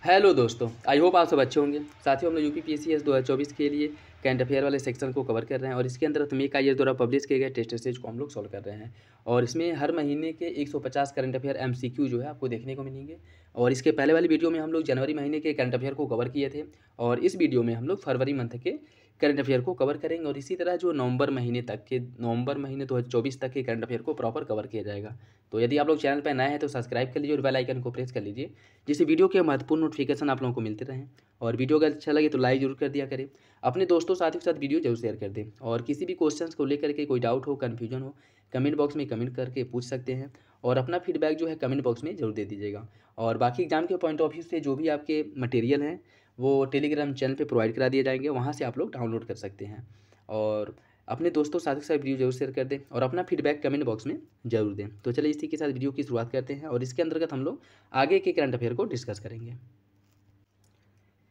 Hello दोस्तों, I hope आप सब अच्छे होंगे। साथियों, हम लोग यूपीपीएससी 2024 के लिए करंट अफेयर वाले सेक्शन को कवर कर रहे हैं और इसके अंदर मेक आई द्वारा पब्लिश किए गए टेस्ट सीरीज को हम लोग सॉल्व कर रहे हैं। और इसमें हर महीने के 150 करंट अफेयर एमसीक्यू जो है आपको देखने को मिलेंगे। और इसके पहले वाली वीडियो में हम लोग जनवरी महीने के करंट अफेयर को कवर किए थे और इस वीडियो में हम लोग फरवरी मंथ के करंट अफेयर को कवर करेंगे और इसी तरह जो नवंबर महीने 2024 तक के करंट अफेयर को प्रॉपर कवर किया जाएगा। तो यदि आप लोग चैनल पर नए हैं तो सब्सक्राइब कर लीजिए और बेल आइकन को प्रेस कर लीजिए, जिससे वीडियो के महत्वपूर्ण नोटिफिकेशन आप लोगों को मिलते रहें। और वीडियो अगर अच्छा लगे तो लाइक जरूर कर दिया करें, अपने दोस्तों साथियों के साथ वीडियो जरूर शेयर कर दें। और किसी भी क्वेश्चंस को लेकर के कोई डाउट हो, कन्फ्यूजन हो, कमेंट बॉक्स में कमेंट करके पूछ सकते हैं और अपना फीडबैक जो है कमेंट बॉक्स में जरूर दे दीजिएगा। और बाकी एग्जाम के पॉइंट ऑफ व्यू से जो भी आपके मटेरियल हैं वो टेलीग्राम चैनल पे प्रोवाइड करा दिए जाएंगे, वहाँ से आप लोग डाउनलोड कर सकते हैं। और अपने दोस्तों साथियों के साथ वीडियो जरूर शेयर कर दें और अपना फीडबैक कमेंट बॉक्स में जरूर दें। तो चलिए इसी के साथ वीडियो की शुरुआत करते हैं और इसके अंतर्गत हम लोग आगे के करंट अफेयर को डिस्कस करेंगे।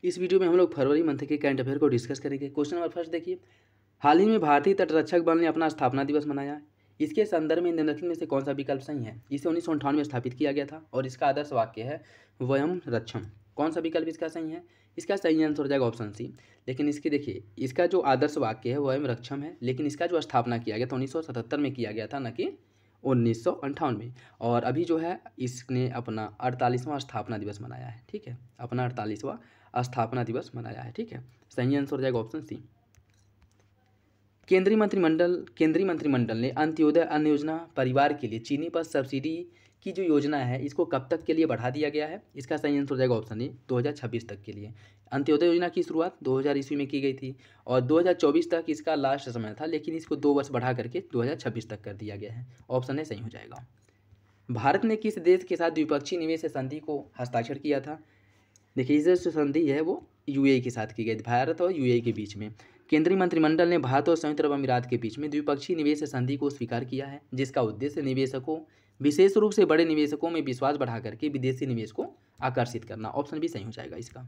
इस वीडियो में हम लोग फरवरी मंथ के करंट अफेयर को डिस्कस करेंगे। क्वेश्चन नंबर फर्स्ट देखिए, हाल ही में भारतीय तटरक्षक बल ने अपना स्थापना दिवस मनाया। इसके संदर्भ में निम्नलिखित में से कौन सा विकल्प सही है? इसे 1958 में स्थापित किया गया था और इसका आदर्श वाक्य है वयम रक्षम। कौन सा विकल्प इसका सही है? इसका सही आंसर हो जाएगा ऑप्शन सी। लेकिन इसकी देखिए, इसका जो आदर्श वाक्य है वयम रक्षम है, लेकिन इसका जो स्थापना किया गया था 1977 में किया गया था, न कि 1958 में। और अभी जो है इसने अपना 48वां स्थापना दिवस मनाया है। ठीक है, अपना 48वां स्थापना दिवस मनाया है। ठीक है, सही आंसर हो जाएगा ऑप्शन सी। केंद्रीय मंत्रिमंडल ने अंत्योदय अन्न योजना परिवार के लिए चीनी पर सब्सिडी की जो योजना है इसको कब तक के लिए बढ़ा दिया गया है? इसका सही आंसर हो जाएगा ऑप्शन ए, 2026 तक के लिए। अंत्योदय योजना की शुरुआत 2000 ईस्वी में की गई थी और 2024 तक इसका लास्ट समय था, लेकिन इसको 2 वर्ष बढ़ा करके 2026 तक कर दिया गया है। ऑप्शन ए सही हो जाएगा। भारत ने किस देश के साथ द्विपक्षीय निवेश संधि को हस्ताक्षर किया था? देखिए, इस जो संधि है वो यूएई के साथ की गई, भारत और यूएई के बीच में। केंद्रीय मंत्रिमंडल ने भारत और संयुक्त अरब अमीरात के बीच में द्विपक्षीय निवेश संधि को स्वीकार किया है, जिसका उद्देश्य निवेशकों, विशेष रूप से बड़े निवेशकों में विश्वास बढ़ा करके विदेशी निवेश को आकर्षित करना। ऑप्शन भी सही हो जाएगा इसका।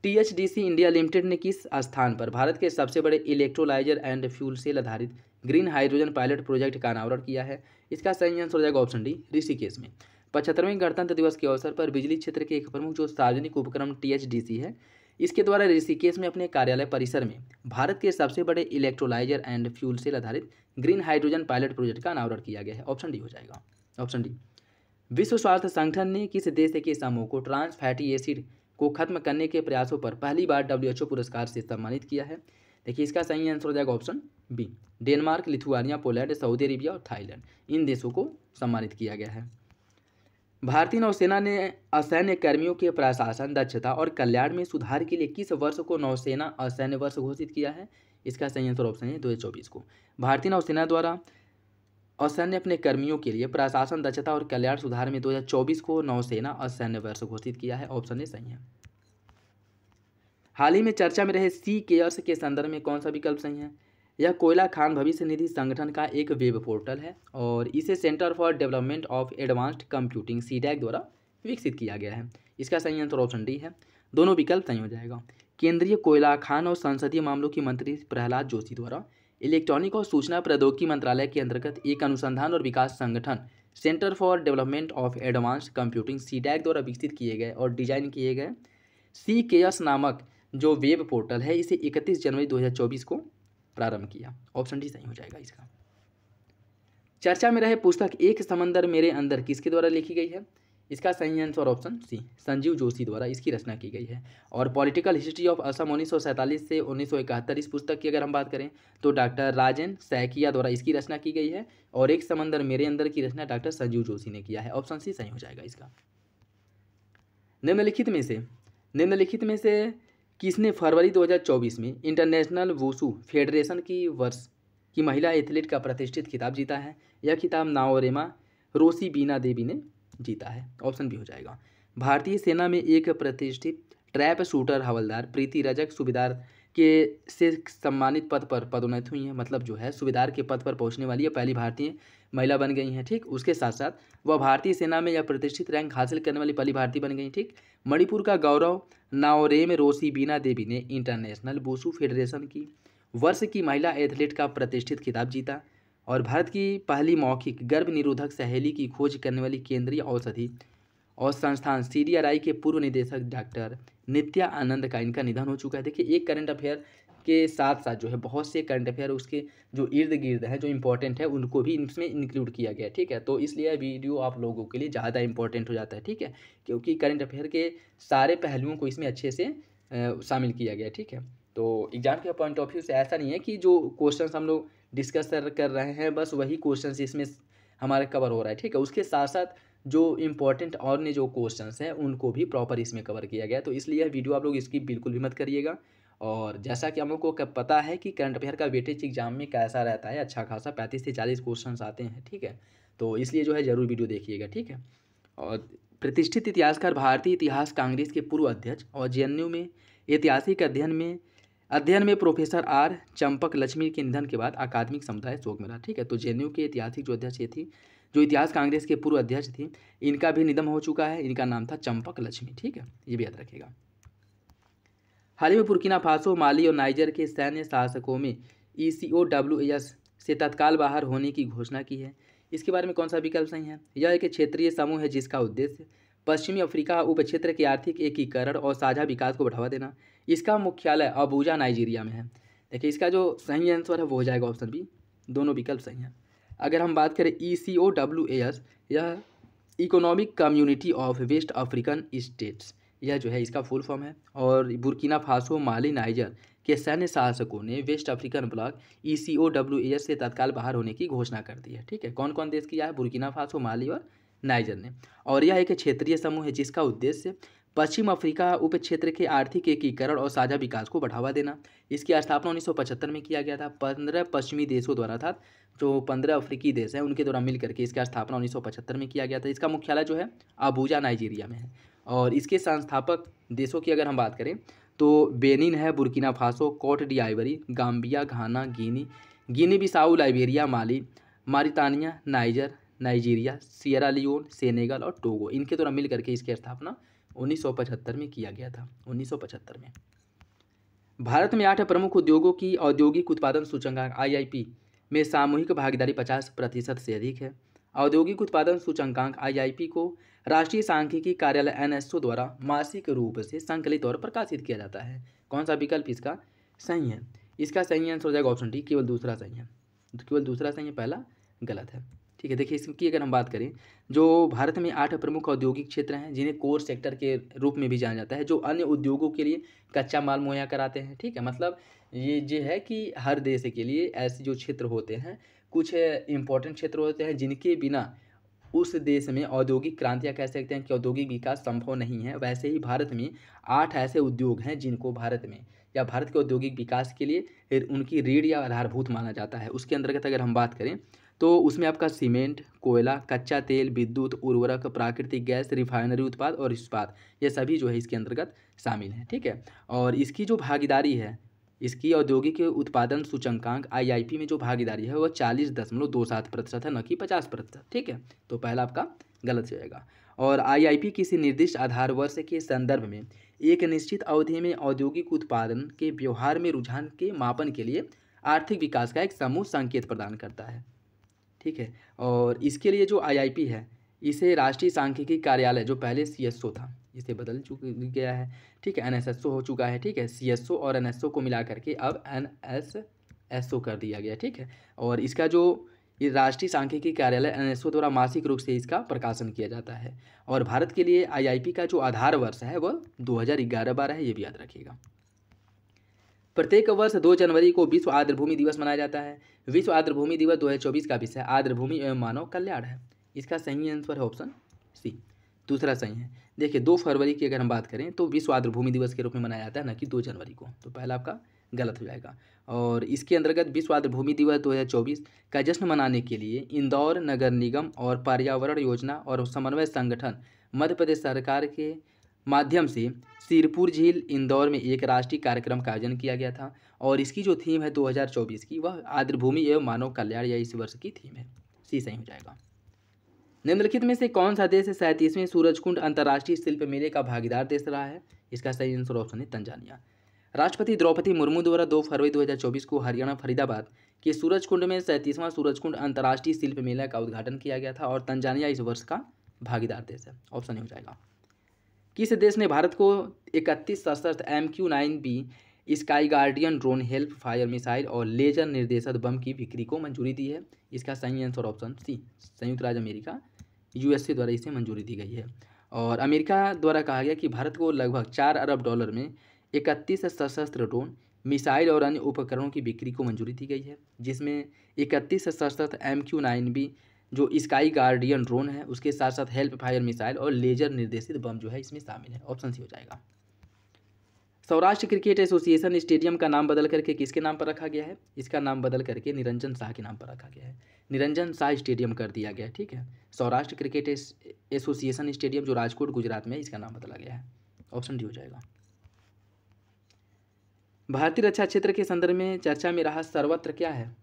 टीएचडीसी इंडिया लिमिटेड ने किस स्थान पर भारत के सबसे बड़े इलेक्ट्रोलाइजर एंड फ्यूल सेल आधारित ग्रीन हाइड्रोजन पायलट प्रोजेक्ट का अनावरण किया है? इसका सही आंसर हो जाएगा ऑप्शन डी, ऋषिकेश में। 75वें गणतंत्र दिवस के अवसर पर बिजली क्षेत्र के एक प्रमुख जो सार्वजनिक उपक्रम टीएचडीसी है, इसके द्वारा ऋषिकेश में अपने कार्यालय परिसर में भारत के सबसे बड़े इलेक्ट्रोलाइजर एंड फ्यूल सेल आधारित ग्रीन हाइड्रोजन पायलट प्रोजेक्ट का अनावरण किया गया है। ऑप्शन डी हो जाएगा, ऑप्शन डी। विश्व स्वास्थ्य संगठन ने किस देश के समूह को ट्रांस फैटी एसिड को खत्म करने के प्रयासों पर पहली बार डब्ल्यूएचओ पुरस्कार से सम्मानित किया है? देखिए, इसका सही आंसर हो जाएगा option B, Denmark, Lithuania, Poland, Saudi Arabia और थाईलैंड, इन देशों को सम्मानित किया गया है। भारतीय नौसेना ने असैन्य कर्मियों के प्रशासन, दक्षता और कल्याण में सुधार के लिए किस वर्ष को नौसेना असैन्य वर्ष घोषित किया है? इसका सही आंसर ऑप्शन है 2024 को। भारतीय नौसेना द्वारा असैन्य अपने कर्मियों के लिए प्रशासन, दक्षता और कल्याण सुधार में 2024 को नौसेना असैन्य वर्ष घोषित किया है। ऑप्शन ए सही है। हाल ही में चर्चा में रहे सी केयर्स के संदर्भ में कौन सा विकल्प सही है? यह कोयला खान भविष्य निधि संगठन का एक वेब पोर्टल है और इसे centre for development of advanced computing CDAC द्वारा विकसित किया गया है। इसका सही आंसर ऑप्शन डी है। दोनों विकल्प सही हो जाएगा। केंद्रीय कोयला खान और संसदीय मामलों के मंत्री प्रहलाद जोशी द्वारा इलेक्ट्रॉनिक और सूचना प्रौद्योगिकी मंत्रालय के अंतर्गत एक अनुसंधान और विकास संगठन centre for development of advanced computing CDAC द्वारा विकसित किए गए और डिजाइन किए गए सी केयर्स नामक जो वेब पोर्टल है, इसे 31 जनवरी 2024 को प्रारंभ किया। ऑप्शन डी सही हो जाएगा इसका। चर्चा में रहे पुस्तक एक समंदर मेरे अंदर किसके द्वारा लिखी गई है? इसका सही answer option C, Sanjeev Joshi द्वारा इसकी रचना की गई है। और पॉलिटिकल हिस्ट्री ऑफ असम 1947 से 1971, इस पुस्तक की अगर हम बात करें तो डॉक्टर राजेंद्र सैकिया द्वारा इसकी रचना की गई है और एक समंदर मेरे अंदर की रचना डॉक्टर संजीव जोशी ने किया है। ऑप्शन सी सही हो जाएगा इसका। निम्नलिखित में से किसने फरवरी 2024 में इंटरनेशनल वुशु फेडरेशन की वर्ष की महिला एथलीट का प्रतिष्ठित खिताब जीता है? यह खिताब नाओरेमा रोसिबीना देवी ने जीता है। ऑप्शन बी हो जाएगा। भारतीय सेना में एक प्रतिष्ठित ट्रैप शूटर हवलदार प्रीति रजक सूबेदार के से सम्मानित पद पर पदोन्नत हुई हैं, मतलब जो है सूबेदार के पद पर पहुंचने वाली है, पहली भारतीय महिला बन गई हैं। ठीक, उसके साथ साथ वह भारतीय सेना में यह प्रतिष्ठित रैंक हासिल करने वाली पहली भारतीय बन गई। ठीक, मणिपुर का गौरव नाओरेम रोसिबीना देवी ने इंटरनेशनल वुशु फेडरेशन की वर्ष की महिला एथलीट का प्रतिष्ठित खिताब जीता और भारत की पहली मौखिक गर्भ निरोधक सहेली की खोज करने वाली केंद्रीय औषधि और संस्थान CDRI के पूर्व निदेशक डॉक्टर नित्या आनंद का इनका निधन हो चुका है। देखिए, एक करंट अफेयर के साथ साथ जो है बहुत से करंट अफेयर उसके जो इर्द गिर्द है, जो इंपॉर्टेंट है, उनको भी इसमें इंक्लूड किया गया है। ठीक है, तो इसलिए वीडियो आप लोगों के लिए ज़्यादा इंपॉर्टेंट हो जाता है। ठीक है, क्योंकि करंट अफेयर के सारे पहलुओं को इसमें अच्छे से शामिल किया गया। ठीक है, तो एग्जाम के पॉइंट ऑफ व्यू से ऐसा नहीं है कि जो क्वेश्चंस हम लोग डिस्कस कर रहे हैं बस वही क्वेश्चंस इसमें हमारे कवर हो रहा है। ठीक है, उसके साथ साथ जो इम्पोर्टेंट और ने जो क्वेश्चंस हैं उनको भी प्रॉपर इसमें कवर किया गया। तो इसलिए यह वीडियो आप लोग इसकी बिल्कुल भी मत करिएगा। और जैसा कि हम लोग को पता है कि करंट अफेयर का वेटेज एग्जाम में कैसा रहता है, अच्छा खासा 35 से 40 क्वेश्चन आते हैं। ठीक है, तो इसलिए जो है ज़रूर वीडियो देखिएगा। ठीक है, और प्रतिष्ठित इतिहासकार भारतीय इतिहास कांग्रेस के पूर्व अध्यक्ष और JNU में ऐतिहासिक अध्ययन में प्रोफेसर R चंपक लक्ष्मी के निधन के बाद अकादमिक समुदाय शोक में रहा। ठीक है, तो JNU के ऐतिहासिक जो अध्यक्ष ये थी, जो इतिहास कांग्रेस के पूर्व अध्यक्ष थी, इनका भी निधन हो चुका है। इनका नाम था चंपक लक्ष्मी। ठीक है, ये भी याद रखिएगा। हाल ही में बुर्किना फासो, माली और नाइजर के सैन्य शासकों में ECOWAS से तत्काल बाहर होने की घोषणा की है। इसके बारे में कौन सा विकल्प सही है? यह एक क्षेत्रीय समूह है जिसका उद्देश्य पश्चिमी अफ्रीका उपक्षेत्र के आर्थिक एकीकरण और साझा विकास को बढ़ावा देना। इसका मुख्यालय अबूजा नाइजीरिया में है। देखिए, इसका जो सही आंसर है वो हो जाएगा ऑप्शन बी। दोनों विकल्प सही हैं। अगर हम बात करें ECOWAS, यह economic community of west African states, यह जो है इसका फुल फॉर्म है। और बुर्किना फासो, माली, नाइजर के सैन्य शासकों ने वेस्ट अफ्रीकन ब्लॉक ECOWAS से तत्काल बाहर होने की घोषणा कर दी है। ठीक है, कौन कौन देश किया है? बुर्किना फासो, माली और नाइजर ने। और यह एक क्षेत्रीय समूह है जिसका उद्देश्य पश्चिम अफ्रीका उपक्षेत्र के आर्थिक एकीकरण और साझा विकास को बढ़ावा देना। इसकी स्थापना 1975 में किया गया था। 15 पश्चिमी देशों द्वारा था, जो 15 अफ्रीकी देश हैं उनके द्वारा मिल करके इसका स्थापना 1975 में किया गया था। इसका मुख्यालय जो है अबूजा नाइजीरिया में है। और इसके संस्थापक देशों की अगर हम बात करें तो बेनिन है, Burkina Faso, Cote d'Ivoire, Gambia, Ghana, Guinea Bissau, Liberia, Mali, Mauritania, Niger, Nigeria, Sierra Leone, Senegal और टोगो, इनके द्वारा मिल करके इसकी स्थापना 1975 में किया गया था। 1975 में भारत में 8 प्रमुख उद्योगों की औद्योगिक उत्पादन सूचकांक IIP में सामूहिक भागीदारी 50% से अधिक है। औद्योगिक उत्पादन सूचकांक IIP को राष्ट्रीय सांख्यिकी कार्यालय NSO द्वारा मासिक रूप से संकलित और प्रकाशित किया जाता है। कौन सा विकल्प इसका सही है? इसका सही आंसर हो जाएगा ऑप्शन डी, केवल दूसरा सही है। केवल दूसरा सही है, पहला गलत है। ठीक है, देखिए इसकी अगर हम बात करें, जो भारत में 8 प्रमुख औद्योगिक क्षेत्र हैं जिन्हें कोर सेक्टर के रूप में भी जाना जाता है, जो अन्य उद्योगों के लिए कच्चा माल मुहैया कराते हैं। ठीक है, मतलब ये है कि हर देश के लिए ऐसे जो क्षेत्र होते हैं, कुछ इंपॉर्टेंट क्षेत्र होते हैं जिनके बिना उस देश में औद्योगिक क्रांतियाँ कह सकते हैं कि औद्योगिक विकास संभव नहीं है। वैसे ही भारत में 8 ऐसे उद्योग हैं जिनको भारत में या भारत के औद्योगिक विकास के लिए उनकी रीढ़ या आधारभूत माना जाता है। उसके अंतर्गत अगर हम बात करें तो उसमें आपका सीमेंट, कोयला, कच्चा तेल, विद्युत, उर्वरक, प्राकृतिक गैस, रिफाइनरी उत्पाद और इस्पात, ये सभी जो है इसके अंतर्गत शामिल हैं। ठीक है, और इसकी जो भागीदारी है, इसकी औद्योगिक उत्पादन सूचकांक IIP में जो भागीदारी है वो 40.27% है, न कि 50%। ठीक है, तो पहला आपका गलत हो जाएगा। और IIP किसी निर्दिष्ट आधार वर्ष के संदर्भ में एक निश्चित अवधि में औद्योगिक उत्पादन के व्यवहार में रुझान के मापन के लिए आर्थिक विकास का एक समूह संकेत प्रदान करता है। ठीक है, और इसके लिए जो IIP है इसे राष्ट्रीय सांख्यिकी कार्यालय, जो पहले CSO था, इसे बदल गया है। ठीक है, NSSO हो चुका है। ठीक है, CSO और NSO को मिला करके अब NSSO कर दिया गया। ठीक है, और इसका जो ये राष्ट्रीय सांख्यिकी कार्यालय NSO द्वारा मासिक रूप से इसका प्रकाशन किया जाता है। और भारत के लिए IIP का जो आधार वर्ष है वह 2011-12 है, ये भी याद रखिएगा। प्रत्येक वर्ष 2 जनवरी को विश्व आर्द्रभूमि दिवस मनाया जाता है। विश्व आर्द्रभूमि दिवस 2024 का विषय आर्द्रभूमि एवं मानव कल्याण है। इसका सही आंसर है ऑप्शन सी, दूसरा सही है। देखिए 2 फरवरी की अगर हम बात करें तो विश्व आर्द्रभूमि दिवस के रूप में मनाया जाता है, न कि 2 जनवरी को, तो पहला आपका गलत हो जाएगा। और इसके अंतर्गत विश्व आर्द्रभूमि दिवस 2024 का जश्न मनाने के लिए इंदौर नगर निगम और पर्यावरण योजना और समन्वय संगठन मध्य प्रदेश सरकार के माध्यम से सिरपुर झील इंदौर में एक राष्ट्रीय कार्यक्रम का आयोजन किया गया था। और इसकी जो थीम है 2024 की, वह आर्द्रभूमि एवं मानव कल्याण या इस वर्ष की थीम है। सी सही हो जाएगा। निम्नलिखित में से कौन सा देश 37वें सूरजकुंड अंतर्राष्ट्रीय शिल्प मेले का भागीदार देश रहा है? इसका सही आंसर ऑप्शन है तंजानिया। राष्ट्रपति द्रौपदी मुर्मू द्वारा 2 फरवरी 2024 को हरियाणा फरीदाबाद के सूरजकुंड में 37वां सूरजकुंड अंतर्राष्ट्रीय शिल्प मेला का उद्घाटन किया गया था। और तंजानिया इस वर्ष का भागीदार देश है, ऑप्शन ए हो जाएगा। किस देश ने भारत को 31 सशस्त्र MQ-9B sky guardian drone, help fire missile और लेजर निर्देशित बम की बिक्री को मंजूरी दी है? इसका सही आंसर ऑप्शन सी, संयुक्त राज्य अमेरिका, USA द्वारा इसे मंजूरी दी गई है। और अमेरिका द्वारा कहा गया कि भारत को लगभग $4 अरब में 31 सशस्त्र ड्रोन, मिसाइल और अन्य उपकरणों की बिक्री को मंजूरी दी गई है, जिसमें 31 सशस्त्र MQ-9B जो स्काई गार्डियन ड्रोन है, उसके साथ साथ हेल्प फायर मिसाइल और लेजर निर्देशित बम जो है इसमें शामिल है, ऑप्शन सी हो जाएगा। सौराष्ट्र क्रिकेट एसोसिएशन स्टेडियम का नाम बदल करके किसके नाम पर रखा गया है? इसका नाम बदल करके निरंजन शाह के नाम पर रखा गया है, निरंजन शाह स्टेडियम कर दिया गया है, ठीक है। सौराष्ट्र क्रिकेट एसोसिएशन स्टेडियम जो राजकोट गुजरात में है, इसका नाम बदला गया है, ऑप्शन डी हो जाएगा। भारतीय रक्षा क्षेत्र के संदर्भ में चर्चा में रहा सर्वत्र क्या है?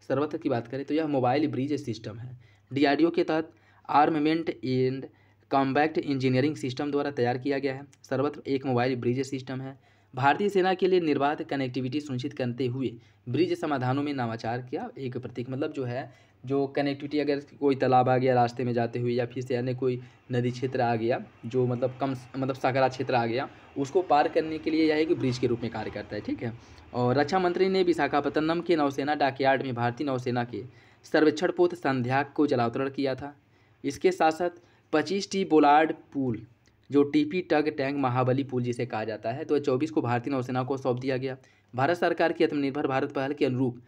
सर्वत्र की बात करें तो यह मोबाइल ब्रिज सिस्टम है, DRDO के तहत आर्ममेंट एंड कॉम्बैट इंजीनियरिंग सिस्टम द्वारा तैयार किया गया है। सर्वत्र एक मोबाइल ब्रिज सिस्टम है। भारतीय सेना के लिए निर्बाध कनेक्टिविटी सुनिश्चित करते हुए ब्रिज समाधानों में नवाचार किया एक प्रतीक, मतलब जो है जो कनेक्टिविटी, अगर कोई तालाब आ गया रास्ते में जाते हुए या फिर से अन्य कोई नदी क्षेत्र आ गया जो मतलब सागरा क्षेत्र आ गया, उसको पार करने के लिए यह एक ब्रिज के रूप में कार्य करता है, ठीक है। और रक्षा मंत्री ने विशाखापत्तनम के नौसेना डॉकयार्ड में भारतीय नौसेना के सर्वेक्षण पोत संध्याक को जलावतरण किया था। इसके साथ साथ 25T बोलार्ड पुल जो TP टग टैंक महाबली पुल जिसे कहा जाता है, तो 24 को भारतीय नौसेना को सौंप दिया गया। भारत सरकार की आत्मनिर्भर भारत पहल के अनुरूप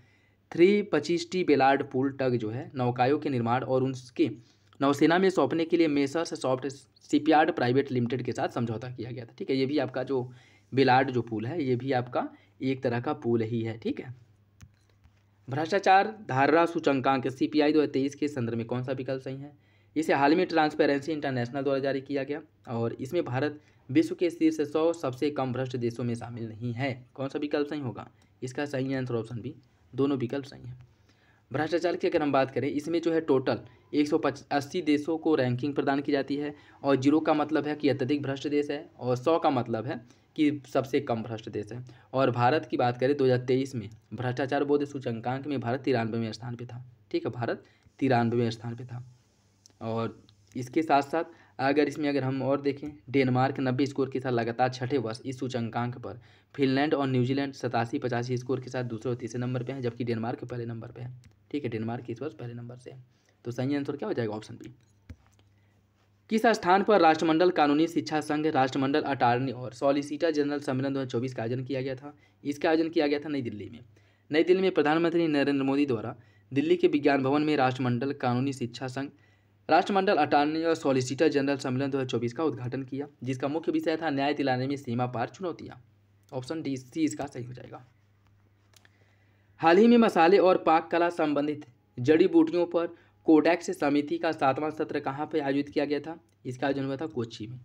325T बेलार्ड पुल टग जो है नौकायों के निर्माण और उसके नौसेना में सौंपने के लिए messrs soft shipyard private limited के साथ समझौता किया गया था, ठीक है। ये भी आपका जो बेलार्ड जो पुल है, ये भी आपका एक तरह का पुल ही है, ठीक है। भ्रष्टाचार धारा सूचकांक CPI 2023 के संदर्भ में कौन सा विकल्प सही है? इसे हाल ही में ट्रांसपेरेंसी इंटरनेशनल द्वारा जारी किया गया और इसमें भारत विश्व के शीर्ष 100 सबसे कम भ्रष्ट देशों में शामिल नहीं है। कौन सा विकल्प सही होगा? इसका सही आंसर ऑप्शन बी, दोनों विकल्प सही हैं। भ्रष्टाचार की अगर हम बात करें, इसमें जो है टोटल 180 देशों को रैंकिंग प्रदान की जाती है और 0 का मतलब है कि अत्यधिक भ्रष्ट देश है और 100 का मतलब है कि सबसे कम भ्रष्ट देश है। और भारत की बात करें 2023 में भ्रष्टाचार बोध सूचकांक में भारत 93वें स्थान पे था, ठीक है। भारत 93वें स्थान पे था। और इसके साथ साथ अगर हम और देखें, डेनमार्क 90 स्कोर के साथ लगातार छठे वर्ष इस सूचकांक पर, फिनलैंड और न्यूजीलैंड 87-85 स्कोर के साथ दूसरे और तीसरे नंबर पे हैं, जबकि डेनमार्क पहले नंबर पे है, ठीक है। डेनमार्क इस वर्ष पहले नंबर से है, तो सही आंसर क्या हो जाएगा? Option B. किस स्थान पर राष्ट्रमंडल कानूनी शिक्षा संघ, राष्ट्रमंडल अटार्नी और सॉलिसिटर जनरल सम्मेलन 2024 का आयोजन किया गया था? इसका आयोजन किया गया था नई दिल्ली में। नई दिल्ली में प्रधानमंत्री नरेंद्र मोदी द्वारा दिल्ली के विज्ञान भवन में राष्ट्रमंडल कानूनी शिक्षा संघ, राष्ट्रमंडल अटार्नी और सॉलिसिटर जनरल सम्मेलन 2024 का उद्घाटन किया, जिसका मुख्य विषय था न्याय दिलाने में सीमा पार चुनौतियां। ऑप्शन डी सी इसका सही हो जाएगा। हाल ही में मसाले और पाक कला संबंधित जड़ी बूटियों पर कोडेक्स समिति का 7वां सत्र कहाँ पर आयोजित किया गया था? इसका आयोजन हुआ था कोच्चि में।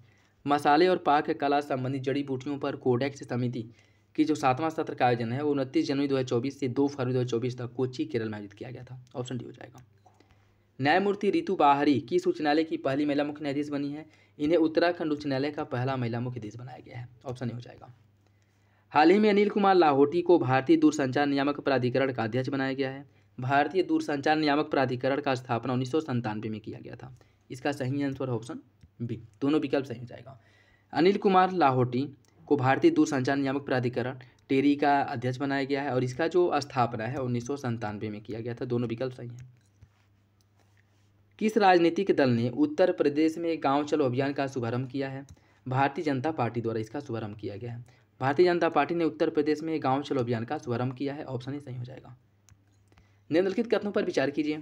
मसाले और पाक कला संबंधित जड़ी बूटियों पर कोडेक्स समिति की जो 7वां सत्र का आयोजन है वो 29 जनवरी 2024 से 2 फरवरी 2024 तक कोच्चि केरल में आयोजित किया गया था। ऑप्शन डी हो जाएगा। न्यायमूर्ति रितु बाहरी किस उच्च न्यायालय की पहली महिला मुख्य न्यायाधीश बनी है? इन्हें उत्तराखंड उच्च न्यायालय का पहला महिला मुख्य न्यायाधीश बनाया गया है। ऑप्शन ए हो जाएगा। हाल ही में अनिल कुमार लाहोटी को भारतीय दूरसंचार नियामक प्राधिकरण का अध्यक्ष बनाया गया है। भारतीय दूरसंचार नियामक प्राधिकरण का स्थापना 1997 में किया गया था। इसका सही आंसर ऑप्शन बी, दोनों विकल्प सही हो जाएगा। अनिल कुमार लाहोटी को भारतीय दूरसंचार नियामक प्राधिकरण टेरी का अध्यक्ष बनाया गया है और इसका जो स्थापना है 1997 में किया गया था। दोनों विकल्प सही हैं। किस राजनीतिक दल ने उत्तर प्रदेश में गांव चलो अभियान का शुभारंभ किया है? भारतीय जनता पार्टी द्वारा इसका शुभारंभ किया गया है। भारतीय जनता पार्टी ने उत्तर प्रदेश में गांव चलो अभियान का शुभारंभ किया है। ऑप्शन ही सही हो जाएगा। निम्नलिखित कथनों पर विचार कीजिए।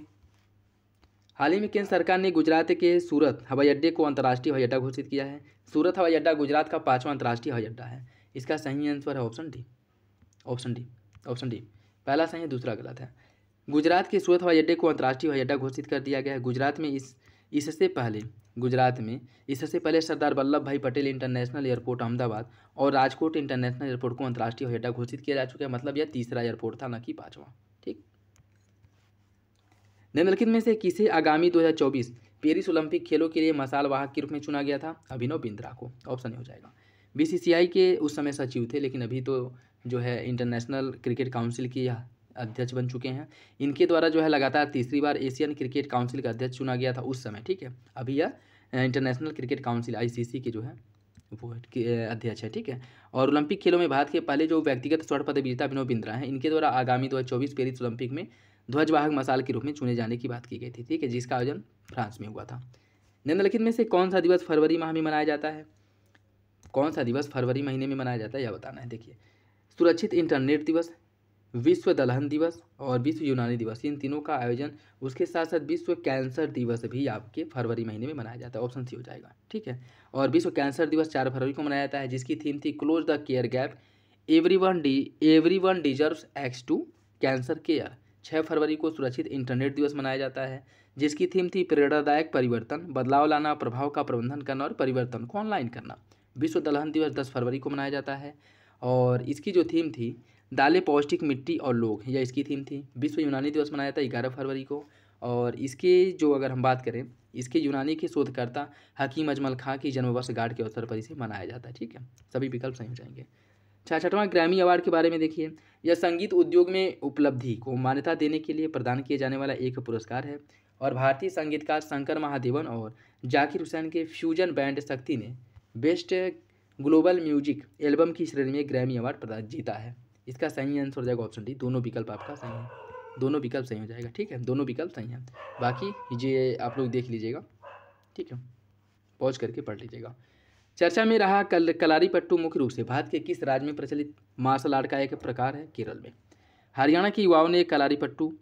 हाल ही में केंद्र सरकार ने गुजरात के सूरत हवाई अड्डे को अंतर्राष्ट्रीय हवाई अड्डा घोषित किया है। सूरत हवाई अड्डा गुजरात का 5वां अंतर्राष्ट्रीय हवाई अड्डा है। इसका सही आंसर है ऑप्शन डी। ऑप्शन डी पहला सही है, दूसरा गलत है। गुजरात के सूरत हवाई अड्डे को अंतर्राष्ट्रीय हवाई अड्डा घोषित कर दिया गया है। गुजरात में इससे पहले सरदार वल्लभ भाई पटेल इंटरनेशनल एयरपोर्ट अहमदाबाद और राजकोट इंटरनेशनल एयरपोर्ट को अंतर्राष्ट्रीय हवाई अड्डा घोषित किया जा चुका है। मतलब यह तीसरा एयरपोर्ट था, न कि 5वां, ठीक। निम्नलिखित में से किसे आगामी 2024 पेरिस ओलंपिक खेलों के लिए मसाल वाहक के रूप में चुना गया था? अभिनव बिंद्रा को। ऑप्शन हो जाएगा। BCCI के उस समय सचिव थे, लेकिन अभी तो जो है इंटरनेशनल क्रिकेट काउंसिल की अध्यक्ष बन चुके हैं। इनके द्वारा जो है लगातार तीसरी बार एशियन क्रिकेट काउंसिल का अध्यक्ष चुना गया था उस समय, ठीक है। अभी यह इंटरनेशनल क्रिकेट काउंसिल ICC के जो है वो अध्यक्ष है, ठीक है। और ओलंपिक खेलों में भारत के पहले जो व्यक्तिगत स्वर्ण पदक विजेता अभिनव बिंद्रा हैं, इनके द्वारा आगामी 2024 पेरिस ओलंपिक में ध्वजवाहक मशाल के रूप में चुने जाने की बात की गई थी, ठीक है, जिसका आयोजन फ्रांस में हुआ था। निम्नलिखित में से कौन सा दिवस फरवरी माह में मनाया जाता है? कौन सा दिवस फरवरी महीने में मनाया जाता है यह बताना है। देखिए, सुरक्षित इंटरनेट दिवस, विश्व दलहन दिवस और विश्व यूनानी दिवस, इन तीनों का आयोजन, उसके साथ साथ विश्व कैंसर दिवस भी आपके फरवरी महीने में मनाया जाता है। ऑप्शन सी हो जाएगा, ठीक है। और विश्व कैंसर दिवस 4 फरवरी को मनाया जाता है, जिसकी थीम थी close the care gap, everyone deserves access to cancer care. 6 फरवरी को सुरक्षित इंटरनेट दिवस मनाया जाता है, जिसकी थीम थी प्रेरणादायक परिवर्तन, बदलाव लाना, प्रभाव का प्रबंधन करना और परिवर्तन को ऑनलाइन करना। विश्व दलहन दिवस 10 फरवरी को मनाया जाता है और इसकी जो थीम थी दालें, पौष्टिक, मिट्टी और लोग, यह इसकी थीम थी। विश्व यूनानी दिवस मनाया था 11 फरवरी को और इसके जो अगर हम बात करें, इसके यूनानी के शोधकर्ता हकीम अजमल खां की जन्मवर्षगांठ के अवसर पर इसे मनाया जाता है, ठीक है। सभी विकल्प सही हो जाएंगे। 66वां ग्रैमी अवार्ड के बारे में देखिए, यह संगीत उद्योग में उपलब्धि को मान्यता देने के लिए प्रदान किए जाने वाला एक पुरस्कार है और भारतीय संगीतकार शंकर महादेवन और जाकिर हुसैन के फ्यूजन बैंड शक्ति ने बेस्ट ग्लोबल म्यूजिक एल्बम की श्रेणी में ग्रैमी अवार्ड जीता है। इसका सही आंसर हो जाएगा ऑप्शन डी, दोनों विकल्प आपका सही है, दोनों विकल्प सही हो जाएगा, ठीक है, दोनों विकल्प सही हैं। बाकी ये आप लोग देख लीजिएगा, ठीक है, पॉज करके पढ़ लीजिएगा। चर्चा में रहा कलारीपट्टू मुख्य रूप से भारत के किस राज्य में प्रचलित मार्शल आर्ट का एक प्रकार है? केरल में। हरियाणा के युवाओं ने कलारीपट्टू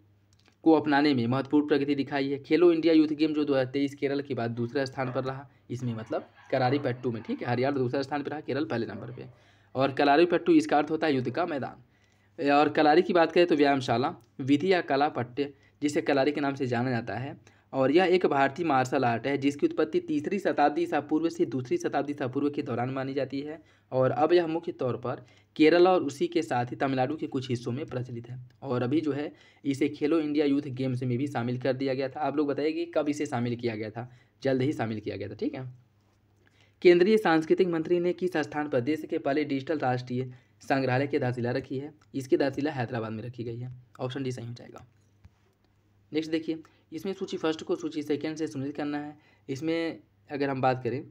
को अपनाने में महत्वपूर्ण प्रगति दिखाई है। खेलो इंडिया यूथ गेम जो 2023 केरल के बाद दूसरे स्थान पर रहा, इसमें मतलब कलारीपट्टू में, ठीक है, हरियाणा दूसरे स्थान पर रहा, केरल पहले नंबर पे। और कलारीपट्टू इसका अर्थ होता है युद्ध का मैदान। और कलारी की बात करें तो व्यायामशाला, विधि या कला पट्टे, जिसे कलारी के नाम से जाना जाता है। और यह एक भारतीय मार्शल आर्ट है जिसकी उत्पत्ति 3री शताब्दी ईसा पूर्व से 2री शताब्दी ईसा पूर्व के दौरान मानी जाती है और अब यह मुख्य तौर पर केरल और उसी के साथ ही तमिलनाडु के कुछ हिस्सों में प्रचलित है। और अभी जो है इसे खेलो इंडिया यूथ गेम्स में भी शामिल कर दिया गया था। आप लोग बताइए कि कब इसे शामिल किया गया था? जल्द ही शामिल किया गया था, ठीक है। केंद्रीय सांस्कृतिक मंत्री ने किस स्थान पर देश के पहले डिजिटल राष्ट्रीय संग्रहालय की आधारशिला रखी है? इसकी आधारशिला हैदराबाद में रखी गई है। ऑप्शन डी सही हो जाएगा। नेक्स्ट देखिए, इसमें सूची फर्स्ट को सूची सेकंड से सुनिश्चित करना है। इसमें अगर हम बात करें,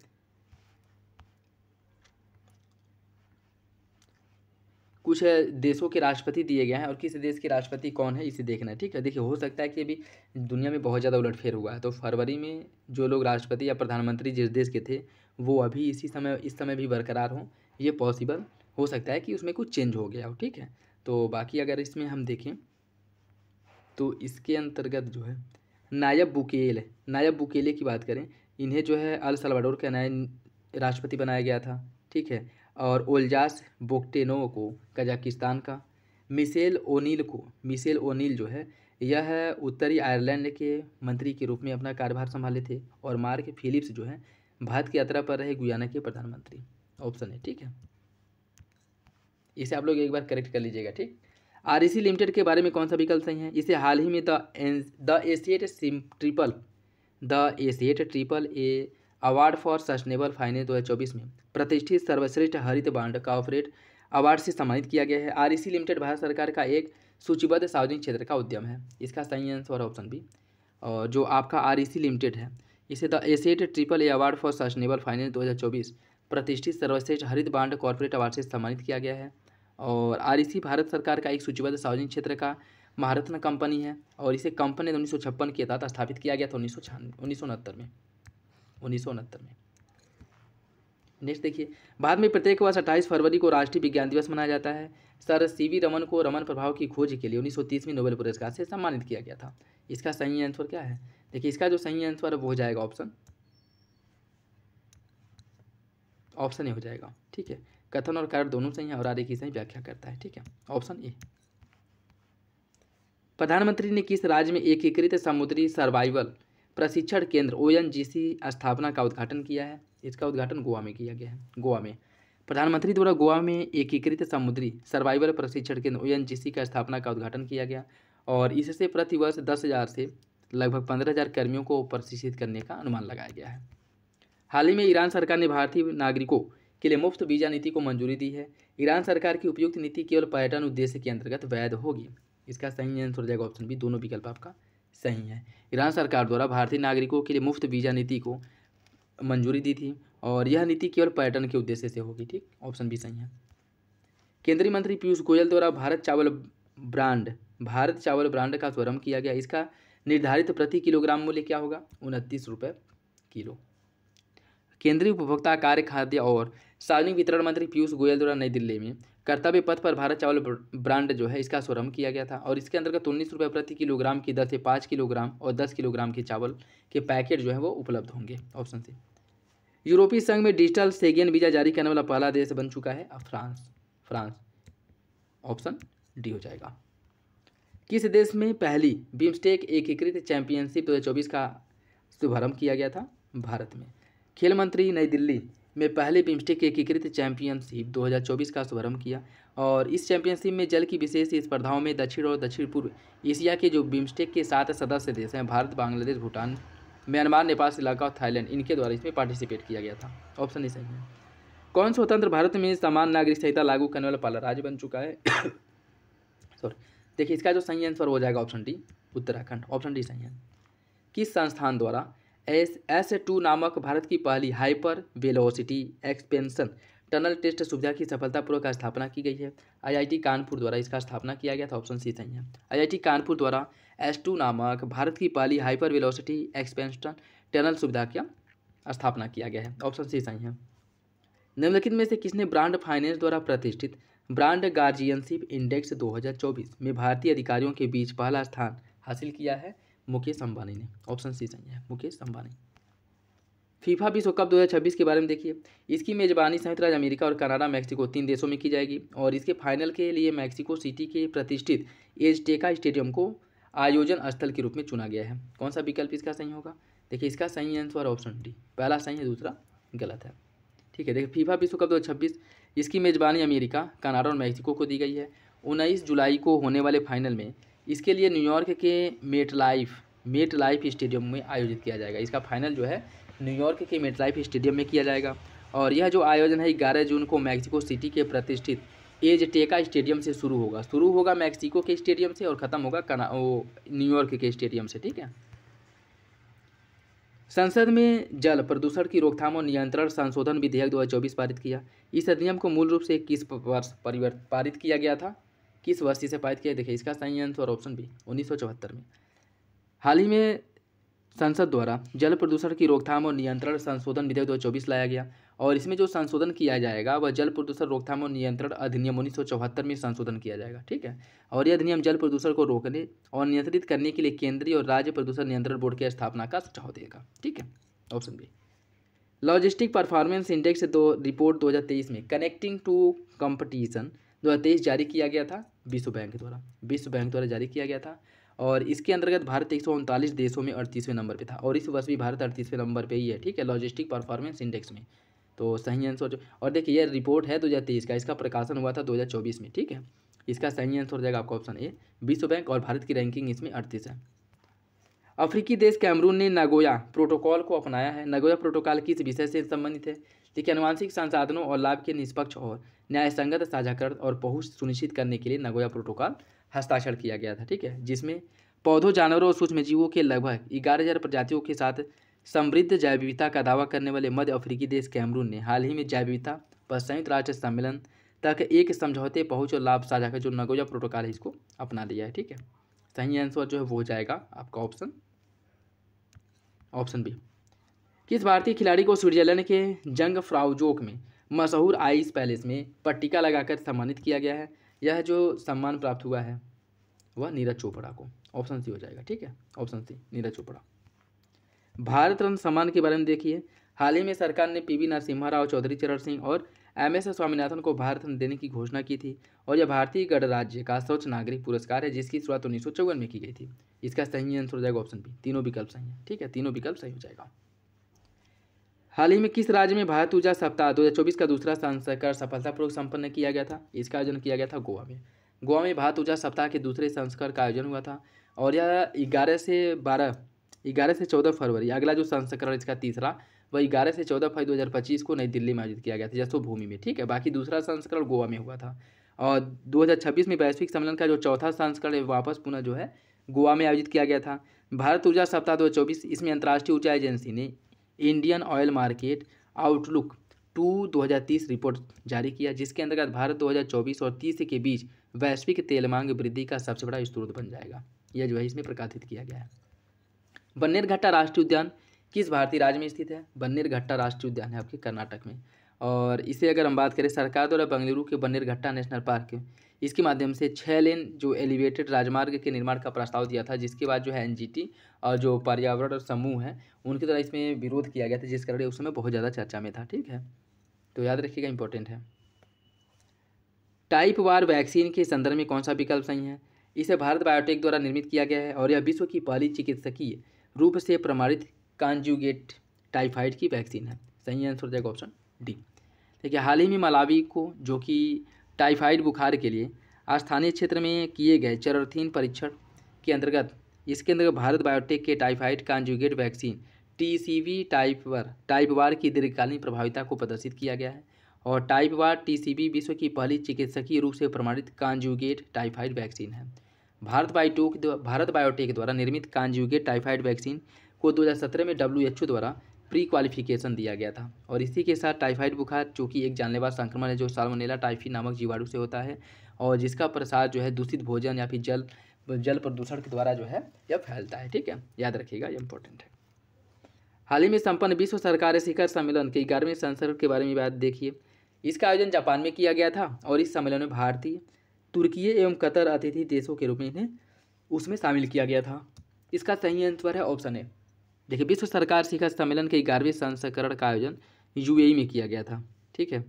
कुछ देशों के राष्ट्रपति दिए गए हैं और किस देश के राष्ट्रपति कौन है इसे देखना है, ठीक है। देखिए, हो सकता है कि अभी दुनिया में बहुत ज़्यादा उलटफेर हुआ है, तो फरवरी में जो लोग राष्ट्रपति या प्रधानमंत्री जिस देश के थे वो अभी इस समय भी बरकरार हों, ये पॉसिबल हो सकता है कि उसमें कुछ चेंज हो गया हो, ठीक है। तो बाकी अगर इसमें हम देखें तो इसके अंतर्गत जो है नायब बुकेले की बात करें, इन्हें जो है अल सल्वाडोर का नया राष्ट्रपति बनाया गया था, ठीक है। और ओल्जास बोक्टेनो को कजाकिस्तान का, मिशेल ओनील जो है यह उत्तरी आयरलैंड के मंत्री के रूप में अपना कार्यभार संभाले थे। और मार्क फिलिप्स जो है भारत की यात्रा पर रहे गुयाना के प्रधानमंत्री। ऑप्शन है, ठीक है, इसे आप लोग एक बार करेक्ट कर लीजिएगा, ठीक। REC लिमिटेड के बारे में कौन सा विकल्प सही है? इसे हाल ही में the Asset triple A award for sustainable finance 2024 में प्रतिष्ठित सर्वश्रेष्ठ हरित बांड कॉर्पोरेट अवार्ड से सम्मानित किया गया है। REC लिमिटेड भारत सरकार का एक सूचीबद्ध सार्वजनिक क्षेत्र का उद्यम है। इसका सही आंसर ऑप्शन बी। और जो आपका REC लिमिटेड है, इसे the Asset triple A award for sustainable finance 2024 प्रतिष्ठित सर्वश्रेष्ठ हरित बांड कॉर्पोरेट अवार्ड से सम्मानित किया गया है। और REC भारत सरकार का एक सूचीबद्ध सार्वजनिक क्षेत्र का महारत्न कंपनी है और इसे कंपनी 1956 के तहत स्थापित किया गया था 1969 में। नेक्स्ट देखिए, भारत में प्रत्येक वर्ष 28 फरवरी को राष्ट्रीय विज्ञान दिवस मनाया जाता है। सर CV रमन को रमन प्रभाव की खोज के लिए 1930 में नोबेल पुरस्कार से सम्मानित किया गया था। इसका सही आंसर क्या है? देखिए, इसका जो सही आंसर है वो हो जाएगा ऑप्शन ए हो जाएगा, ठीक है। कथन और कारण दोनों सही हैं और आगे की सही व्याख्या करता है, ठीक है, ऑप्शन ए। प्रधानमंत्री ने किस राज्य में एकीकृत समुद्री सर्वाइवल प्रशिक्षण केंद्र ONGC स्थापना का उद्घाटन किया है? इसका उद्घाटन गोवा में किया गया है। गोवा में प्रधानमंत्री द्वारा गोवा में एकीकृत समुद्री सर्वाइवल प्रशिक्षण केंद्र ONGC का स्थापना का उद्घाटन किया गया और इससे प्रतिवर्ष 10,000 से लगभग 15,000 कर्मियों को प्रशिक्षित करने का अनुमान लगाया गया है। हाल ही में ईरान सरकार ने भारतीय नागरिकों के लिए मुफ्त वीज़ा नीति को मंजूरी दी है। ईरान सरकार की उपयुक्त नीति केवल पर्यटन उद्देश्य के अंतर्गत वैध होगी। इसका सही आंसर हो जाएगा ऑप्शन बी, दोनों विकल्प आपका सही है। ईरान सरकार द्वारा भारतीय नागरिकों के लिए मुफ्त वीज़ा नीति को मंजूरी दी थी और यह नीति केवल पर्यटन के उद्देश्य से होगी। ठीक, ऑप्शन बी सही है। केंद्रीय मंत्री पीयूष गोयल द्वारा भारत चावल ब्रांड का शुभारंभ किया गया। इसका निर्धारित प्रति किलोग्राम मूल्य क्या होगा? 29 रुपये किलो। केंद्रीय उपभोक्ता कार्य, खाद्य और सार्वजनिक वितरण मंत्री पीयूष गोयल द्वारा नई दिल्ली में कर्तव्य पथ पर भारत चावल ब्रांड जो है इसका शुभारंभ किया गया था और इसके अंतर्गत 19 रुपये प्रति किलोग्राम की दर से 5 किलोग्राम और 10 किलोग्राम के चावल के पैकेट जो है वो उपलब्ध होंगे। Option C. यूरोपीय संघ में डिजिटल शेंगेन वीजा जारी करने वाला पहला देश बन चुका है फ्रांस। ऑप्शन डी हो जाएगा। किस देश में पहली बिम्स्टेक एकीकृत चैंपियनशिप 2024 का शुभारंभ किया गया था? भारत में। खेल मंत्री नई दिल्ली में पहले बिम्स्टेक एकीकृत चैंपियनशिप 2024 का शुभारंभ किया और इस चैंपियनशिप में जल की विशेष स्पर्धाओं में दक्षिण और दक्षिण पूर्व एशिया के जो बिम्स्टेक के 7 सदस्य देश हैं भारत, बांग्लादेश, भूटान, म्यांमार, नेपाल, श्रीलंका और थाईलैंड, इनके द्वारा इसमें पार्टिसिपेट किया गया था। ऑप्शन ही सही है। कौन स्वतंत्र भारत में समान नागरिक संहिता लागू करने वाला पहला राज्य बन चुका है? सॉरी, देखिए इसका जो सही आंसर हो जाएगा option D, Uttarakhand. Option D सही है। किस संस्थान द्वारा S2 नामक भारत की पहली hyper velocity expansion tunnel test सुविधा की सफलतापूर्वक स्थापना की गई है? IIT कानपुर द्वारा इसका स्थापना किया गया था। ऑप्शन सी सही है। IIT कानपुर द्वारा S2 नामक भारत की पहली हाइपर वेलोसिटी एक्सपेंशन टनल सुविधा की स्थापना किया गया है। ऑप्शन सी सही है। निम्नलिखित में से किसने ब्रांड फाइनेंस द्वारा प्रतिष्ठित ब्रांड गार्जियनशिप इंडेक्स 2024 में भारतीय अधिकारियों के बीच पहला स्थान हासिल किया है? मुकेश अंबानी ने। ऑप्शन सी सही है, मुकेश अंबानी। फीफा विश्व कप 2026 के बारे में देखिए। इसकी मेजबानी संयुक्त राज्य अमेरिका और कनाडा, मैक्सिको 3 देशों में की जाएगी और इसके फाइनल के लिए मैक्सिको सिटी के प्रतिष्ठित एज़टेका स्टेडियम को आयोजन स्थल के रूप में चुना गया है। कौन सा विकल्प इसका सही होगा? देखिए इसका सही आंसर ऑप्शन डी, पहला सही है, दूसरा गलत है। ठीक है, देखिए फीफा विश्व कप 2026 इसकी मेजबानी अमेरिका, कनाडा और मैक्सिको को दी गई है। 19 जुलाई को होने वाले फाइनल में इसके लिए न्यूयॉर्क के मेट लाइफ स्टेडियम में आयोजित किया जाएगा। इसका फाइनल जो है न्यूयॉर्क के मेट लाइफ स्टेडियम में किया जाएगा और यह जो आयोजन है 11 जून को मैक्सिको सिटी के प्रतिष्ठित एज़टेका स्टेडियम से शुरू होगा मैक्सिको के स्टेडियम से और ख़त्म होगा न्यूयॉर्क के स्टेडियम से। ठीक है। संसद में जल प्रदूषण की रोकथाम और नियंत्रण संशोधन विधेयक 2024 पारित किया। इस अधिनियम को मूल रूप से किस वर्ष पारित किया गया था? किस वर्ष इसे पारित किया? देखिए इसका सही आंसर ऑप्शन बी, 1974 में। हाल ही में संसद द्वारा जल प्रदूषण की रोकथाम और नियंत्रण संशोधन विधेयक 2024 लाया गया और इसमें जो संशोधन किया जाएगा वह जल प्रदूषण रोकथाम और नियंत्रण अधिनियम 1974 में संशोधन किया जाएगा। ठीक है। और यह अधिनियम जल प्रदूषण को रोकने और नियंत्रित करने के लिए केंद्रीय और राज्य प्रदूषण नियंत्रण बोर्ड की स्थापना का सुझाव देगा। ठीक है, option B. Logistic performance index report 2023 में कनेक्टिंग टू कंपटीशन 2023 जारी किया गया था विश्व बैंक द्वारा जारी किया गया था और इसके अंतर्गत भारत 139 देशों में 38वें नंबर पे था और इस वर्ष भी भारत 38वें नंबर पे ही है। ठीक है, लॉजिस्टिक परफॉर्मेंस इंडेक्स में। तो सही आंसर और देखिए यह रिपोर्ट है 2023 का, इसका प्रकाशन हुआ था 2024 में। ठीक है, इसका सही आंसर हो जाएगा आपका ऑप्शन ए, विश्व बैंक और भारत की रैंकिंग इसमें 38 है। अफ्रीकी देश कैमरून ने नागोया प्रोटोकॉल को अपनाया है। नागोया प्रोटोकॉल किस विषय से संबंधित है? देखिए अनुवांशिक संसाधनों और लाभ के निष्पक्ष और न्यायसंगत साझाकरण और पहुंच सुनिश्चित करने के लिए नागोया प्रोटोकॉल हस्ताक्षर किया गया था। ठीक है, जिसमें पौधों, जानवरों और सूक्ष्मजीवों के लगभग 11,000 प्रजातियों के साथ समृद्ध जैव विविधता का दावा करने वाले मध्य अफ्रीकी देश कैमरून ने हाल ही में जैव विविधता पर संयुक्त राष्ट्र सम्मेलन तक एक समझौते, पहुंच और लाभ साझा कर जो नागोया प्रोटोकॉल है इसको अपना लिया है। ठीक है, सही आंसर जो है वो हो जाएगा आपका ऑप्शन बी। किस भारतीय खिलाड़ी को स्विट्जरलैंड के जंग फ्राउजोक में मशहूर आइस पैलेस में पट्टिका लगाकर सम्मानित किया गया है? यह जो सम्मान प्राप्त हुआ है वह नीरज चोपड़ा को। ऑप्शन सी हो जाएगा। ठीक है, ऑप्शन सी नीरज चोपड़ा। भारत रत्न सम्मान के बारे में देखिए। हाल ही में सरकार ने PV नरसिम्हा राव, चौधरी चरण सिंह और MS स्वामीनाथन को भारत रत्न देने की घोषणा की थी और यह भारतीय गणराज्य का सर्वोच्च नागरिक पुरस्कार है जिसकी शुरुआत 1954 में की गई थी। इसका सही आंसर हो जाएगा ऑप्शन बी, तीनों विकल्प सही है। ठीक है, तीनों विकल्प सही हो जाएगा। हाल ही में किस राज्य में भारत ऊर्जा सप्ताह 2024 का दूसरा संस्करण सफलतापूर्वक संपन्न किया गया था? इसका आयोजन किया गया था गोवा में। गोवा में भारत ऊर्जा सप्ताह के दूसरे संस्करण का आयोजन हुआ था और यह 11 से 14 फरवरी, अगला जो संस्करण इसका तीसरा वह 11 से 14 फरवरी 2025 को नई दिल्ली में आयोजित किया गया था जसोभूमि में। ठीक है, बाकी दूसरा संस्करण गोवा में हुआ था और 2026 में वैश्विक सम्मेलन का जो चौथा संस्करण वापस पुनः जो है गोवा में आयोजित किया गया था। भारत ऊर्जा सप्ताह 2024 इसमें अंतर्राष्ट्रीय ऊर्जा एजेंसी ने Indian oil market outlook 2030 report जारी किया, जिसके अंतर्गत भारत 2024 और 30 के बीच वैश्विक तेल मांग वृद्धि का सबसे बड़ा स्रोत बन जाएगा। यह जो है इसमें प्रकाशित किया गया है। बन्नेरघट्टा राष्ट्रीय उद्यान किस भारतीय राज्य में स्थित है? बन्नेरघट्टा राष्ट्रीय उद्यान है आपके कर्नाटक में। और इसे अगर हम बात करें, सरकार द्वारा बेंगलुरु के बन्नेरघट्टा नेशनल पार्क इसके माध्यम से 6 लेन जो एलिवेटेड राजमार्ग के निर्माण का प्रस्ताव दिया था, जिसके बाद जो है एनजीटी और जो पर्यावरण और समूह है उनके द्वारा इसमें विरोध किया गया था, जिस कारण उस समय बहुत ज़्यादा चर्चा में था। ठीक है, तो याद रखिएगा, इंपॉर्टेंट है। टाइप वार वैक्सीन के संदर्भ में कौन सा विकल्प सही है? इसे भारत बायोटेक द्वारा निर्मित किया गया है और यह विश्व की पहली चिकित्सकीय रूप से प्रमाणित कॉन्जुगेट टाइफाइड की वैक्सीन है। सही आंसर हो जाएगा ऑप्शन डी। देखिए, हाल ही में मलावी को जो कि टाइफाइड बुखार के लिए स्थानीय क्षेत्र में किए गए चरण 3 परीक्षण के अंतर्गत इसके अंतर्गत भारत बायोटेक के typhoid conjugate vaccine TCV type वार की दीर्घकालीन प्रभाविता को प्रदर्शित किया गया है। और टाइप वार टीसीवी विश्व की पहली चिकित्सकीय रूप से प्रमाणित कॉन्जुगेट टाइफाइड वैक्सीन है। भारत बायोटेक द्वारा निर्मित कॉन्जुगेट टाइफाइड वैक्सीन को 2017 में WHO द्वारा प्री क्वालिफिकेशन दिया गया था। और इसी के साथ टाइफाइड बुखार जो कि एक जानलेवा संक्रमण है जो साल्मोनेला टाइफी नामक जीवाणु से होता है और जिसका प्रसार जो है दूषित भोजन या फिर जल प्रदूषण के द्वारा जो है यह फैलता है। ठीक है, याद रखिएगा, ये इंपॉर्टेंट है। हाल ही में संपन्न विश्व सरकारी शिखर सम्मेलन के 11वें संस्करण के बारे में बात देखिए। इसका आयोजन जापान में किया गया था और इस सम्मेलन में भारतीय, तुर्की एवं कतर अतिथि देशों के रूप में इन्हें उसमें शामिल किया गया था। इसका सही आंसर है ऑप्शन ए। देखिए, विश्व सरकार शिखर सम्मेलन के 11वें संस्करण का आयोजन यूएई में किया गया था। ठीक है,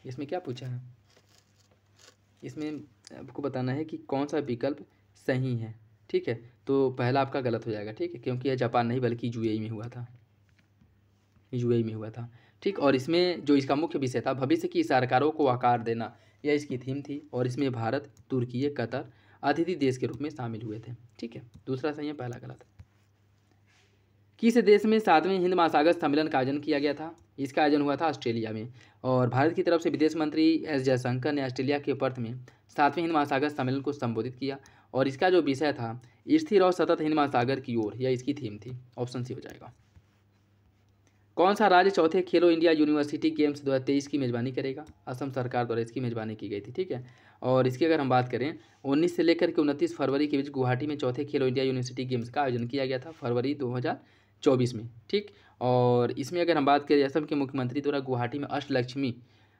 इसमें क्या पूछा है, इसमें आपको बताना है कि कौन सा विकल्प सही है। ठीक है, तो पहला आपका गलत हो जाएगा। ठीक है, क्योंकि यह जापान नहीं बल्कि यूएई में हुआ था, यूएई में हुआ था। ठीक, और इसमें जो इसका मुख्य विषय था भविष्य की सरकारों को आकार देना, यह इसकी थीम थी और इसमें भारत, तुर्की, कतर अतिथि देश के रूप में शामिल हुए थे। ठीक है, दूसरा सही है, पहला गलत। किस देश में 7वें हिंद महासागर सम्मेलन का आयोजन किया गया था? इसका आयोजन हुआ था ऑस्ट्रेलिया में और भारत की तरफ से विदेश मंत्री एस जयशंकर ने ऑस्ट्रेलिया के पर्थ में 7वें हिंद महासागर सम्मेलन को संबोधित किया और इसका जो विषय था स्थिर और सतत हिंद महासागर की ओर, यह इसकी थीम थी। ऑप्शन सी हो जाएगा। कौन सा राज्य चौथे खेलो इंडिया यूनिवर्सिटी गेम्स 2023 की मेजबानी करेगा? असम सरकार द्वारा इसकी मेजबानी की गई थी। ठीक है, और इसकी अगर हम बात करें 19 से लेकर के 29 फरवरी के बीच गुवाहाटी में चौथे खेलो इंडिया यूनिवर्सिटी गेम्स का आयोजन किया गया था, फरवरी 2024 में। ठीक, और इसमें अगर हम बात करें असम के मुख्यमंत्री द्वारा गुवाहाटी में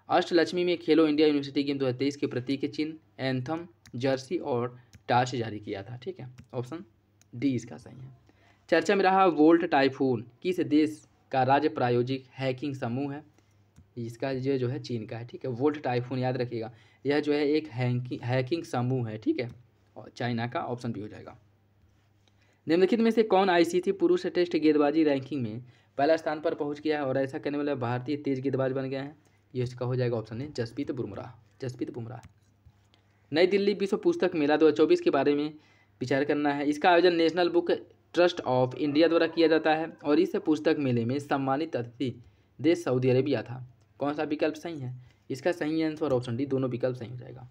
अष्टलक्ष्मी में खेलो इंडिया यूनिवर्सिटी गेम 2023 के प्रतीक चिन्ह, एंथम, जर्सी और टाश जारी किया था। ठीक है, ऑप्शन डी इसका सही है। चर्चा में रहा वोल्ट टाइफून किस देश का राज्य प्रायोजिक हैकिंग समूह है? इसका जो है चीन का है। ठीक है, वोल्ट टाइफून याद रखिएगा, यह जो है एक हैकिंग समूह है। ठीक है, और चाइना का, ऑप्शन भी हो जाएगा। निम्नलिखित में से कौन आईसीसी पुरुष टेस्ट गेंदबाजी रैंकिंग में पहला स्थान पर पहुंच गया है और ऐसा करने वाला भारतीय तेज गेंदबाज बन गया है? ये इसका हो जाएगा ऑप्शन है जसप्रीत बुमराह। नई दिल्ली विश्व पुस्तक मेला 2024 के बारे में विचार करना है। इसका आयोजन national book trust of India द्वारा किया जाता है और इस पुस्तक मेले में सम्मानित अतिथि देश सऊदी अरेबिया था। कौन सा विकल्प सही है? इसका सही आंसर ऑप्शन डी, दोनों विकल्प सही हो जाएगा।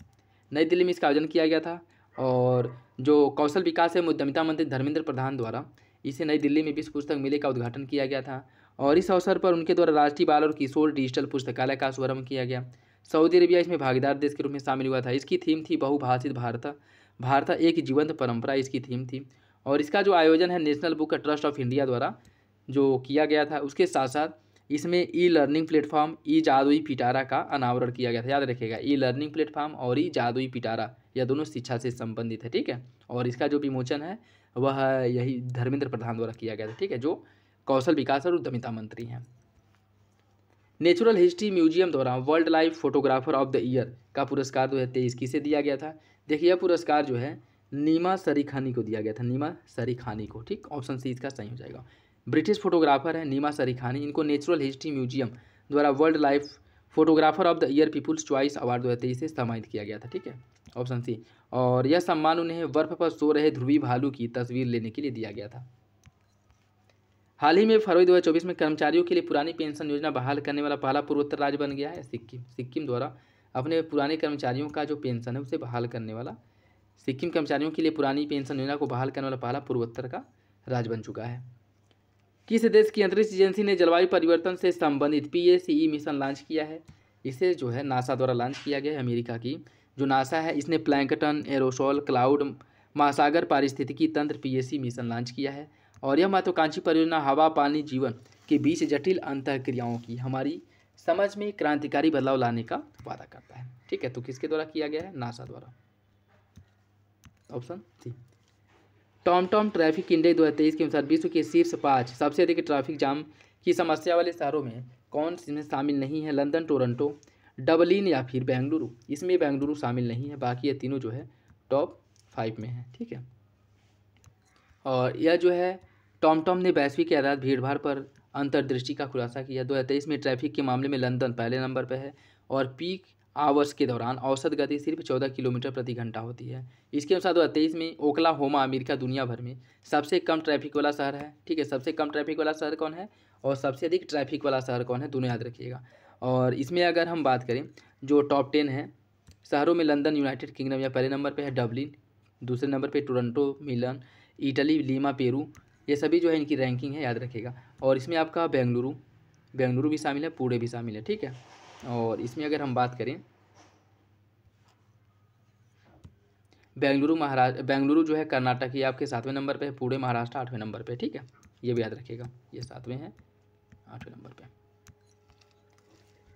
नई दिल्ली में इसका आयोजन किया गया था और जो कौशल विकास एवं उद्यमिता मंत्री धर्मेंद्र प्रधान द्वारा इसे नई दिल्ली में विश्व पुस्तक मेले का उद्घाटन किया गया था और इस अवसर पर उनके द्वारा राष्ट्रीय बाल और किशोर डिजिटल पुस्तकालय का शुभारंभ किया गया। सऊदी अरेबिया इसमें भागीदार देश के रूप में शामिल हुआ था। इसकी थीम थी बहुभाषित भारत एक जीवंत परंपरा, इसकी थीम थी। और इसका जो आयोजन है national book trust of India द्वारा जो किया गया था, उसके साथ साथ इसमें ई लर्निंग प्लेटफॉर्म ई जादुई पिटारा का अनावरण किया गया था। याद रखिएगा, ई लर्निंग प्लेटफॉर्म और ई जादुई पिटारा, यह दोनों शिक्षा से संबंधित है। ठीक है, और इसका जो विमोचन है वह यही धर्मेंद्र प्रधान द्वारा किया गया था। ठीक है, जो कौशल विकास और उद्यमिता मंत्री हैं। नेचुरल हिस्ट्री म्यूजियम द्वारा world life photographer of the year का पुरस्कार 2023 किसे दिया गया था? देखिए, यह पुरस्कार जो है नीमा सरीखानी को दिया गया था, नीमा सरीखानी को। ठीक, ऑप्शन सी इसका सही हो जाएगा। ब्रिटिश फोटोग्राफर है नीमा सरीखानी, इनको नेचुरल हिस्ट्री म्यूजियम द्वारा world life photographer of the year people's choice award 2023 से सम्मानित किया गया था। ठीक है, ऑप्शन सी। और यह सम्मान उन्हें बर्फ पर सो रहे ध्रुवी भालू की तस्वीर लेने के लिए दिया गया था। हाल ही में फरवरी 2024 में कर्मचारियों के लिए पुरानी पेंशन योजना बहाल करने वाला पहला पूर्वोत्तर राज्य बन गया है सिक्किम द्वारा अपने पुराने कर्मचारियों का जो पेंशन है उसे बहाल करने वाला, सिक्किम कर्मचारियों के लिए पुरानी पेंशन योजना को बहाल करने वाला पहला पूर्वोत्तर का राज्य बन चुका है। किस देश की अंतरिक्ष एजेंसी ने जलवायु परिवर्तन से संबंधित PACE मिशन लॉन्च किया है? इसे जो है नासा द्वारा लॉन्च किया गया है। अमेरिका की जो नासा है इसने प्लैंकटन, एरोसोल, क्लाउड, महासागर पारिस्थितिकी तंत्र PACE मिशन लॉन्च किया है। और यह महत्वाकांक्षी परियोजना हवा, पानी, जीवन के बीच जटिल अंतःक्रियाओं की हमारी समझ में क्रांतिकारी बदलाव लाने का वादा करता है। ठीक है, तो किसके द्वारा किया गया है? नासा द्वारा। Option C. TomTom traffic index 2023 के अनुसार विश्व के शीर्ष 5 सबसे अधिक ट्रैफिक जाम की समस्या वाले शहरों में कौन इसमें शामिल नहीं है? लंदन, टोरंटो, डबलिन या फिर बेंगलुरु। इसमें बेंगलुरु शामिल नहीं है, बाकी ये तीनों जो है टॉप 5 में है। ठीक है, और यह जो है टॉमटॉम ने वैश्विक के आधार भीड़भाड़ पर अंतर्दृष्टि का खुलासा किया। 2023 में ट्रैफिक के मामले में लंदन पहले नंबर पर है और पीक आवर्स के दौरान औसत गति सिर्फ 14 किलोमीटर प्रति घंटा होती है। इसके अनुसार 2023 में ओक्लाहोमा अमेरिका दुनिया भर में सबसे कम ट्रैफिक वाला शहर है। ठीक है, सबसे कम ट्रैफिक वाला शहर कौन है और सबसे अधिक ट्रैफिक वाला शहर कौन है, दोनों याद रखिएगा। और इसमें अगर हम बात करें जो टॉप 10 है शहरों में, लंदन यूनाइटेड किंगडम या पहले नंबर पर है, डबलिन दूसरे नंबर पर, Toronto, Milan Italy, Lima Peru, ये सभी जो है इनकी रैंकिंग है, याद रखिएगा। और इसमें आपका बेंगलुरु भी शामिल है, पुणे भी शामिल है। ठीक है, और इसमें अगर हम बात करें बेंगलुरु जो है कर्नाटक, ये आपके 7वें नंबर पे है, पुणे महाराष्ट्र 8वें नंबर पे। ठीक है, ये भी याद रखिएगा, ये 7वें हैं, 8वें नंबर पे।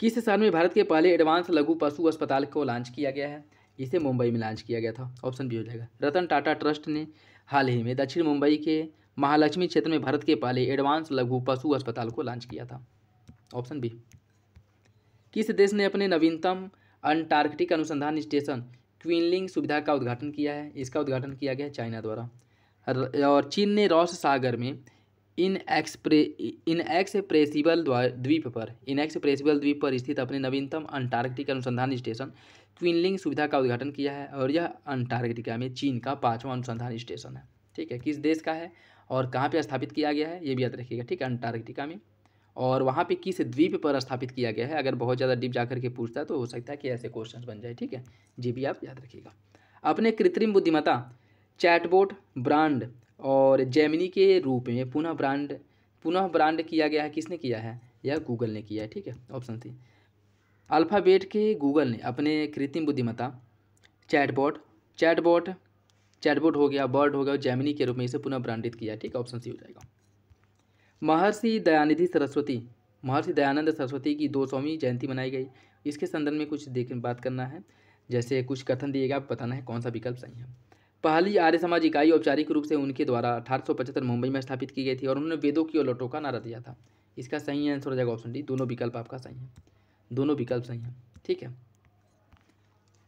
किस साल में भारत के पहले एडवांस लघु पशु अस्पताल को लॉन्च किया गया है? इसे मुंबई में लॉन्च किया गया था। ऑप्शन बी हो जाएगा। रतन टाटा ट्रस्ट ने हाल ही में दक्षिण मुंबई के महालक्ष्मी क्षेत्र में भारत के पहले एडवांस लघु पशु अस्पताल को लॉन्च किया था। Option B. किस देश ने अपने नवीनतम अंटार्कटिक अनुसंधान स्टेशन क्विनलिंग सुविधा का उद्घाटन किया है? इसका उद्घाटन किया गया है चाइना द्वारा। और चीन ने रॉस सागर में इनएक्सप्रेसिबल द्वीप पर स्थित अपने नवीनतम अंटार्कटिक अनुसंधान स्टेशन क्विनलिंग सुविधा का उद्घाटन किया है। और यह अंटार्कटिका में चीन का 5वां अनुसंधान स्टेशन है। ठीक है, किस देश का है और कहाँ पे स्थापित किया गया है ये भी याद रखिएगा। ठीक है, अंटार्कटिका में। और वहाँ पे किस द्वीप पर स्थापित किया गया है? अगर बहुत ज़्यादा डीप जाकर के पूछता है तो हो सकता है कि ऐसे क्वेश्चन बन जाए। ठीक है, जी भी आप याद रखिएगा। अपने कृत्रिम बुद्धिमत्ता चैटबॉट ब्रांड और जेमिनी के रूप में पुनः ब्रांड किया गया है। किसने किया है? यह गूगल ने किया है। ठीक है, ऑप्शन सी। अल्फ़ाबेट के गूगल ने अपने कृत्रिम बुद्धिमत्ता चैटबॉट हो गया, बर्ड हो गया, जेमिनी के रूप में इसे पुनः ब्रांडित किया है। ठीक है, ऑप्शन सी हो जाएगा। महर्षि दयानंद सरस्वती की 200वीं जयंती मनाई गई। इसके संदर्भ में कुछ बात करना है, जैसे कुछ कथन दिएगा, आप बताना है कौन सा विकल्प सही है। पहली आर्य समाज इकाई औपचारिक रूप से उनके द्वारा 1875 मुंबई में स्थापित की गई थी और उन्होंने वेदों की ओर लौटो का नारा दिया था। इसका सही आंसर हो जाएगा ऑप्शन डी। दोनों विकल्प आपका सही है, दोनों विकल्प सही हैं। ठीक है,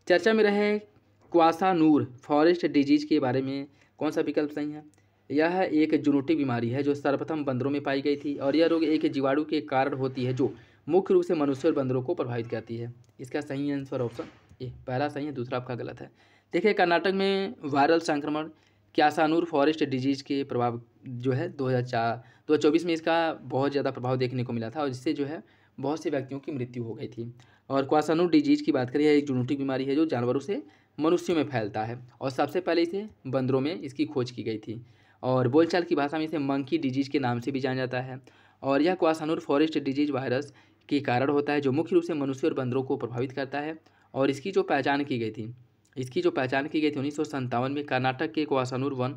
चर्चा में रहे क्वासानूर फॉरेस्ट डिजीज के बारे में कौन सा विकल्प सही है? यह एक जूनोटिक बीमारी है जो सर्वप्रथम बंदरों में पाई गई थी और यह रोग एक जीवाणु के कारण होती है जो मुख्य रूप से मनुष्य और बंदरों को प्रभावित करती है। इसका सही आंसर ऑप्शन ए, पहला सही है, दूसरा आपका गलत है। देखिए, कर्नाटक में वायरल संक्रमण क्वासानूर फॉरेस्ट डिजीज के प्रभाव जो है 2024 में इसका बहुत ज़्यादा प्रभाव देखने को मिला था और जिससे जो है बहुत से व्यक्तियों की मृत्यु हो गई थी। और क्वासानूर डिजीज की बात करें, यह एक जूनोटिक बीमारी है जो जानवरों से मनुष्यों में फैलता है और सबसे पहले इसे बंदरों में इसकी खोज की गई थी और बोलचाल की भाषा में इसे मंकी डिजीज के नाम से भी जाना जाता है। और यह क्वासानूर फॉरेस्ट डिजीज वायरस के कारण होता है जो मुख्य रूप से मनुष्य और बंदरों को प्रभावित करता है। और इसकी जो पहचान की गई थी 1957 में कर्नाटक के क्वासानूर वन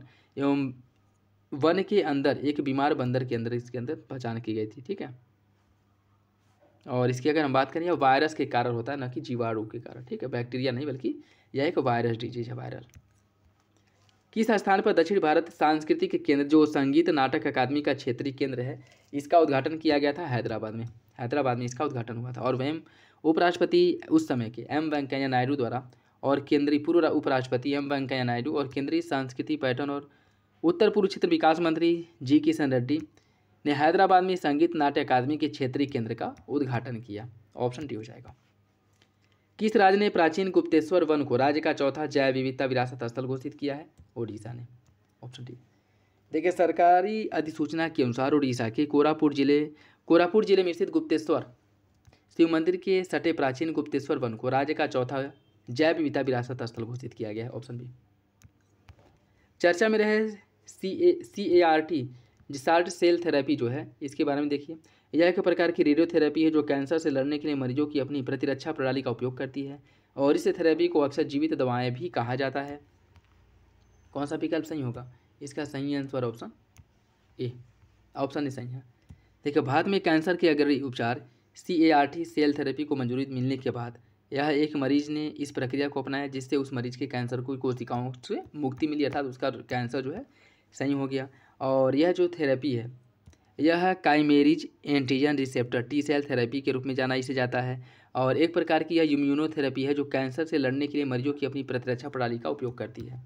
के अंदर एक बीमार बंदर के अंदर इसके अंदर पहचान की गई थी। ठीक है, और इसकी अगर हम बात करें, यह वायरस के कारण होता है, न कि जीवाणु के कारण। ठीक है, बैक्टीरिया नहीं बल्कि यह एक वायरस डिजीज है, वायरल। किस स्थान पर दक्षिण भारत सांस्कृतिक केंद्र जो संगीत नाटक अकादमी का क्षेत्रीय केंद्र है, इसका उद्घाटन किया गया था? हैदराबाद में इसका उद्घाटन हुआ था। और वह उपराष्ट्रपति उस समय के एम वेंकैया नायडू द्वारा और केंद्रीय पूर्व उपराष्ट्रपति एम वेंकैया नायडू और केंद्रीय संस्कृति पर्यटन और उत्तर पूर्व क्षेत्र विकास मंत्री जी किशन रेड्डी ने हैदराबाद में संगीत नाट्य अकादमी के क्षेत्रीय केंद्र का उद्घाटन किया। ऑप्शन डी हो जाएगा। किस राज्य ने प्राचीन गुप्तेश्वर वन को राज्य का चौथा जैव विविधता विरासत स्थल घोषित किया है? ओडिशा ने। Option D. देखिए, सरकारी अधिसूचना के अनुसार ओडिशा के कोरापुट जिले में स्थित गुप्तेश्वर शिव मंदिर के सटे प्राचीन गुप्तेश्वर वन को राज्य का चौथा जैव विविधता विरासत स्थल घोषित किया गया है। Option B. चर्चा में रहे CART जिसाल्ट सेल थेरेपी जो है इसके बारे में देखिए। यह एक प्रकार की रेडियोथेरेपी है जो कैंसर से लड़ने के लिए मरीजों की अपनी प्रतिरक्षा प्रणाली का उपयोग करती है और इस थेरेपी को अक्सर जीवित दवाएं भी कहा जाता है। कौन सा विकल्प सही होगा? इसका सही answer option A, option A सही है। देखिए, भारत में कैंसर के अग्रणी उपचार CAR-T सेल थेरेपी को मंजूरी मिलने के बाद यह एक मरीज ने इस प्रक्रिया को अपनाया जिससे उस मरीज के कैंसर को कोशिकाओं से मुक्ति मिली, अर्थात उसका कैंसर जो है सही हो गया। और यह जो थेरेपी है यह chimeric antigen receptor T cell therapy के रूप में जाना इसे जाता है और एक प्रकार की यह इम्यूनोथेरेपी है जो कैंसर से लड़ने के लिए मरीजों की अपनी प्रतिरक्षा प्रणाली का उपयोग करती है।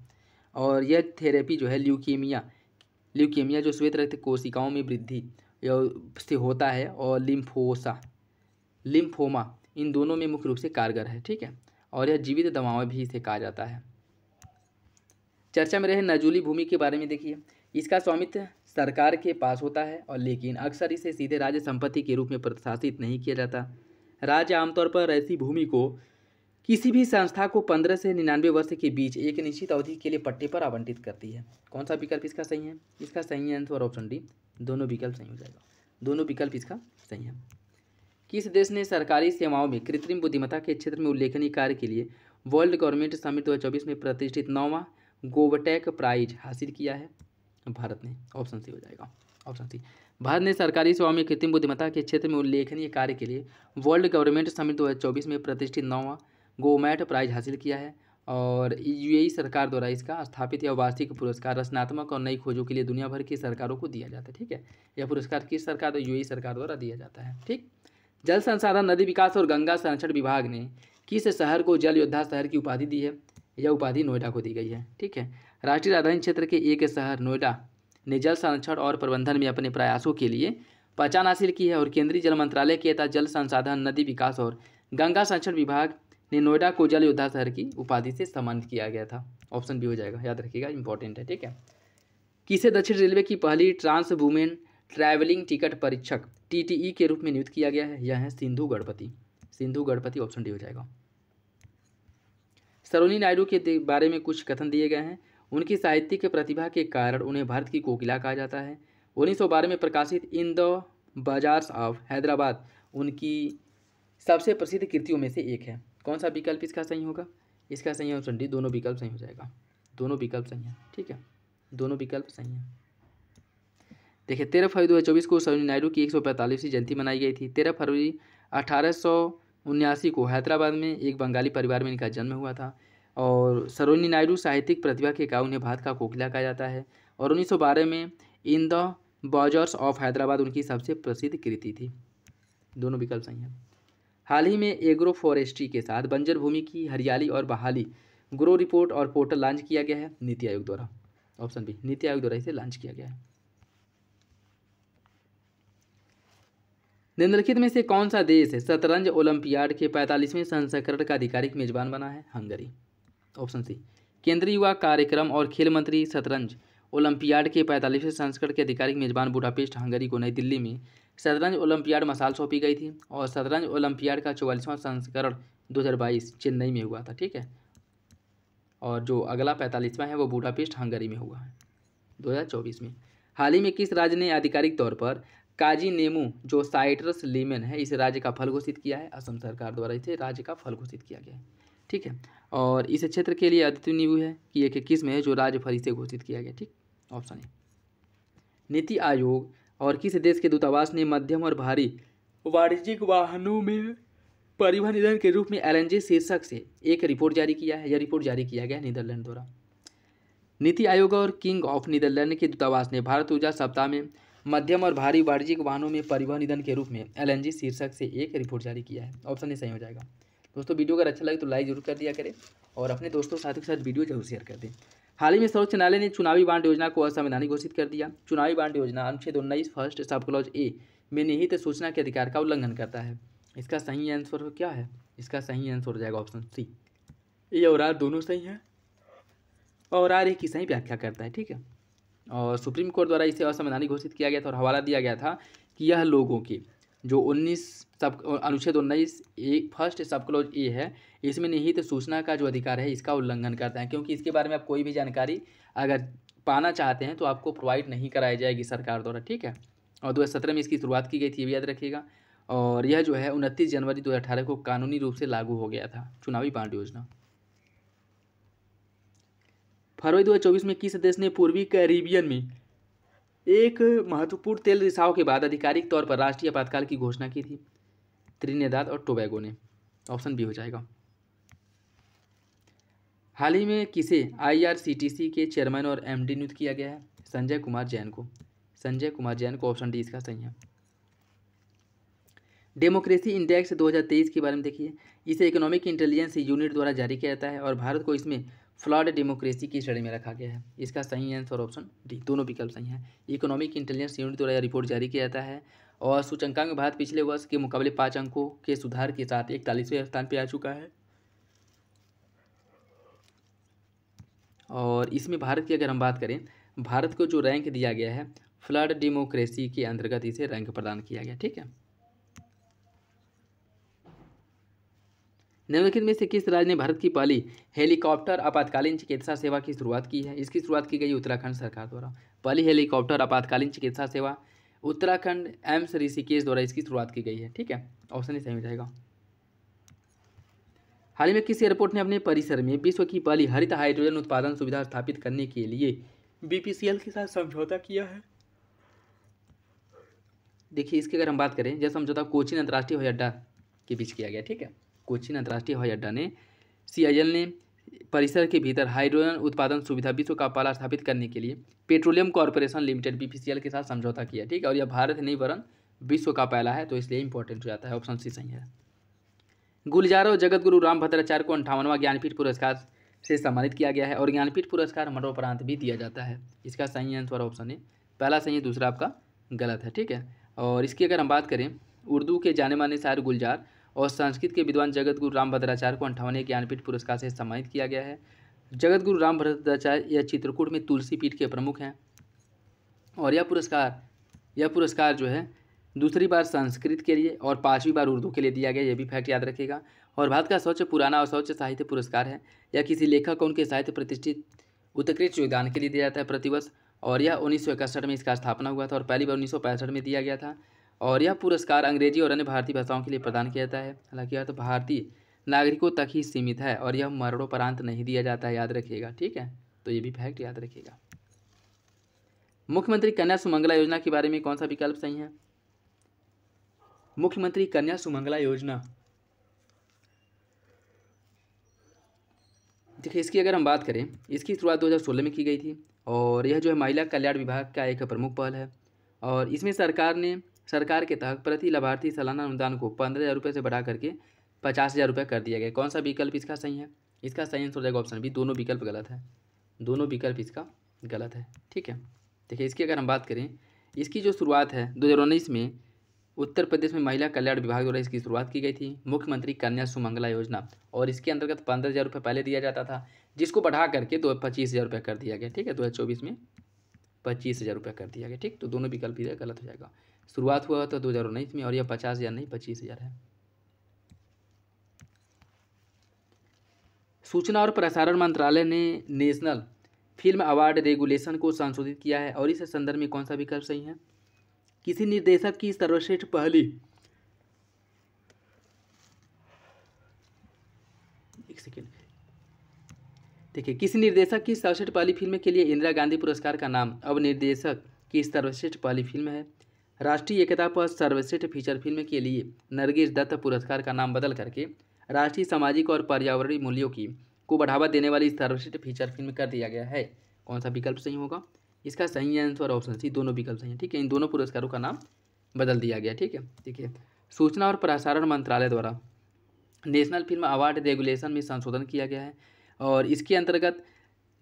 और यह थेरेपी जो है ल्यूकेमिया जो श्वेत रक्त कोशिकाओं में वृद्धि से होता है और लिम्फोमा इन दोनों में मुख्य रूप से कारगर है। ठीक है, और यह जीवित दवाओं भी इसे कहा जाता है। चर्चा में रहे नजूली भूमि के बारे में देखिए। इसका स्वामित्व सरकार के पास होता है और लेकिन अक्सर इसे सीधे राज्य संपत्ति के रूप में प्रशासित नहीं किया जाता। राज्य आमतौर पर ऐसी भूमि को किसी भी संस्था को 15 से 99 वर्ष के बीच एक निश्चित अवधि के लिए पट्टे पर आवंटित करती है। कौन सा विकल्प इसका सही है? इसका सही आंसर ऑप्शन डी, दोनों विकल्प सही हो जाएगा। दोनों विकल्प इसका सही है। किस देश ने सरकारी सेवाओं में कृत्रिम बुद्धिमत्ता के क्षेत्र में उल्लेखनीय कार्य के लिए वर्ल्ड गवर्नमेंट समिट 2024 में प्रतिष्ठित 9वां गोवटेक प्राइज हासिल किया है? भारत ने, ऑप्शन सी हो जाएगा, ऑप्शन सी। भारत ने सरकारी सेवाओं में कृत्रिम बुद्धिमत्ता के क्षेत्र में उल्लेखनीय कार्य के लिए वर्ल्ड गवर्नमेंट समिट 2024 में प्रतिष्ठित 9वां गोमैट प्राइज हासिल किया है और UAE सरकार द्वारा इसका स्थापित यह वार्षिक पुरस्कार रचनात्मक और नई खोजों के लिए दुनिया भर की सरकारों को दिया जाता है। ठीक है, यह पुरस्कार किस सरकार द्वारा? UAE सरकार द्वारा दिया जाता है। ठीक, जल संसाधन, नदी विकास और गंगा संरक्षण विभाग ने किस शहर को जल योद्धा शहर की उपाधि दी है? यह उपाधि नोएडा को दी गई है। ठीक है, राष्ट्रीय राजधानी क्षेत्र के एक शहर नोएडा ने जल संरक्षण और प्रबंधन में अपने प्रयासों के लिए पहचान हासिल की है और केंद्रीय जल मंत्रालय के तहत जल संसाधन, नदी विकास और गंगा संरक्षण विभाग ने नोएडा को जल योद्धा शहर की उपाधि से सम्मानित किया गया था। ऑप्शन बी हो जाएगा, याद रखिएगा, इंपॉर्टेंट है। ठीक है, किसे दक्षिण रेलवे की पहली ट्रांस वुमेन ट्रैवलिंग टिकट परीक्षक TTE के रूप में नियुक्त किया गया है? यह है सिंधु गणपति। सिंधु गणपति, ऑप्शन डी हो जाएगा। सरोजिनी नायडू के बारे में कुछ कथन दिए गए हैं। उनकी साहित्यिक प्रतिभा के कारण उन्हें भारत की कोकिला कहा जाता है। 1912 में प्रकाशित in the bazaars of Hyderabad उनकी सबसे प्रसिद्ध कृतियों में से एक है। कौन सा विकल्प इसका सही होगा? इसका सही है ऑप्शन डी, दोनों विकल्प सही हो जाएगा। दोनों विकल्प सही है। ठीक है, दोनों विकल्प सही है। देखिए, 13 फरवरी 2024 को सरोजिनी नायडू की 145वीं जयंती मनाई गई थी। 13 फरवरी 1879 को हैदराबाद में एक बंगाली परिवार में इनका जन्म हुआ था और सरोजिनी नायडू साहित्यिक प्रतिभा के कारण उन्हें भारत का कोकिला कहा जाता है और 1912 में in the bazaars of Hyderabad उनकी सबसे प्रसिद्ध कृति थी। दोनों विकल्प सही हैं। हाल ही में एग्रो फॉरेस्ट्री के साथ बंजर भूमि की हरियाली और बहाली ग्रो रिपोर्ट और पोर्टल लॉन्च किया गया है नीति आयोग द्वारा। ऑप्शन बी, नीति आयोग द्वारा इसे लॉन्च किया गया है। निम्नलिखित में से कौन सा देश शतरंज ओलंपियाड के 45वें संस्करण का आधिकारिक मेजबान बना है? हंगरी। ऑप्शन सी, केंद्रीय युवा कार्यक्रम और खेल मंत्री शतरंज ओलंपियाड के 45वें संस्करण के आधिकारिक मेजबान बुडापेस्ट हंगरी को नई दिल्ली में शतरंज ओलंपियाड मसाल सौंपी गई थी और शतरंज ओलंपियाड का 44वां संस्करण 2022 चेन्नई में हुआ था। ठीक है, और जो अगला 45वां है वो बुडापेस्ट हंगरी में हुआ है 2024 में। हाल ही में किस राज्य ने आधिकारिक तौर पर काजी नेमू जो साइट्रस लेमन है इस राज्य का फल घोषित किया है? असम सरकार द्वारा इसे राज्य का फल घोषित किया गया है। ठीक है, और इस क्षेत्र के लिए अद्वितीय नींबू है कि एक किस्म है जो राज्य फल से घोषित किया गया। ठीक, ऑप्शन है। नीति आयोग और किस देश के दूतावास ने मध्यम और भारी वाणिज्यिक वाहनों में परिवहन ईंधन के रूप में LNG शीर्षक से एक रिपोर्ट जारी किया है? यह रिपोर्ट जारी किया गया नीदरलैंड द्वारा। नीति आयोग और किंग ऑफ नीदरलैंड के दूतावास ने भारत ऊर्जा सप्ताह में मध्यम और भारी वाणिज्यिक वाहनों में परिवहन ईंधन के रूप में LNG शीर्षक से एक रिपोर्ट जारी किया है। ऑप्शन ए सही हो जाएगा। दोस्तों, वीडियो अगर अच्छा लगे तो लाइक जरूर कर दिया करें और अपने दोस्तों साथियों के साथ वीडियो जरूर शेयर कर दें। हाल ही में सर्वोच्च न्यायालय ने चुनावी बांड योजना को असंवैधानिक घोषित कर दिया। चुनावी बांड योजना अनुच्छेद 19 फर्स्ट सब क्लॉज ए में निहित सूचना के अधिकार का उल्लंघन करता है। इसका सही आंसर क्या है? इसका सही आंसर हो जाएगा ऑप्शन सी। ए और आर दोनों सही हैं और आर एक की सही व्याख्या करता है। ठीक है, और सुप्रीम कोर्ट द्वारा इसे असंवैधानिक घोषित किया गया था और हवाला दिया गया था कि यह लोगों की जो अनुच्छेद 19 एक फर्स्ट सब क्लॉज ए है इसमें निहित सूचना का जो अधिकार है इसका उल्लंघन करता है, क्योंकि इसके बारे में आप कोई भी जानकारी अगर पाना चाहते हैं तो आपको प्रोवाइड नहीं कराई जाएगी सरकार द्वारा, ठीक है। और 2017 में इसकी शुरुआत की गई थी, ये भी याद रखिएगा। और यह जो है 29 जनवरी 2018 को कानूनी रूप से लागू हो गया था, चुनावी बांड योजना। फरवरी 2024 में किस देश ने पूर्वी कैरिबियन में एक महत्वपूर्ण तेल रिसाव के बाद आधिकारिक तौर पर राष्ट्रीय आपातकाल की घोषणा की थी? त्रिनिदाद और टोबैगो ने, ऑप्शन बी हो जाएगा। हाल ही में किसे IRCTC के चेयरमैन और MD नियुक्त किया गया है? संजय कुमार जैन को, संजय कुमार जैन को, ऑप्शन डी इसका सही है। डेमोक्रेसी इंडेक्स 2023 के बारे में देखिए। इसे इकोनॉमिक इंटेलिजेंस यूनिट द्वारा जारी किया जाता है और भारत को इसमें फ्लॉड डेमोक्रेसी की श्रेणी में रखा गया है। इसका सही आंसर ऑप्शन डी, दोनों विकल्प सही हैं। इकोनॉमिक इंटेलिजेंस यूनिट द्वारा रिपोर्ट जारी किया जाता है और सूचकांक में भारत पिछले वर्ष के मुकाबले 5 अंकों के सुधार के साथ 41वें स्थान पर आ चुका है। और इसमें भारत की अगर हम बात करें, भारत को जो रैंक दिया गया है फ्लड डेमोक्रेसी के अंतर्गत इसे रैंक प्रदान किया गया, ठीक है। निम्नलिखित में से किस राज्य ने भारत की पहली हेलीकॉप्टर आपातकालीन चिकित्सा सेवा की शुरुआत की है? इसकी शुरुआत की गई उत्तराखंड सरकार द्वारा। पहली हेलीकॉप्टर आपातकालीन चिकित्सा सेवा उत्तराखंड एम्स ऋषिकेश द्वारा इसकी शुरुआत की गई है, ठीक है। ऑप्शन ही सही हो जाएगा। हाल ही में किस एयरपोर्ट ने अपने परिसर में विश्व की पहली हरित हाइड्रोजन उत्पादन सुविधा स्थापित करने के लिए BPCL के साथ समझौता किया है? देखिए, इसकी अगर हम बात करें, यह समझौता कोचीन अंतर्राष्ट्रीय हवाई अड्डा के बीच किया गया, ठीक है। कोचीन अंतर्राष्ट्रीय हवाई अड्डा ने CIL ने परिसर के भीतर हाइड्रोजन उत्पादन सुविधा विश्व का पहला स्थापित करने के लिए पेट्रोलियम कॉर्पोरेशन लिमिटेड BPCL के साथ समझौता किया, ठीक है। और यह भारत नहीं वरन विश्व का पहला है, तो इसलिए इंपॉर्टेंट हो जाता है। ऑप्शन सी सही है। गुलजार और जगत गुरु रामभद्राचार्य को 58वां ज्ञानपीठ पुरस्कार से सम्मानित किया गया है और ज्ञानपीठ पुरस्कार मरणोपरांत भी दिया जाता है। इसका सही आंसर ऑप्शन है पहला सही है, दूसरा आपका गलत है, ठीक है। और इसकी अगर हम बात करें, उर्दू के जाने माने शायर गुलजार और संस्कृत के विद्वान जगत गुरु रामभद्राचार्य को 58वें ज्ञानपीठ पुरस्कार से सम्मानित किया गया है। जगत गुरु रामभद्राचार्य यह चित्रकूट में तुलसी पीठ के प्रमुख हैं और यह पुरस्कार जो है दूसरी बार संस्कृत के लिए और 5वीं बार उर्दू के लिए दिया गया, यह भी फैक्ट याद रखिएगा। और भारत का सबसे पुराना और सर्वोच्च साहित्य पुरस्कार है। यह किसी लेखक को उनके साहित्य प्रतिष्ठित उत्कृष्ट योगदान के लिए दिया जाता है प्रतिवर्ष और यह 1961 में इसका स्थापना हुआ था और पहली बार 1965 में दिया गया था। और यह पुरस्कार अंग्रेजी और अन्य भारतीय भाषाओं के लिए प्रदान किया जाता है। हालांकि यह तो भारतीय नागरिकों तक ही सीमित है और यह मरणोपरांत नहीं दिया जाता है, याद रखिएगा, ठीक है। तो ये भी फैक्ट याद रखिएगा। मुख्यमंत्री कन्या सुमंगला योजना के बारे में कौन सा विकल्प सही है? मुख्यमंत्री कन्या सुमंगला योजना, देखिए इसकी अगर हम बात करें, इसकी शुरुआत 2016 में की गई थी और यह जो है महिला कल्याण विभाग का एक प्रमुख पहल है। और इसमें सरकार के तहत प्रति लाभार्थी सालाना अनुदान को 15,000 रुपये से बढ़ा करके 50,000 रुपये कर दिया गया। कौन सा विकल्प इसका सही है? इसका सही आंसर हो जाएगा ऑप्शन बी, दोनों विकल्प गलत है, दोनों विकल्प इसका गलत है, ठीक है। देखिए इसकी अगर हम बात करें, इसकी जो शुरुआत है 2019 में उत्तर प्रदेश में महिला कल्याण विभाग द्वारा इसकी शुरुआत की गई थी, मुख्यमंत्री कन्या सुमंगला योजना। और इसके अंतर्गत 15,000 रुपये पहले दिया जाता था, जिसको बढ़ा करके 25,000 रुपये कर दिया गया, ठीक है। 2024 में 25,000 रुपये कर दिया गया, ठीक। तो दोनों विकल्प इधर गलत हो जाएगा। शुरुआत हुआ था 2019 में और यह 50,000 नहीं 25,000 है। सूचना और प्रसारण मंत्रालय ने नेशनल फिल्म अवार्ड रेगुलेशन को संशोधित किया है और इस संदर्भ में कौन सा विकल्प सही है? किसी निर्देशक की सर्वश्रेष्ठ पहली देखिए किसी निर्देशक की सर्वश्रेष्ठ पहली फिल्म के लिए इंदिरा गांधी पुरस्कार का नाम अब निर्देशक की सर्वश्रेष्ठ पहली फिल्म है। राष्ट्रीय एकता पर सर्वश्रेष्ठ फीचर फिल्म के लिए नरगिस दत्त पुरस्कार का नाम बदल करके राष्ट्रीय सामाजिक और पर्यावरणीय मूल्यों को बढ़ावा देने वाली सर्वश्रेष्ठ फीचर फिल्म कर दिया गया है। कौन सा विकल्प सही होगा? इसका सही आंसर ऑप्शन सी, दोनों विकल्प सही है, ठीक है। इन दोनों पुरस्कारों का नाम बदल दिया गया, ठीक है। देखिए सूचना और प्रसारण मंत्रालय द्वारा नेशनल फिल्म अवार्ड रेगुलेशन में संशोधन किया गया है और इसके अंतर्गत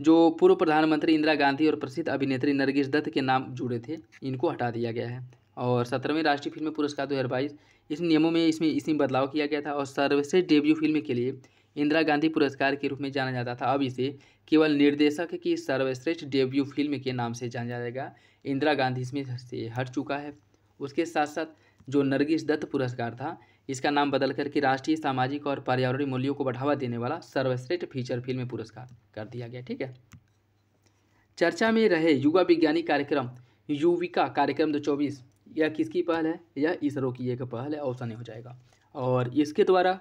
जो पूर्व प्रधानमंत्री इंदिरा गांधी और प्रसिद्ध अभिनेत्री नरगिस दत्त के नाम जुड़े थे, इनको हटा दिया गया है। और 17वें राष्ट्रीय फिल्म पुरस्कार 2022 इस नियमों में इसमें बदलाव किया गया था और सर्वश्रेष्ठ डेब्यू फिल्म के लिए इंदिरा गांधी पुरस्कार के रूप में जाना जाता था। अब इसे केवल निर्देशक की सर्वश्रेष्ठ डेब्यू फिल्म के नाम से जाना जाएगा। इंदिरा गांधी इसमें से हट चुका है। उसके साथ साथ जो नरगिस दत्त पुरस्कार था, इसका नाम बदल करके राष्ट्रीय सामाजिक और पर्यावरणीय मूल्यों को बढ़ावा देने वाला सर्वश्रेष्ठ फीचर फिल्म पुरस्कार कर दिया गया, ठीक है। चर्चा में रहे युवा विज्ञानी कार्यक्रम युविका कार्यक्रम 2024, यह किसकी पहल है? यह इसरो की एक पहल है, ऑप्शन ए हो जाएगा। और इसके द्वारा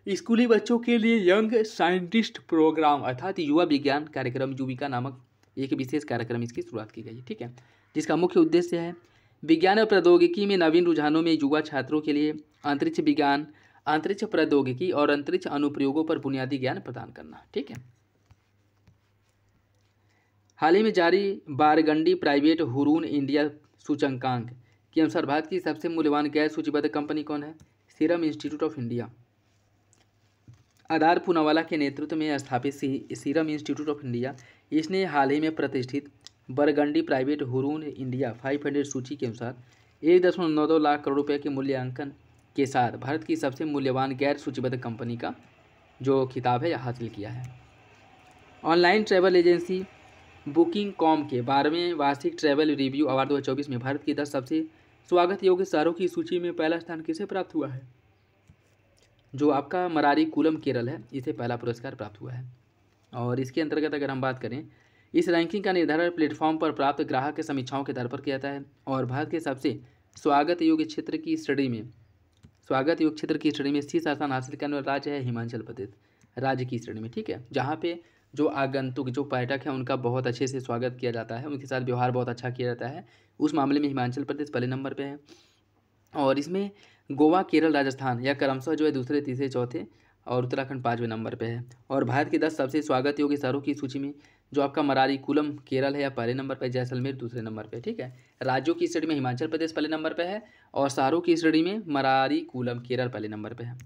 स्कूली बच्चों के लिए यंग साइंटिस्ट प्रोग्राम अर्थात युवा विज्ञान कार्यक्रम युविका नामक एक विशेष कार्यक्रम इसकी शुरुआत की गई है, ठीक है, जिसका मुख्य उद्देश्य है विज्ञान और प्रौद्योगिकी में नवीन रुझानों में युवा छात्रों के लिए अंतरिक्ष विज्ञान, अंतरिक्ष प्रौद्योगिकी और अंतरिक्ष अनुप्रयोगों पर बुनियादी ज्ञान प्रदान करना, ठीक है। हाल ही में जारी बारगंडी प्राइवेट हुरून इंडिया सूचकांक के अनुसार भारत की सबसे मूल्यवान गैर सूचीबद्ध कंपनी कौन है? Serum Institute of India. Adar Poonawalla के नेतृत्व में स्थापित सीरम इंस्टीट्यूट ऑफ इंडिया, इसने हाल ही में प्रतिष्ठित बरगंडी प्राइवेट हुरून इंडिया 500 सूची के अनुसार 1.92 लाख करोड़ रुपये के मूल्यांकन के साथ भारत की सबसे मूल्यवान गैर सूचीबद्ध कंपनी का जो खिताब है हासिल किया है। Online travel agency booking com के 12वें वार्षिक ट्रैवल रिव्यू अवार्ड 2024 में भारत की 10 सबसे स्वागत योग्य शहरों की सूची में पहला स्थान किसे प्राप्त हुआ है? जो आपका मरारीकुलम केरल है, इसे पहला पुरस्कार प्राप्त हुआ है। और इसके अंतर्गत अगर हम बात करें, इस रैंकिंग का निर्धारण प्लेटफॉर्म पर प्राप्त ग्राहक के समीक्षाओं के आधार पर किया जाता है। और भारत के सबसे स्वागत योग्य क्षेत्र की श्रेणी में शीर्ष स्थान हासिल करने वाला राज्य है हिमाचल प्रदेश, राज्य की श्रेणी में, ठीक है, जहाँ पे जो आगंतुक जो पर्यटक हैं उनका बहुत अच्छे से स्वागत किया जाता है, उनके साथ व्यवहार बहुत अच्छा किया जाता है, उस मामले में हिमाचल प्रदेश पहले नंबर पे है। और इसमें गोवा, केरल, राजस्थान या क्रमशः जो है दूसरे, तीसरे, चौथे और उत्तराखंड 5वें नंबर पे है। और भारत की 10 सबसे स्वागत योग्य शहरों की सूची में जो आपका मरारीकुलम केरल है या पहले नंबर पे, जैसलमेर दूसरे नंबर पे, ठीक है। राज्यों की श्रेणी में हिमाचल प्रदेश पहले नंबर पे है और शहरों की श्रेणी में मरारीकुलम केरल पहले नंबर पे है।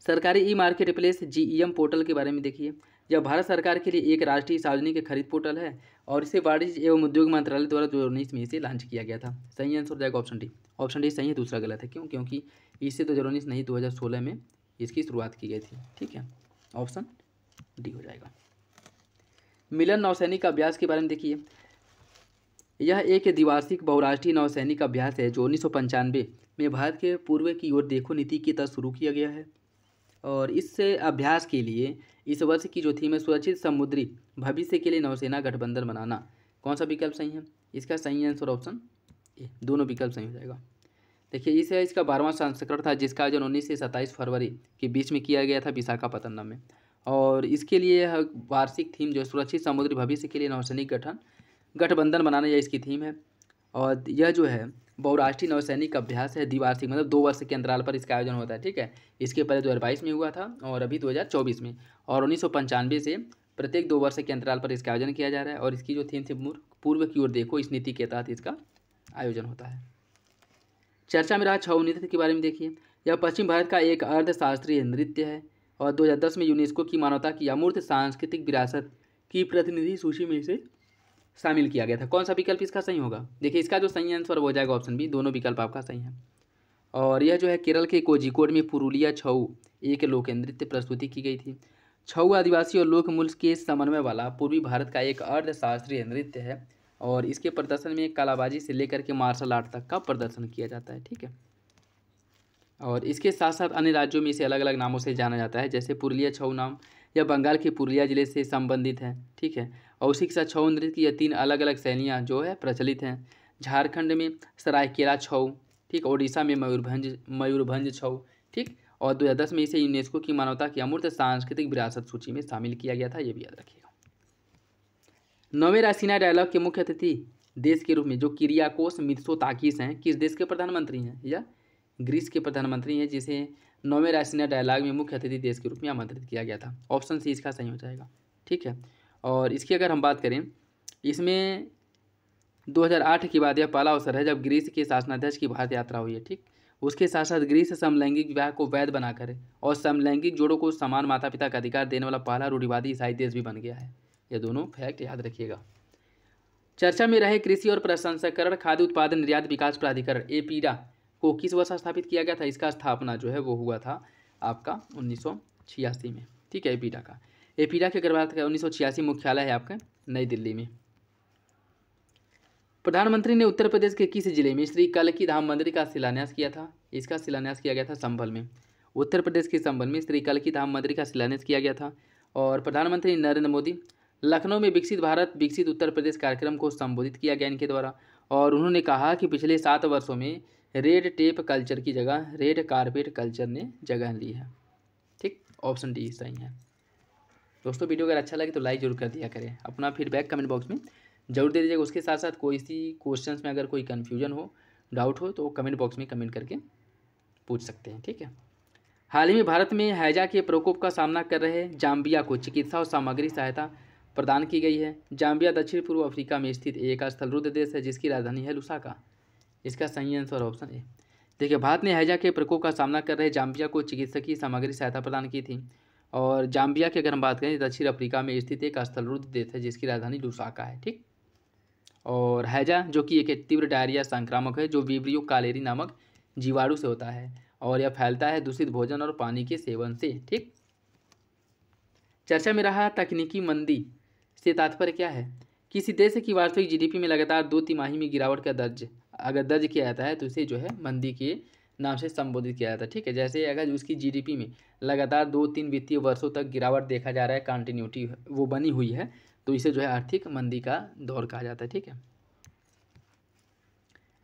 सरकारी ई मार्केट प्लेस GEM पोर्टल के बारे में देखिए। यह भारत सरकार के लिए एक राष्ट्रीय सार्वजनिक खरीद पोर्टल है और इसे वाणिज्य एवं उद्योग मंत्रालय द्वारा 2019 में इसे लॉन्च किया गया था। सही आंसर हो जाएगा ऑप्शन डी। ऑप्शन डी सही है, दूसरा गलत है। क्यों? क्योंकि इससे 2019 नहीं 2016 में इसकी शुरुआत की गई थी, ठीक है। ऑप्शन डी हो जाएगा। मिलन नौसैनिक अभ्यास के बारे में देखिए। यह एक द्विवार्षिक बहुराष्ट्रीय नौसैनिक अभ्यास है जो 1995 में भारत के पूर्व की ओर देखो नीति के तहत शुरू किया गया है। और इस अभ्यास के लिए इस वर्ष की जो थीम है सुरक्षित समुद्री भविष्य के लिए नौसेना गठबंधन बनाना। कौन सा विकल्प सही है? इसका सही आंसर ऑप्शन ए, दोनों विकल्प सही हो जाएगा। देखिए इसका 12वां संस्करण था जिसका आयोजन 19 से 27 फरवरी के बीच में किया गया था विशाखापत्तनम में। और इसके लिए वार्षिक थीम जो सुरक्षित समुद्री भविष्य के लिए नौसैनिक गठबंधन बनाना, यह इसकी थीम है। और यह जो है बहुराष्ट्रीय नौसैनिक अभ्यास है, द्विवार्षिक मतलब 2 वर्ष के अंतराल पर इसका आयोजन होता है, ठीक है। इसके पहले 2022 में हुआ था और अभी 2024 में, और 1995 से प्रत्येक 2 वर्ष के अंतराल पर इसका आयोजन किया जा रहा है। और इसकी जो थीम थी पूर्व की ओर देखो, इस नीति के तहत इसका आयोजन होता है। चर्चा में रहा छऊ नृत्य के बारे में देखिए। यह पश्चिम भारत का एक अर्धशास्त्रीय नृत्य है और 2010 में यूनेस्को की मानवता की अमूर्त सांस्कृतिक विरासत की प्रतिनिधि सूची में इसे शामिल किया गया था। कौन सा विकल्प इसका सही होगा? देखिए इसका जो सही आंसर हो जाएगा ऑप्शन बी, दोनों विकल्प आपका सही है। और यह जो है केरल के कोझिकोड में पुरुलिया छऊ एक लोक नृत्य प्रस्तुति की गई थी। छऊ आदिवासी और लोक मूल्य के समन्वय वाला पूर्वी भारत का एक अर्धशास्त्रीय नृत्य है और इसके प्रदर्शन में कलाबाजी से लेकर के मार्शल आर्ट तक का प्रदर्शन किया जाता है, ठीक है। और इसके साथ साथ अन्य राज्यों में इसे अलग अलग नामों से जाना जाता है, जैसे पुरुलिया छऊ नाम यह बंगाल के पुरुलिया जिले से संबंधित है, ठीक है। और उसी के साथ छऊ नृत्य की यह 3 अलग अलग शैलियाँ जो है प्रचलित हैं। झारखंड में सरायकेला छऊ, ठीक, ओडिशा में मयूरभंज छऊ, ठीक। और 2010 में इसे यूनेस्को की मानवता की अमूर्त सांस्कृतिक विरासत सूची में शामिल किया गया था, ये भी याद रखिएगा। 9वें रासीना डायलॉग के मुख्य अतिथि देश के रूप में जो किरियाकोस मित्सोताकिस हैं, किस देश के प्रधानमंत्री हैं? या ग्रीस के प्रधानमंत्री हैं, जिसे 9वें रासीना डायलॉग में मुख्य अतिथि देश के रूप में आमंत्रित किया गया था। ऑप्शन सी इसका सही हो जाएगा, ठीक है। और इसकी अगर हम बात करें, इसमें 2008 के बाद यह पहला अवसर है जब ग्रीस के शासनाध्यक्ष की भारत यात्रा हुई है, ठीक। उसके साथ साथ ग्रीस समलैंगिक विवाह को वैध बनाकर और समलैंगिक जोड़ों को समान माता पिता का अधिकार देने वाला पहला रूढ़िवादी ईसाई देश भी बन गया है। ये दोनों फैक्ट याद रखिएगा। चर्चा में रहे कृषि और प्रसंस्करण खाद्य उत्पादन निर्यात विकास प्राधिकरण एपीडा को किस वर्ष स्थापित किया गया था? इसका स्थापना जो है वो हुआ था आपका 1986 में, ठीक है। एपीडा के अगर बात करें 1986 मुख्यालय है आपका नई दिल्ली में। प्रधानमंत्री ने उत्तर प्रदेश के किस जिले में श्री कल्की धाम मंदिर का शिलान्यास किया था? इसका शिलान्यास किया गया था संभल में। उत्तर प्रदेश के संभल में श्री कल्की धाम मंदिर का शिलान्यास किया गया था। और प्रधानमंत्री नरेंद्र मोदी लखनऊ में विकसित भारत विकसित उत्तर प्रदेश कार्यक्रम को संबोधित किया गया इनके द्वारा, और उन्होंने कहा कि पिछले 7 वर्षों में रेड टेप कल्चर की जगह रेड कारपेट कल्चर ने जगह ली है। ठीक, ऑप्शन डी सही है। दोस्तों वीडियो अगर अच्छा लगे तो लाइक जरूर कर दिया करें, अपना फीडबैक कमेंट बॉक्स में जरूर दे दीजिएगा। उसके साथ साथ कोई सी क्वेश्चंस में अगर कोई कन्फ्यूजन हो, डाउट हो, तो कमेंट बॉक्स में कमेंट करके पूछ सकते हैं। ठीक है। हाल ही में भारत में हैजा के प्रकोप का सामना कर रहे जाम्बिया को चिकित्सा और सामग्री सहायता प्रदान की गई है। जाम्बिया दक्षिण पूर्व अफ्रीका में स्थित एक स्थलरुद्ध देश है जिसकी राजधानी है लुसाका। इसका सही आंसर ऑप्शन ए। देखिए, भारत ने हैजा के प्रकोप का सामना कर रहे जाम्बिया को चिकित्सकीय सामग्री सहायता प्रदान की थी। और जाम्बिया की अगर हम बात करें, दक्षिण अफ्रीका में स्थित एक स्थलरुद्ध देश है जिसकी राजधानी लुसाका है। ठीक, और हैजा जो कि एक तीव्र डायरिया संक्रामक है जो विब्रियो कालेरी नामक जीवाणु से होता है, और यह फैलता है दूषित भोजन और पानी के सेवन से। ठीक, चर्चा में रहा तकनीकी मंदी से तात्पर्य क्या है? किसी देश की वार्षिक जीडीपी में लगातार 2 तिमाही में गिरावट का अगर दर्ज किया जाता है तो इसे जो है मंदी के नाम से संबोधित किया जाता है। ठीक है, जैसे अगर उसकी जीडीपी में लगातार 2-3 वित्तीय वर्षों तक गिरावट देखा जा रहा है, कंटिन्यूटी वो बनी हुई है, तो इसे जो है आर्थिक मंदी का दौर कहा जाता है। ठीक है।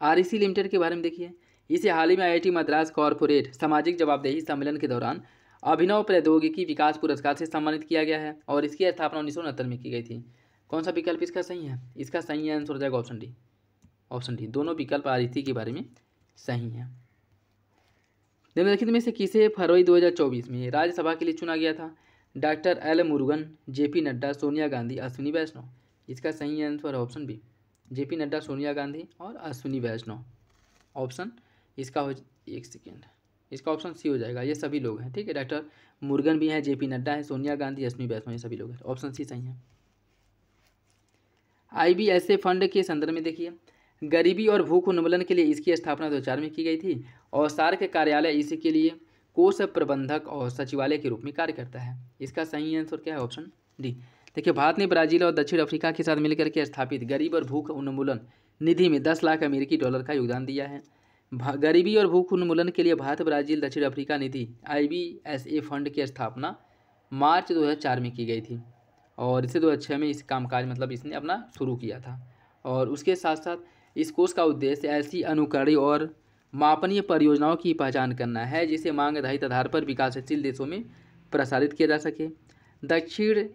आरईसी लिमिटेड के बारे में देखिए, इसे हाल ही में आईआईटी मद्रास कॉरपोरेट सामाजिक जवाबदेही सम्मेलन के दौरान अभिनव प्रौद्योगिकी विकास पुरस्कार से सम्मानित किया गया है, और इसकी स्थापना 1969 में की गई थी। कौन सा विकल्प इसका सही है? इसका सही आंसर हो जाएगा ऑप्शन डी। ऑप्शन डी, दोनों विकल्प आरईसी के बारे में सही हैं। निम्नलिखित में से किसे फरवरी 2024 में राज्यसभा के लिए चुना गया था? Doctor L Murugan, JP Nadda, Sonia Gandhi, Ashwini Vaishnaw. इसका सही answer option B, JP Nadda, Sonia Gandhi और अश्विनी वैष्णव। ऑप्शन इसका हो, एक सेकेंड, इसका ऑप्शन सी हो जाएगा। ये सभी लोग हैं। ठीक है, डॉक्टर मुरुगन भी हैं, जेपी नड्डा है, सोनिया गांधी, अश्विनी वैष्णव, ये सभी लोग हैं। ऑप्शन सी सही है। आईबीएसए फंड के संदर्भ में देखिए, गरीबी और भूख उन्मूलन के लिए इसकी स्थापना 2004 में की गई थी, और सार्क कार्यालय इसके लिए कोष प्रबंधक और सचिवालय के रूप में कार्य करता है। इसका सही आंसर क्या है? Option D. देखिए, भारत ने ब्राजील और दक्षिण अफ्रीका के साथ मिलकर के स्थापित गरीब और भूख उन्मूलन निधि में 10 लाख अमेरिकी डॉलर का योगदान दिया है। गरीबी और भूख उन्मूलन के लिए भारत ब्राजील दक्षिण अफ्रीका निधि आईबीएसए फंड की स्थापना मार्च 2004 में की गई थी, और इसे 2006 में इस कामकाज मतलब इसने अपना शुरू किया था। और उसके साथ साथ इस कोष का उद्देश्य ऐसी अनुकरणीय और मापनीय परियोजनाओं की पहचान करना है जिसे मांग आधारित आधार पर विकासशील देशों में प्रसारित किया जा सके। दक्षिण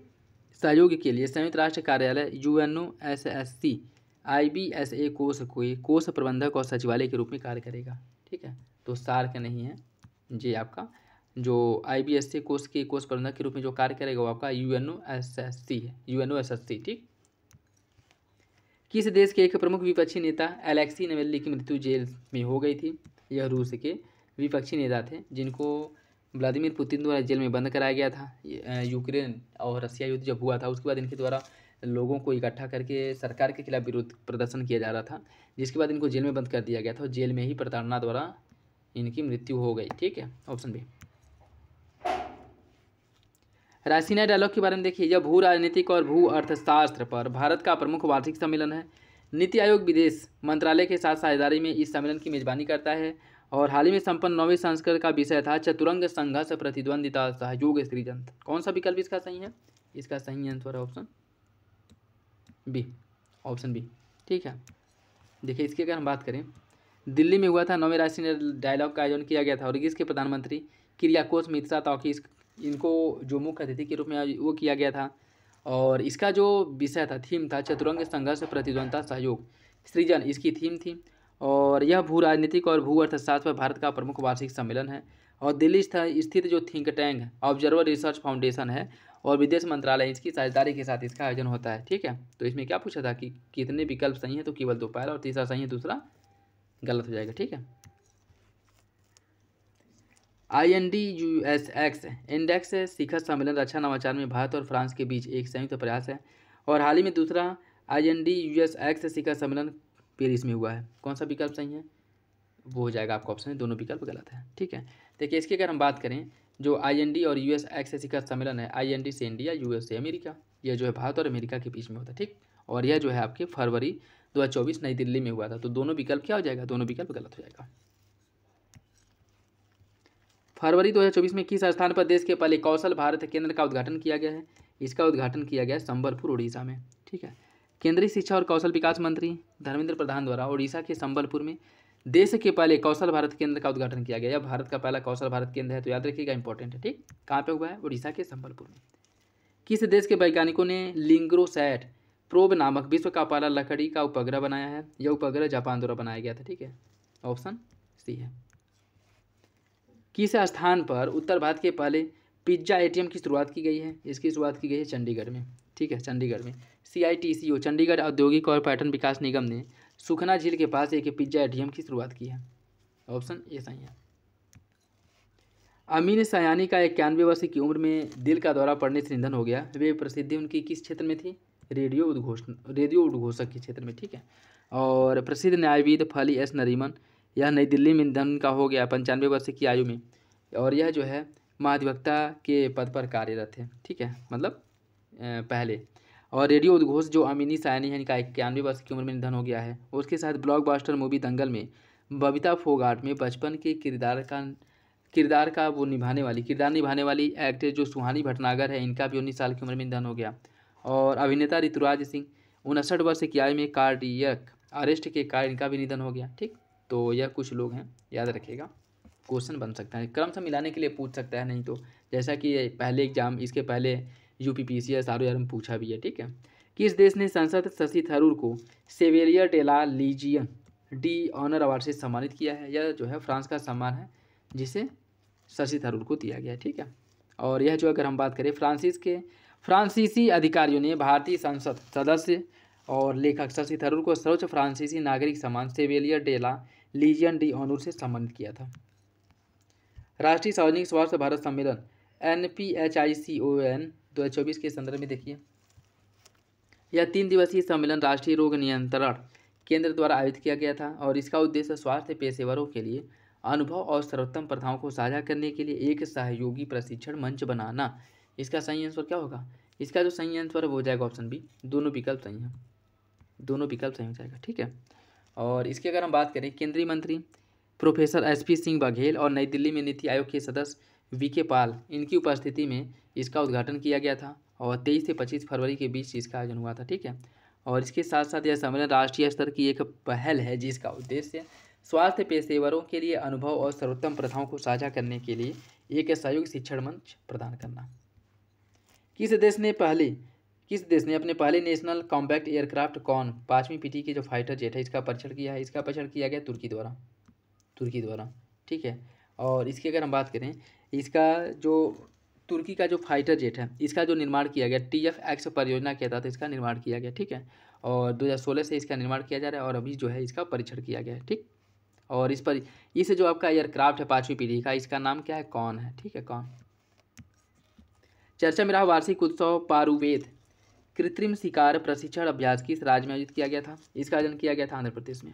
सहयोग के लिए संयुक्त राष्ट्र कार्यालय यूएनओएसएससी आईबीएसए कोष को कोष प्रबंधक और सचिवालय के रूप में कार्य करेगा। ठीक है, तो सार्क नहीं है जी, आपका जो आईबीएसए कोष के कोष प्रबंधक के रूप में जो कार्य करेगा वो आपका यूएनओएसएससी है, यूएनओएसएससी। ठीक, किस देश के एक प्रमुख विपक्षी नेता अलेक्सी नावल्नी की मृत्यु जेल में हो गई थी? यह रूस के विपक्षी नेता थे जिनको व्लादिमीर पुतिन द्वारा जेल में बंद कराया गया था। यूक्रेन और रसिया युद्ध जब हुआ था उसके बाद इनके द्वारा लोगों को इकट्ठा करके सरकार के खिलाफ विरोध प्रदर्शन किया जा रहा था, जिसके बाद इनको जेल में बंद कर दिया गया था, और जेल में ही प्रताड़ना द्वारा इनकी मृत्यु हो गई। ठीक है, ऑप्शन बी। रायसीना डायलॉग के बारे में देखिए, यह भू राजनीतिक और भू अर्थशास्त्र पर भारत का प्रमुख वार्षिक सम्मेलन है। नीति आयोग विदेश मंत्रालय के साथ साझेदारी में इस सम्मेलन की मेजबानी करता है, और हाल ही में संपन्न 9वें संस्करण का विषय था चतुरंग संघर्ष प्रतिद्वंदिता सहयोग सृजन। कौन सा विकल्प इसका सही है? इसका सही आंसर है ऑप्शन बी, ऑप्शन बी। ठीक है, देखिए इसकी अगर हम बात करें, दिल्ली में हुआ था 9वें राष्ट्रीय डायलॉग का आयोजन किया गया था, और इसके प्रधानमंत्री किरियाकोस मित्रा ताउकी इनको जो मुख्य अतिथि के रूप में वो किया गया था, और इसका जो विषय था, थीम था चतुरंग संघर्ष प्रतिद्वंदिता सहयोग सृजन, इसकी थीम थी। और यह भू राजनीतिक और भू अर्थशास्त्र पर भारत का प्रमुख वार्षिक सम्मेलन है, और दिल्ली स्थित जो think tank observer research foundation है और विदेश मंत्रालय इसकी साझेदारी के साथ इसका आयोजन होता है। ठीक है, तो इसमें क्या पूछा था कि कितने विकल्प सही हैं, तो केवल 2 पहला और तीसरा सही है, दूसरा गलत हो जाएगा। ठीक है, INDUSX इंडेक्स शिखर सम्मेलन रक्षा नवाचार में भारत और फ्रांस के बीच एक संयुक्त प्रयास है, और हाल ही में दूसरा INDUSX शिखर सम्मेलन पेरिस में हुआ है। कौन सा विकल्प सही है? वो हो जाएगा आपका ऑप्शन है, दोनों विकल्प गलत है। ठीक है, देखिए इसकी अगर हम बात करें, जो IND और USX शिखर सम्मेलन है, IND से इंडिया, US से अमेरिका, यह जो है भारत और अमेरिका के बीच में होता है। ठीक, और यह जो है आपके फरवरी 2024 नई दिल्ली में हुआ था, तो दोनों विकल्प क्या हो जाएगा? दोनों विकल्प गलत हो जाएगा। फरवरी 2024 में किस स्थान पर देश के पहले कौशल भारत केंद्र का उद्घाटन किया गया है? इसका उद्घाटन किया गया संबलपुर उड़ीसा में। ठीक है। केंद्रीय शिक्षा और कौशल विकास मंत्री धर्मेंद्र प्रधान द्वारा उड़ीसा के संबलपुर में देश के पहले कौशल भारत केंद्र का उद्घाटन किया गया। यह भारत का पहला कौशल भारत केंद्र है, तो याद रखिएगा, इंपॉर्टेंट है। ठीक, कहाँ पे हुआ है? उड़ीसा के संबलपुर में। किस देश के वैज्ञानिकों ने लिंग्रोसैट प्रोब नामक विश्व का पहला लकड़ी का उपग्रह बनाया है? यह उपग्रह जापान द्वारा बनाया गया था। ठीक है, ऑप्शन सी है। किस स्थान पर उत्तर भारत के पहले पिज्जा एटीएम की शुरुआत की गई है? इसकी शुरुआत की गई है चंडीगढ़ में। ठीक है, चंडीगढ़ में। CITCO चंडीगढ़ औद्योगिक और पर्यटन विकास निगम ने सुखना झील के पास एक पिज्जा एटीएम की शुरुआत की है। ऑप्शन ए सही है। अमीन सयानी का 91 वर्ष की उम्र में दिल का दौरा पड़ने से निधन हो गया। वे प्रसिद्धि उनकी किस क्षेत्र में थी? रेडियो उद्घोषक के क्षेत्र में। ठीक है। और प्रसिद्ध न्यायविद फली एस नरीमन, यह नई दिल्ली में निधन का हो गया 95 वर्ष की आयु में। और यह जो है महाधिवक्ता के पद पर कार्यरत है। ठीक है, मतलब पहले। और रेडियो उद्घोष जो अमीनी सयानी है, इनका 91 वर्ष की उम्र में निधन हो गया है। उसके साथ ब्लॉकबस्टर मूवी दंगल में बबीता फोगाट में बचपन के किरदार निभाने वाली एक्ट्रेस जो सुहानी भटनागर है, इनका भी 19 साल की उम्र में निधन हो गया। और अभिनेता ऋतुराज सिंह 59 वर्ष की आयु में कार्डियक अरेस्ट के कारण इनका भी निधन हो गया। ठीक, तो यह कुछ लोग हैं, याद रखिएगा, क्वेश्चन बन सकता है, क्रम से मिलाने के लिए पूछ सकता है, नहीं तो जैसा कि पहले एग्जाम, इसके पहले UPPCS ROR में पूछा भी है। ठीक है। किस देश ने सांसद शशि थरूर को Chevalier de la Legion d'Honneur award से सम्मानित किया है? यह जो है फ्रांस का सम्मान है, जिसे शशि थरूर को दिया गया है। ठीक है। और यह जो अगर हम बात करें फ्रांसीसी अधिकारियों ने भारतीय संसद सदस्य और लेखक शशि थरूर को सर्वोच्च फ्रांसीसी नागरिक सम्मान Chevalier de la Legion d'Honneur से सम्मानित किया था। राष्ट्रीय सार्वजनिक स्वास्थ्य भारत सम्मेलन NPHICON 2024 के संदर्भ में देखिए, यह 3 दिवसीय सम्मेलन राष्ट्रीय रोग नियंत्रण केंद्र द्वारा आयोजित किया गया था। और इसका उद्देश्य स्वास्थ्य पेशेवरों के लिए अनुभव और सर्वोत्तम प्रथाओं को साझा करने के लिए एक सहयोगी प्रशिक्षण मंच बनाना। इसका सही आंसर क्या होगा? इसका जो सही आंसर है वो हो जाएगा ऑप्शन बी। दोनों विकल्प सही हैं, दोनों विकल्प सही हो जाएगा। ठीक है। और इसकी अगर हम बात करें, केंद्रीय मंत्री प्रोफेसर SP सिंह बघेल और नई दिल्ली में नीति आयोग के सदस्य VK पॉल, इनकी उपस्थिति में इसका उद्घाटन किया गया था। और 23 से 25 फरवरी के बीच इसका आयोजन हुआ था। ठीक है। और इसके साथ साथ यह सम्मेलन राष्ट्रीय स्तर की एक पहल है, जिसका उद्देश्य स्वास्थ्य पेशेवरों के लिए अनुभव और सर्वोत्तम प्रथाओं को साझा करने के लिए एक सहयोगी शिक्षण मंच प्रदान करना। किस देश ने अपने पहले नेशनल कॉम्बैट एयरक्राफ्ट कॉन 5वीं पीढ़ी के जो फाइटर जेट है, इसका परीक्षण किया है? इसका परीक्षण किया गया तुर्की द्वारा। ठीक है। और इसकी अगर हम बात करें, इसका जो तुर्की का जो फाइटर जेट है, इसका जो निर्माण किया गया TFX परियोजना के तहत इसका निर्माण किया गया। ठीक है। और 2016 से इसका निर्माण किया जा रहा है और अभी जो है इसका परीक्षण किया गया है। ठीक। और इस जो आपका एयरक्राफ्ट है 5वीं पीढ़ी का, इसका नाम क्या है? कॉन है। ठीक है, कॉन। चर्चा में रहा वार्षिक उत्सव पारुवेद कृत्रिम शिकार प्रशिक्षण अभ्यास किस राज्य में आयोजित किया गया था? इसका आयोजन किया गया था आंध्र प्रदेश में।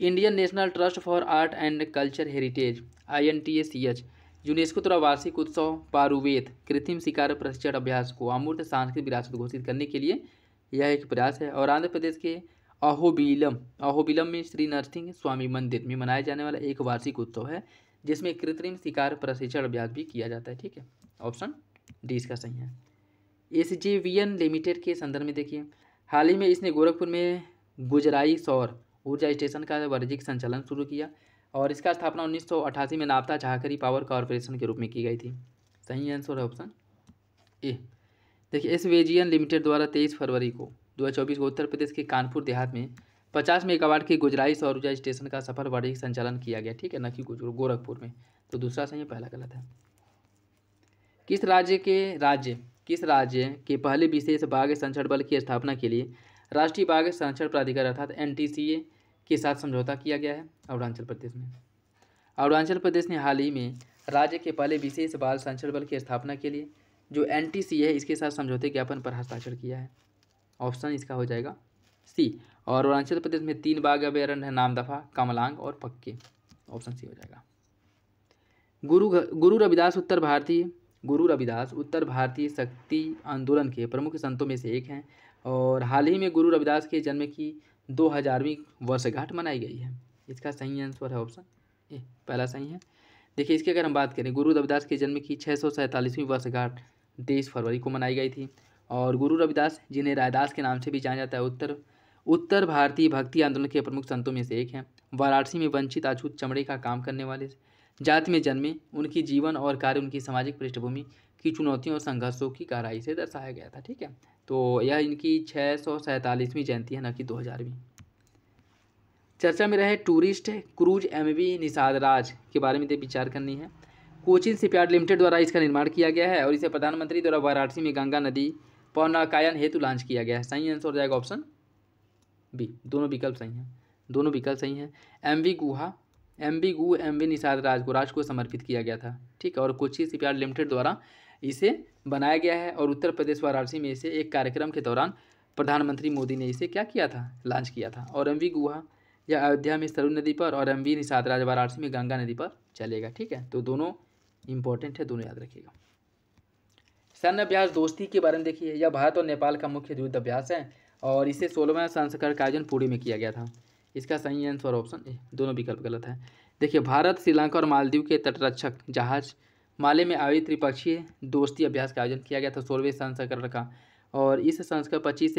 Indian national trust for art and culture heritage INTACH UNESCO द्वारा वार्षिक उत्सव पारुवेद कृत्रिम शिकार प्रशिक्षण अभ्यास को अमूर्त सांस्कृतिक विरासत घोषित करने के लिए यह एक प्रयास है। और आंध्र प्रदेश के अहोबिलम में श्री नरसिंह स्वामी मंदिर में मनाया जाने वाला एक वार्षिक उत्सव है, जिसमें कृत्रिम शिकार प्रशिक्षण अभ्यास भी किया जाता है। ठीक है, ऑप्शन डी इसका सही है। SJVN लिमिटेड के संदर्भ में देखिए, हाल ही में इसने गोरखपुर में गुजराई सौर ऊर्जा स्टेशन का वाणिज्यिक संचालन शुरू किया। और इसका स्थापना 1988 में नापता झाकरी पावर कॉरपोरेशन के रूप में की गई थी। सही आंसर है ऑप्शन ए। देखिए, SVGN लिमिटेड द्वारा 23 फरवरी को 2024 को उत्तर प्रदेश के कानपुर देहात में 50 मेगावाट के गुजराई सौर ऊर्जा स्टेशन का सफल वाणिज्यिक संचालन किया गया। ठीक है, न कि गोरखपुर में। तो दूसरा सही है, पहला गलत है। किस राज्य के पहले विशेष बाघ संरक्षण बल की स्थापना के लिए राष्ट्रीय बाघ संरक्षण प्राधिकरण अर्थात NTCA के साथ समझौता किया गया है? अरुणाचल प्रदेश में। अरुणाचल प्रदेश ने हाल ही में राज्य के पहले विशेष बाघ संरक्षण बल की स्थापना के लिए जो NTCA है, इसके साथ समझौते ज्ञापन पर हस्ताक्षर किया है। ऑप्शन इसका हो जाएगा सी। और अरुणाचल प्रदेश में 3 बाघ अभयारण्य है, नामदफा, कमलांग और पक्के। ऑप्शन सी हो जाएगा। गुरु रविदास उत्तर भारतीय शक्ति आंदोलन के प्रमुख संतों में से एक हैं। और हाल ही में गुरु रविदास के जन्म की 2000वीं वर्षगांठ मनाई गई है। इसका सही आंसर है ऑप्शन ए, पहला सही है। देखिए, इसकी अगर हम बात करें, गुरु रविदास के जन्म की 647वीं वर्षगांठ 23 फरवरी को मनाई गई थी। और गुरु रविदास, जिन्हें रैदास के नाम से भी जाना जाता है, उत्तर भारतीय भक्ति आंदोलन के प्रमुख संतों में से एक हैं। वाराणसी में वंचित अछूत चमड़े का काम करने वाले जाति में जन्मे। उनकी जीवन और कार्य उनकी सामाजिक पृष्ठभूमि की चुनौतियों और संघर्षों की गहराई से दर्शाया गया था। ठीक है, तो यह इनकी 647वीं जयंती है, न कि 2000वीं। चर्चा में रहे tourist cruise MV Nishad Raj के बारे में विचार करनी है। कोचिन शिपयार्ड लिमिटेड द्वारा इसका निर्माण किया गया है और इसे प्रधानमंत्री द्वारा वाराणसी में गंगा नदी पौनकायन हेतु लॉन्च किया गया है। सही आंसर हो जाएगा ऑप्शन बी। दोनों विकल्प सही हैं, दोनों विकल्प सही हैं। MV निषाद राज को समर्पित किया गया था। ठीक है, और कोची शिपयार्ड लिमिटेड द्वारा इसे बनाया गया है और उत्तर प्रदेश वाराणसी में इसे एक कार्यक्रम के दौरान प्रधानमंत्री मोदी ने इसे क्या किया था, लॉन्च किया था। और MV गुहा यह अयोध्या में सरयू नदी पर और MV निषाद राज वाराणसी में गंगा नदी पर चलेगा। ठीक है, तो दोनों इंपॉर्टेंट है, दोनों याद रखिएगा। सैन्य अभ्यास दोस्ती के बारे में देखिए। यह भारत और नेपाल का मुख्य युद्ध अभ्यास है और इसे 16वां संस्करण का आयोजन पुणे में किया गया था। इसका सही आंसर ऑप्शन ए। दोनों विकल्प गलत है। देखिए, भारत, श्रीलंका और मालदीव के तटरक्षक जहाज माले में आयोजित त्रिपक्षीय दोस्ती अभ्यास का आयोजन किया गया था 16वें संस्करण का। और इस संस्करण 22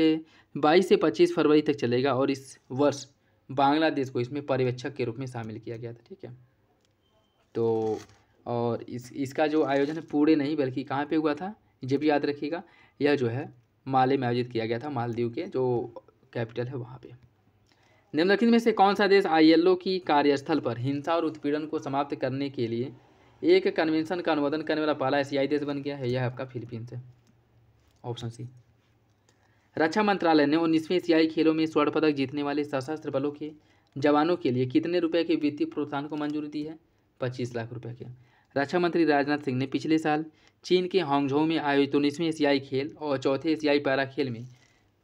से 25 फरवरी तक चलेगा और इस वर्ष बांग्लादेश को इसमें पर्यवेक्षक के रूप में शामिल किया गया था। ठीक है, तो और इसका जो आयोजन है पुणे नहीं बल्कि कहाँ पे हुआ था, ये भी याद रखिएगा। यह जो है माले में आयोजित किया गया था, मालदीव के जो कैपिटल है वहाँ पे। निम्नलिखित में से कौन सा देश ILO की कार्यस्थल पर हिंसा और उत्पीड़न को समाप्त करने के लिए एक कन्वेंशन का अनुमोदन करने वाला पहला एशियाई देश बन गया है? यह आपका फिलीपींस है, ऑप्शन सी। रक्षा मंत्रालय ने 19वें एशियाई खेलों में स्वर्ण पदक जीतने वाले सशस्त्र बलों के जवानों के लिए कितने रुपए के वित्तीय प्रोत्साहन को मंजूरी दी है? 25 लाख रुपए के। रक्षा मंत्री राजनाथ सिंह ने पिछले साल चीन के हांगझोउ में आयोजित 19वें एशियाई खेल और चौथे एशियाई पैरा खेल में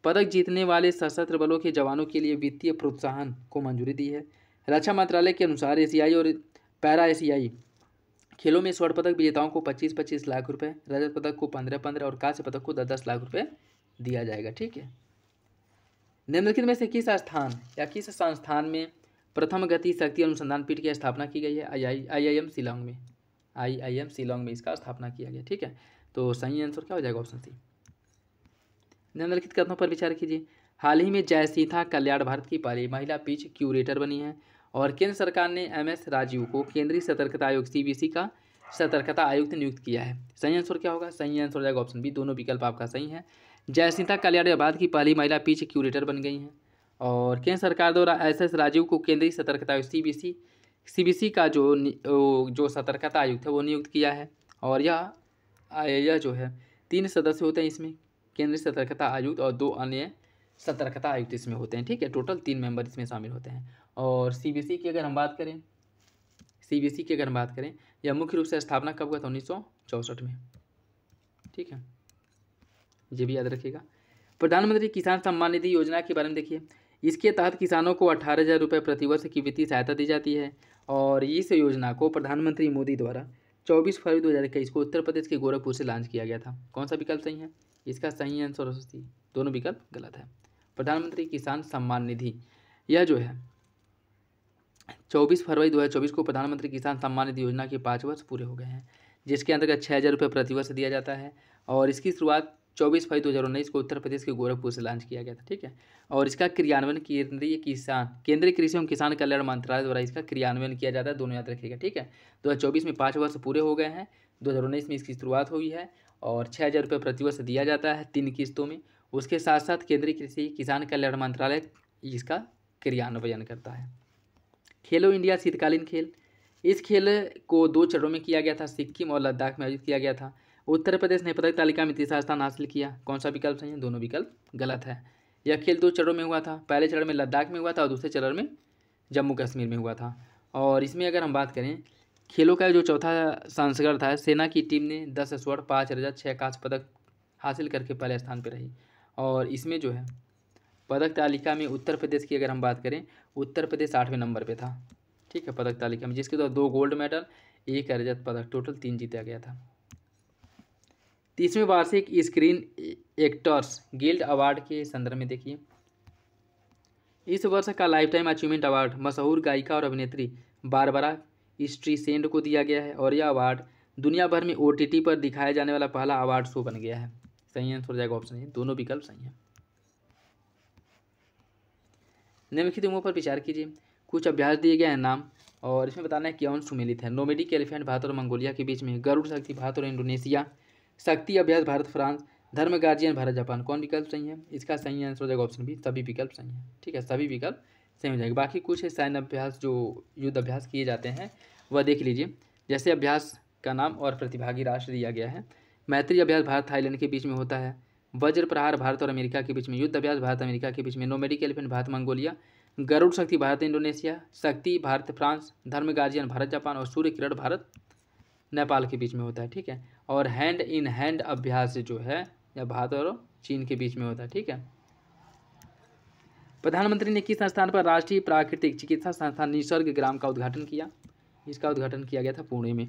पदक जीतने वाले सशस्त्र बलों के जवानों के लिए वित्तीय प्रोत्साहन को मंजूरी दी है। रक्षा मंत्रालय के अनुसार एशियाई और पैरा एशियाई खेलों में स्वर्ण पदक विजेताओं को 25-25 लाख रुपए, रजत पदक को 15-15 और कांस्य पदक को 10-10 लाख रुपए दिया जाएगा। ठीक है, निम्नलिखित में से किस स्थान या किस संस्थान में प्रथम गति शक्ति अनुसंधान पीठ की स्थापना की गई है? IIM शिलोंग में। IIM शिलोंग में इसका स्थापना किया गया। ठीक है, तो सही आंसर क्या हो जाएगा? Option C. निम्नलिखित कथनों पर विचार कीजिए। हाल ही में जयसीथा कल्याण भारत की पहली महिला पीच क्यूरेटर बनी है और केंद्र सरकार ने MS राजीव को केंद्रीय सतर्कता आयोग CBC का सतर्कता आयुक्त नियुक्त किया है। सही आंसर क्या होगा? सही आंसर हो जाएगा ऑप्शन बी। दोनों विकल्प आपका सही है। जयसीथा कल्याण भारत की पहली महिला पीच क्यूरेटर बन गई हैं और केंद्र सरकार द्वारा SS राजीव को केंद्रीय सतर्कता आयोग CBC का जो सतर्कता आयुक्त है वो नियुक्त किया है। और यह जो है 3 सदस्य होते हैं इसमें, केंद्रीय सतर्कता आयुक्त और 2 अन्य सतर्कता आयुक्त इसमें होते हैं। ठीक है, टोटल 3 मेंबर इसमें शामिल होते हैं। और CBC की अगर हम बात करें, यह मुख्य रूप से स्थापना कब हुआ था? 1964 में। ठीक है, ये भी याद रखिएगा। प्रधानमंत्री किसान सम्मान निधि योजना के बारे में देखिए। इसके तहत किसानों को 18,000 रुपये प्रतिवर्ष की वित्तीय सहायता दी जाती है और इस योजना को प्रधानमंत्री मोदी द्वारा 24 फरवरी 2021 को उत्तर प्रदेश के गोरखपुर से लॉन्च किया गया था। कौन सा विकल्प सही है? इसका सही आंसर सी। दोनों विकल्प गलत है। प्रधानमंत्री किसान सम्मान निधि यह जो है 24 फरवरी 2024 को प्रधानमंत्री किसान सम्मान निधि योजना के 5 वर्ष पूरे हो गए हैं, जिसके अंतर्गत 6,000 रुपये प्रतिवर्ष दिया जाता है और इसकी शुरुआत 24 फरवरी 2019 को उत्तर प्रदेश के गोरखपुर से लॉन्च किया गया था। ठीक है, और इसका क्रियान्वयन केंद्रीय कृषि एवं किसान कल्याण मंत्रालय द्वारा इसका क्रियान्वयन किया जाता है। दोनों याद रखिएगा। ठीक है, 2024 में 5 वर्ष पूरे हो गए हैं, 2019 में इसकी शुरुआत हुई है और 6,000 रुपये प्रतिवर्ष दिया जाता है 3 किस्तों में। उसके साथ साथ केंद्रीय कृषि किसान कल्याण मंत्रालय इसका क्रियान्वयन करता है। खेलो इंडिया शीतकालीन खेल, इस खेल को 2 चरणों में किया गया था, सिक्किम और लद्दाख में आयोजित किया गया था। उत्तर प्रदेश ने पदक तालिका में तीसरा स्थान हासिल किया। कौन सा विकल्प सही है? दोनों विकल्प गलत है। यह खेल 2 चरणों में हुआ था, पहले चरण में लद्दाख में हुआ था और दूसरे चरण में जम्मू कश्मीर में हुआ था। और इसमें अगर हम बात करें खेलों का जो चौथा संस्करण था, सेना की टीम ने 10 स्वर्ण 5 रजत 6 कांस्य पदक हासिल करके पहले स्थान पर रही। और इसमें जो है पदक तालिका में उत्तर प्रदेश की अगर हम बात करें, उत्तर प्रदेश 8वें नंबर पे था। ठीक है, पदक तालिका में, जिसके द्वारा 2 गोल्ड मेडल 1 रजत पदक, टोटल 3 जीता गया था। 30वें वार्षिक स्क्रीन एक्टर्स गिल्ड अवार्ड के संदर्भ में देखिए। इस वर्ष का लाइफ टाइम अचीवमेंट अवार्ड मशहूर गायिका और अभिनेत्री बारबरा स्ट्रीसेंड को दिया गया है और यह अवार्ड दुनिया भर में OTT पर दिखाया जाने वाला पहला अवार्ड शो बन गया है। सही आंसर हो जाएगा ऑप्शन ए, दोनों विकल्प सही हैं। निम्नलिखित अंगों पर विचार कीजिए। कुछ अभ्यास दिए गए हैं नाम, और इसमें बताना है कौन सुमेलित है। नोमैडिक एलिफेंट भारत और मंगोलिया के बीच में, गरुड़ शक्ति भारत और इंडोनेशिया, शक्ति अभ्यास Bharat France, Dharma guardian Bharat Japan. कौन विकल्प सही है? इसका सही आंसर हो जाएगा ऑप्शन बी, सभी विकल्प सही है। ठीक है, सभी विकल्प सही हो जाएगा। बाकी कुछ सैन्य अभ्यास जो युद्ध अभ्यास किए जाते हैं वह देख लीजिए। जैसे अभ्यास का नाम और प्रतिभागी राष्ट्र दिया गया है। मैत्री अभ्यास भारत थाईलैंड के बीच में होता है। वज्र प्रहार भारत और अमेरिका के बीच में, युद्ध अभ्यास भारत अमेरिका के बीच में, nomadic elephant Bharat Mongolia, Garud Shakti Bharat Indonesia, Shakti Bharat France, Dharma guardian Bharat Japan और सूर्य किरण भारत नेपाल के बीच में होता है। ठीक है, और हैंड इन हैंड अभ्यास जो है यह भारत और चीन के बीच में होता है। ठीक है। प्रधानमंत्री ने किस संस्थान पर राष्ट्रीय प्राकृतिक चिकित्सा संस्थान निसर्ग ग्राम का उद्घाटन किया? इसका उद्घाटन किया गया था पुणे में,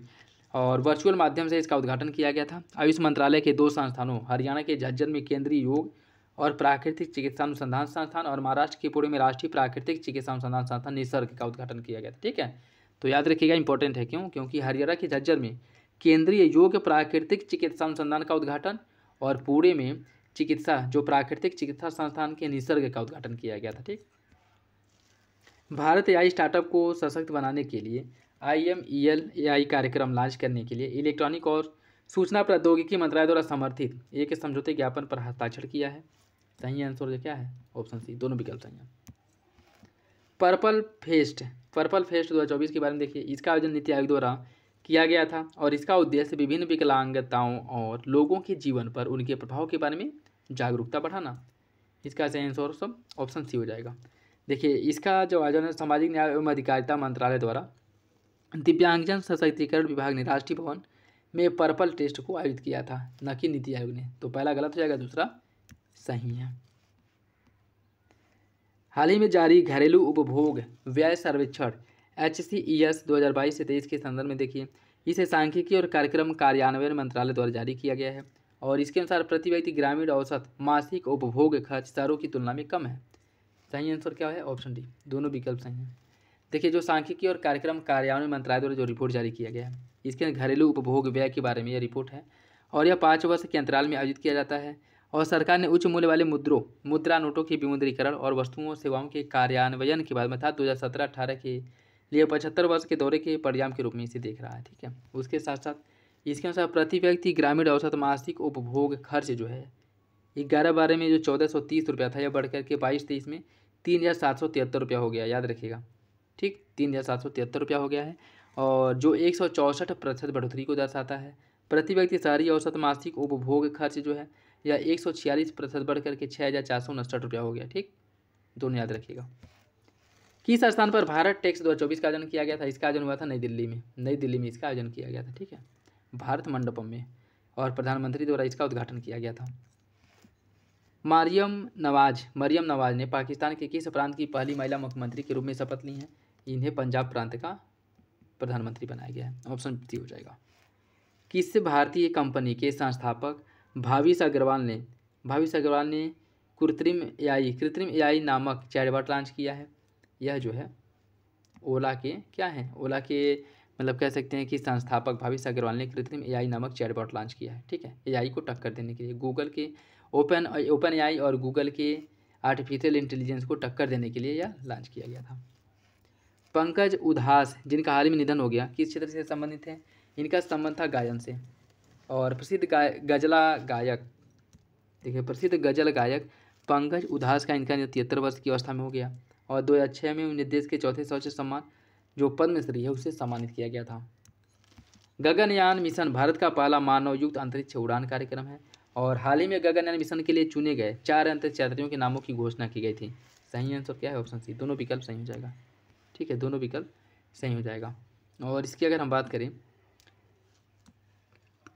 और वर्चुअल माध्यम से इसका उद्घाटन किया गया था। आयुष मंत्रालय के 2 संस्थानों, हरियाणा के झज्जर में केंद्रीय योग और प्राकृतिक चिकित्सा अनुसंधान संस्थान और महाराष्ट्र के पुणे में राष्ट्रीय प्राकृतिक चिकित्सा अनुसंधान संस्थान निसर्ग का उद्घाटन किया गया था। ठीक है, तो याद रखिएगा, इंपॉर्टेंट है। क्यों? क्योंकि हरियाणा के झज्जर में केंद्रीय योग प्राकृतिक चिकित्सा अनुसंधान का उद्घाटन और पुणे में चिकित्सा जो प्राकृतिक चिकित्सा संस्थान के निसर्ग का उद्घाटन किया गया था। ठीक। भारत एआई स्टार्टअप को सशक्त बनाने के लिए IMEL AI कार्यक्रम लॉन्च करने के लिए इलेक्ट्रॉनिक और सूचना प्रौद्योगिकी मंत्रालय द्वारा समर्थित एक समझौते ज्ञापन पर हस्ताक्षर किया है। सही आंसर क्या है? ऑप्शन सी, दोनों विकल्प सही हैं। पर्पल फेस्ट 2024 के बारे में देखिए। इसका आयोजन नीति आयोग द्वारा किया गया था और इसका उद्देश्य विभिन्न विकलांगताओं और लोगों के जीवन पर उनके प्रभाव के बारे में जागरूकता बढ़ाना। इसका सही आंसर सब ऑप्शन सी हो जाएगा। देखिए, इसका जो आयोजन है सामाजिक न्याय एवं अधिकारिता मंत्रालय द्वारा दिव्यांगजन सशक्तिकरण विभाग ने राष्ट्रीय भवन में पर्पल टेस्ट को आयोजित किया था, न कि नीति आयोग ने। तो पहला गलत हो जाएगा, दूसरा सही है। हाल ही में जारी घरेलू उपभोग व्यय सर्वेक्षण HCES 2022 से 23 के संदर्भ में देखिए, इसे सांख्यिकी और कार्यक्रम कार्यान्वयन मंत्रालय द्वारा जारी किया गया है और इसके अनुसार प्रति व्यक्ति ग्रामीण औसत मासिक उपभोग खर्च शहरों की तुलना में कम है। सही आंसर क्या है? ऑप्शन डी, दोनों विकल्प सही हैं। देखिए, जो सांख्यिकी और कार्यक्रम कार्यान्वयन मंत्रालय द्वारा जो रिपोर्ट जारी किया गया है, इसके घरेलू उपभोग व्यय के बारे में यह रिपोर्ट है और यह 5 वर्ष के अंतराल में आयोजित किया जाता है और सरकार ने उच्च मूल्य वाले मुद्रा नोटों के विमुद्रीकरण और वस्तुओं और सेवाओं के कार्यान्वयन के बाद में 2017-18 के लिए 75 वर्ष के दौरे के परिणाम के रूप में इसे देख रहा है। ठीक है, उसके साथ साथ इसके अनुसार प्रति व्यक्ति ग्रामीण औसत मासिक उपभोग खर्च जो है 11-12 में जो 1430 रुपया था, यह बढ़कर के 22-23 में 3773 रुपया हो गया। याद रखिएगा, ठीक, 3773 रुपया हो गया है और जो 164% बढ़ोतरी को दर्शाता है। प्रति व्यक्ति शहरी औसत मासिक उपभोग खर्च जो है यह 146% बढ़ करके 6469 रुपया हो गया। ठीक, दोनों याद रखिएगा। किस स्थान पर भारत टेक्स 2024 का आयोजन किया गया था? इसका आयोजन हुआ था नई दिल्ली में इसका आयोजन किया गया था। ठीक है, भारत मंडपम में, और प्रधानमंत्री द्वारा इसका उद्घाटन किया गया था। मरियम नवाज ने पाकिस्तान के किस प्रांत की पहली महिला मुख्यमंत्री के रूप में शपथ ली हैं? इन्हें पंजाब प्रांत का प्रधानमंत्री बनाया गया है। ऑप्शन सी हो जाएगा। किस भारतीय कंपनी के संस्थापक भाविश अग्रवाल ने कृत्रिम AI नामक चैटबॉट लॉन्च किया है? यह जो है ओला के ओला के मतलब कह सकते हैं कि संस्थापक भाविश अग्रवाल ने कृत्रिम AI नामक चैटबॉट लॉन्च किया है। ठीक है, AI को टक्कर देने के लिए, गूगल के ओपन AI और गूगल के आर्टिफिशियल इंटेलिजेंस को टक्कर देने के लिए यह लॉन्च किया गया था। पंकज उधास, जिनका हाल ही में निधन हो गया, किस क्षेत्र से संबंधित है? इनका संबंध था गायन से। और प्रसिद्ध गजल गायक पंकज उधास का इनका 73 वर्ष की अवस्था में हो गया और 2006 में उन्हें देश के चौथे सर्वोच्च सम्मान जो पद्मश्री है उससे सम्मानित किया गया था। गगनयान मिशन भारत का पहला मानव युक्त अंतरिक्ष उड़ान कार्यक्रम है और हाल ही में गगनयान मिशन के लिए चुने गए 4 अंतरिक्ष यात्रियों के नामों की घोषणा की गई थी। सही आंसर क्या है? ऑप्शन सी, दोनों विकल्प सही हो जाएगा। ठीक है, दोनों विकल्प सही हो जाएगा। और इसकी अगर हम बात करें,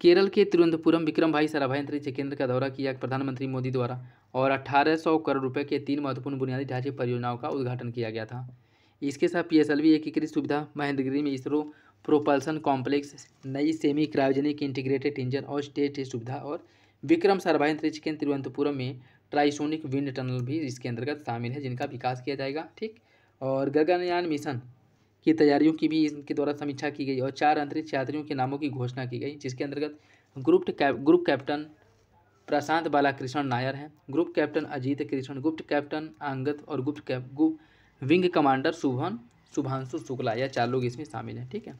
केरल के तिरुवनंतपुरम विक्रम भाई साराभाई अंतरिक्ष केंद्र का दौरा किया प्रधानमंत्री मोदी द्वारा और 1800 करोड़ रुपए के 3 महत्वपूर्ण बुनियादी ढांचे परियोजनाओं का उद्घाटन किया गया था। इसके साथ PSLV एकीकृत सुविधा, महेंद्रगिरी में इसरो प्रोपल्सन कॉम्प्लेक्स, नई सेमी क्रायोजेनिक इंटीग्रेटेड इंजन और स्टेट सुविधा और विक्रम साराभाई अंतरिक्ष केंद्र तिरुवनंतपुरम में ट्राइसोनिक विंड टनल भी इसके अंतर्गत शामिल है जिनका विकास किया जाएगा। ठीक, और गगनयान मिशन की तैयारियों की भी इनके द्वारा समीक्षा की गई और 4 अंतरिक्ष यात्रियों के नामों की घोषणा की गई, जिसके अंतर्गत ग्रुप कैप्टन प्रशांत बालाकृष्णन नायर हैं, group captain Ajit Krishna, group captain Angad और group wing commander Shubhanshu Shukla, यह 4 लोग इसमें शामिल हैं। ठीक है।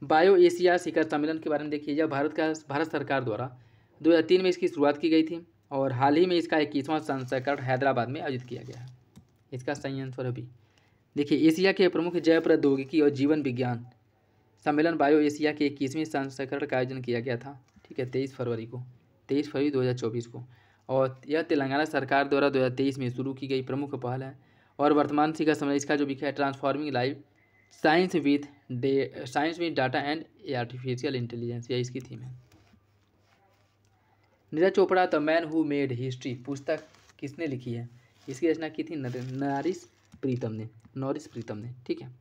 बायो एशिया शिखर सम्मेलन के बारे में देखिए, यह भारत सरकार द्वारा 2003 में इसकी शुरुआत की गई थी और हाल ही में इसका 21वां संस्करण हैदराबाद में आयोजित किया गया है। इसका सही आंसर अभी देखिए, एशिया के प्रमुख जैव प्रौद्योगिकी और जीवन विज्ञान सम्मेलन बायो एशिया के 21वें संस्करण का आयोजन किया गया था। ठीक है, 23 फरवरी 2024 को, और यह तेलंगाना सरकार द्वारा 2023 में शुरू की गई प्रमुख पहल है। और वर्तमान शिखर सम्मेलन इसका जो विषय है transforming life science with data and artificial intelligence, यह इसकी थीम है। Neeraj Chopra the man who made history पुस्तक किसने लिखी है? इसकी रचना की थी नॉरिस प्रीतम ने। ठीक है।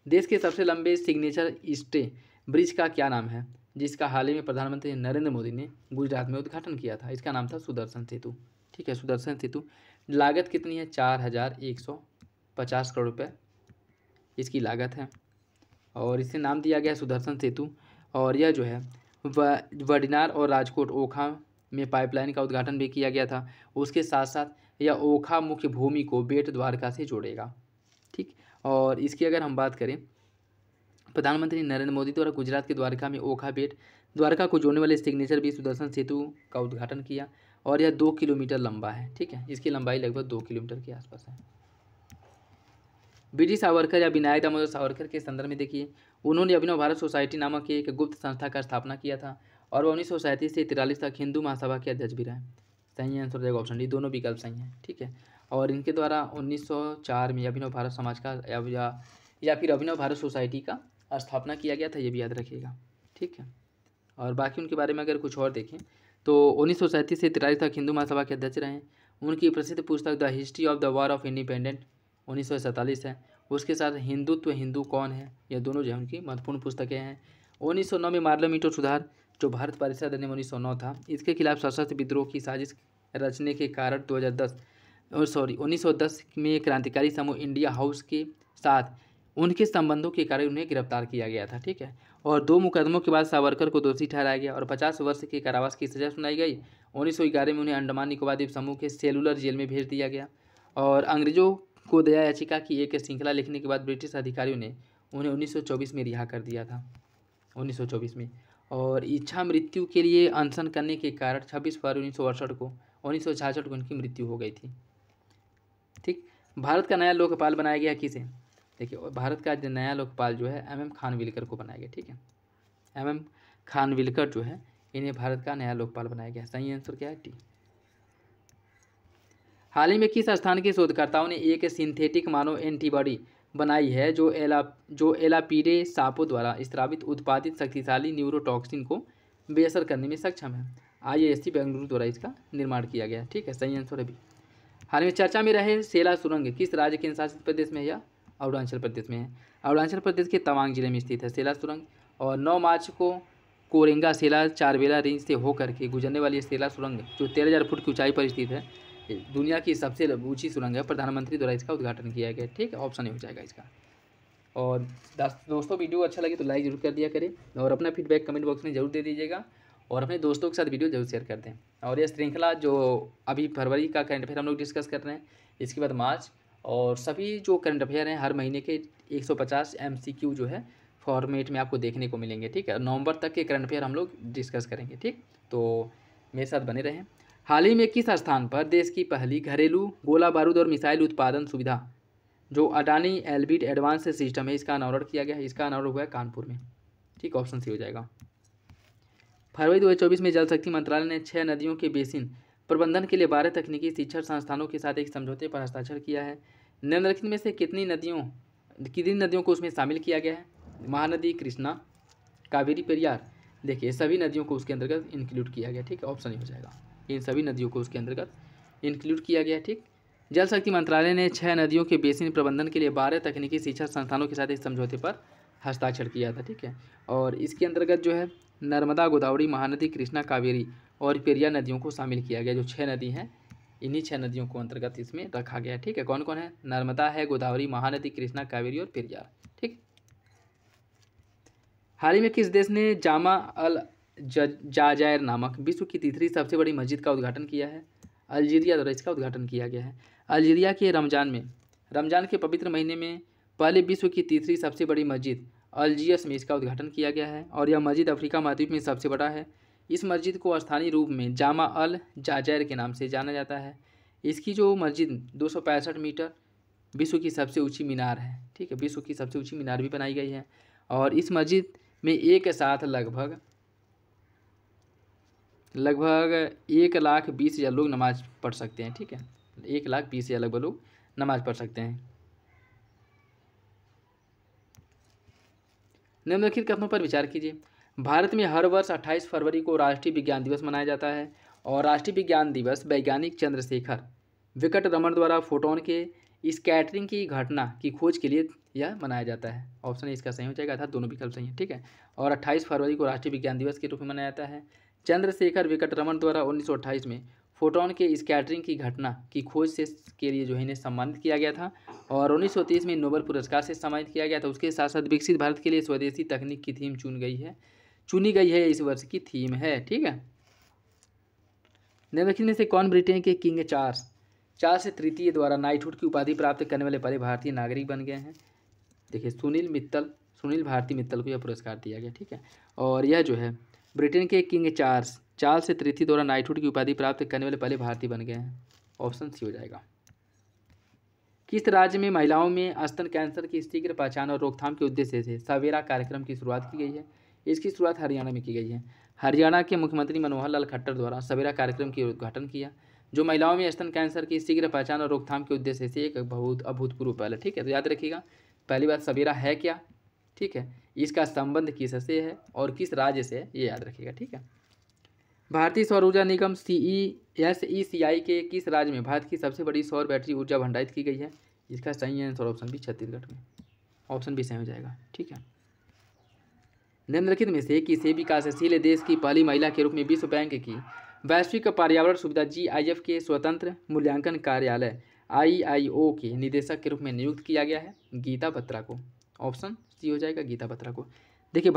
देश के सबसे लंबे सिग्नेचर स्टे ब्रिज का क्या नाम है, जिसका हाल ही में प्रधानमंत्री नरेंद्र मोदी ने गुजरात में उद्घाटन किया था? इसका नाम था सुदर्शन सेतु। ठीक है, सुदर्शन सेतु। लागत कितनी है? 4150 करोड़ रुपये इसकी लागत है और इसे नाम दिया गया सुदर्शन सेतु। और यह जो है वडिनार और राजकोट ओखा में पाइपलाइन का उद्घाटन भी किया गया था। उसके साथ साथ यह ओखा मुख्य भूमि को बेट द्वारका से जोड़ेगा। ठीक। और इसकी अगर हम बात करें, प्रधानमंत्री नरेंद्र मोदी द्वारा गुजरात के द्वारका में ओखा बेट द्वारका को जोड़ने वाले सिग्नेचर भी सुदर्शन सेतु का उद्घाटन किया और यह 2 किलोमीटर लंबा है। ठीक है, इसकी लंबाई लगभग 2 किलोमीटर के आसपास है। बीडी सावरकर या विनायक दामोदर सावरकर के संदर्भ में देखिए, उन्होंने अभिनव भारत सोसाइटी नामक एक गुप्त संस्था का स्थापना किया था और 1937 से 43 तक हिंदू महासभा के अध्यक्ष भी रहे। सही आंसर हो जाएगा ऑप्शन डी, दोनों विकल्प सही हैं। ठीक है। और इनके द्वारा 1904 में अभिनव भारत समाज का या फिर अभिनव भारत सोसाइटी का स्थापना किया गया था, ये भी याद रखिएगा। ठीक है। और बाकी उनके बारे में अगर कुछ और देखें तो 1937 से 43 तक हिंदू महासभा के अध्यक्ष रहे। उनकी प्रसिद्ध पुस्तक the history of the war of independent 1947 है। उसके साथ हिंदुत्व हिंदू कौन है, यह दोनों जो है उनकी महत्वपूर्ण पुस्तकें हैं। 1909 में मार्लो मीटो सुधार जो भारत परिषद अधिनियम 1909 था, इसके खिलाफ सशस्त्र विद्रोह की साजिश रचने के कारण 1910 में क्रांतिकारी समूह इंडिया हाउस के साथ उनके संबंधों के कारण उन्हें गिरफ्तार किया गया था। ठीक है। और 2 मुकदमों के बाद सावरकर को दोषी ठहराया गया और 50 वर्ष के कारावास की सजा सुनाई गई। 1911 में उन्हें अंडमान निकोबार द्वीप समूह के सेलुलर जेल में भेज दिया गया और अंग्रेजों को दया याचिका की एक श्रृंखला लिखने के बाद ब्रिटिश अधिकारियों ने उन्हें 1924 में रिहा कर दिया था। 1924 में। और इच्छा मृत्यु के लिए अनशन करने के कारण 26 फरवरी 1966 को उनकी मृत्यु हो गई थी। ठीक। भारत का नया लोकपाल बनाया गया किसे? देखिए, भारत का नया लोकपाल जो है MM खानविलकर को बनाया गया। ठीक है, MM खानविलकर जो है इन्हें भारत का नया लोकपाल बनाया गया। सही आंसर क्या है? टी। हाल ही में किस स्थान के शोधकर्ताओं ने एक सिंथेटिक मानव एंटीबॉडी बनाई है जो एलापीडे सांपों द्वारा स्रावित उत्पादित शक्तिशाली न्यूरोटॉक्सिन को बेअसर करने में सक्षम है? IISc बेंगलुरु द्वारा इसका निर्माण किया गया। ठीक है, सही आंसर है बी। हाल में चर्चा में रहे सेला सुरंग किस राज्य के शासित प्रदेश में है या अरुणाचल प्रदेश में है? अरुणाचल प्रदेश के तवांग जिले में स्थित है सेला सुरंग। और 9 मार्च को कोरेंगा सेला चारबेला रेंज से होकर के गुजरने वाली सेला सुरंग जो 13,000 फुट की ऊंचाई पर स्थित है, दुनिया की सबसे ऊंची सुरंग है। प्रधानमंत्री द्वारा इसका उद्घाटन किया गया। ठीक है, ऑप्शन हो जाएगा इसका। और दोस्तों, वीडियो अच्छा लगे तो लाइक जरूर कर दिया करें और अपना फीडबैक कमेंट बॉक्स में जरूर दे दीजिएगा और अपने दोस्तों के साथ वीडियो जरूर शेयर कर दें। और यह श्रृंखला जो अभी फरवरी का करंट अफेयर हम लोग डिस्कस कर रहे हैं, इसके बाद मार्च और सभी जो करंट अफेयर हैं हर महीने के 150 MCQ जो है फॉर्मेट में आपको देखने को मिलेंगे। ठीक है, नवंबर तक के करंट अफेयर हम लोग डिस्कस करेंगे। ठीक, तो मेरे साथ बने रहें। हाल ही में किस स्थान पर देश की पहली घरेलू गोला बारूद और मिसाइल उत्पादन सुविधा जो अडानी एल्बिट एडवांस सिस्टम है, इसका अनावरण किया गया है? इसका अनावरण हुआ है कानपुर में। ठीक, ऑप्शन सी हो जाएगा। फरवरी 2024 में जल शक्ति मंत्रालय ने 6 नदियों के बेसिन प्रबंधन के लिए 12 तकनीकी शिक्षण संस्थानों के साथ एक समझौते पर हस्ताक्षर किया है। निम्नलिखित में से कितनी नदियों को उसमें शामिल किया गया है? महानदी, कृष्णा, कावेरी, पेरियार। देखिए, सभी नदियों को उसके अंतर्गत इंक्लूड किया गया। ठीक है, ऑप्शन ही हो जाएगा। इन सभी नदियों को उसके अंतर्गत इंक्लूड किया गया। ठीक, जल शक्ति मंत्रालय ने 6 नदियों के बेसिन प्रबंधन के लिए 12 तकनीकी शिक्षण संस्थानों के साथ एक समझौते पर हस्ताक्षर किया था। ठीक है, और इसके अंतर्गत जो है नर्मदा, गोदावरी, महानदी, कृष्णा, कावेरी और पेरियार नदियों को शामिल किया गया। जो 6 नदी हैं इन्हीं 6 नदियों को अंतर्गत इसमें रखा गया है। ठीक है, कौन कौन है? नर्मदा है, गोदावरी, महानदी, कृष्णा, कावेरी और पेरियार। ठीक। हाल ही में किस देश ने जामा अल जाजायर नामक विश्व की तीसरी सबसे बड़ी मस्जिद का उद्घाटन किया है? अल्जीरिया द्वारा इसका उद्घाटन किया गया है। अल्जीरिया के रमजान के पवित्र महीने में पहले विश्व की तीसरी सबसे बड़ी मस्जिद अल्जियर्स में इसका उद्घाटन किया गया है और यह मस्जिद अफ्रीका महाद्वीप में सबसे बड़ा है। इस मस्जिद को स्थानीय रूप में जामा अल जाजैर के नाम से जाना जाता है। इसकी जो मस्जिद 265 मीटर विश्व की सबसे ऊंची मीनार है। ठीक है, विश्व की सबसे ऊंची मीनार भी बनाई गई है और इस मस्जिद में एक साथ लगभग 1,20,000 लोग नमाज पढ़ सकते हैं। ठीक है, 1,20,000 लगभग लोग नमाज पढ़ सकते हैं। निम्नलिखित कथनों पर विचार कीजिए। भारत में हर वर्ष 28 फरवरी को राष्ट्रीय विज्ञान दिवस मनाया जाता है और राष्ट्रीय विज्ञान दिवस वैज्ञानिक चंद्रशेखर विकटरमण द्वारा फोटोन के स्कैटरिंग की घटना की खोज के लिए यह मनाया जाता है। ऑप्शन इसका सही हो जाएगा, अर्थात दोनों विकल्प सही हैं। ठीक है, और 28 फरवरी को राष्ट्रीय विज्ञान दिवस के रूप में मनाया जाता है। चंद्रशेखर विकटरमण द्वारा 1928 में फोटोन के स्कैटरिंग की घटना की खोज से के लिए जो है इन्हें सम्मानित किया गया था और 1930 में नोबेल पुरस्कार से सम्मानित किया गया था। उसके साथ साथ विकसित भारत के लिए स्वदेशी तकनीक की थीम चुनी गई है, इस वर्ष की थीम है। ठीक है, निम्नलिखित में से कौन ब्रिटेन के किंग चार्ल्स तृतीय द्वारा नाइटहुड की उपाधि प्राप्त करने वाले पहले भारतीय नागरिक बन गए हैं? देखिए, सुनील भारती मित्तल को यह पुरस्कार दिया गया। ठीक है, और यह जो है ब्रिटेन के किंग चार्ल्स तृतीय द्वारा नाइटहुड की उपाधि प्राप्त करने वाले पहले भारतीय बन गए हैं। ऑप्शन सी हो जाएगा। किस राज्य में महिलाओं में स्तन कैंसर की शीघ्र पहचान और रोकथाम के उद्देश्य से सवेरा कार्यक्रम की शुरुआत की गई है? इसकी शुरुआत हरियाणा में की गई है। हरियाणा के मुख्यमंत्री मनोहर लाल खट्टर द्वारा सवेरा कार्यक्रम की उद्घाटन किया, जो महिलाओं में स्तन कैंसर की शीघ्र पहचान और रोकथाम के उद्देश्य से एक बहुत अभूतपूर्व पहल है। ठीक है, तो याद रखिएगा, पहली बात सवेरा है क्या, ठीक है, इसका संबंध किससे है और किस राज्य से है, ये याद रखिएगा। ठीक है, भारतीय सौर ऊर्जा निगम SECI के किस राज्य में भारत की सबसे बड़ी सौर बैटरी ऊर्जा भंडारित की गई है? इसका सही आंसर ऑप्शन भी छत्तीसगढ़ में। ऑप्शन भी सही हो जाएगा। ठीक है, निम्नलिखित में से किसी विकासशील देश की पहली महिला के रूप में विश्व बैंक की वैश्विक पर्यावरण सुविधा GIF के स्वतंत्र मूल्यांकन कार्यालय IIO के निदेशक के रूप में नियुक्त किया गया है? गीता बत्रा को। ऑप्शन सी हो जाएगा, गीता बत्रा को। देखिए,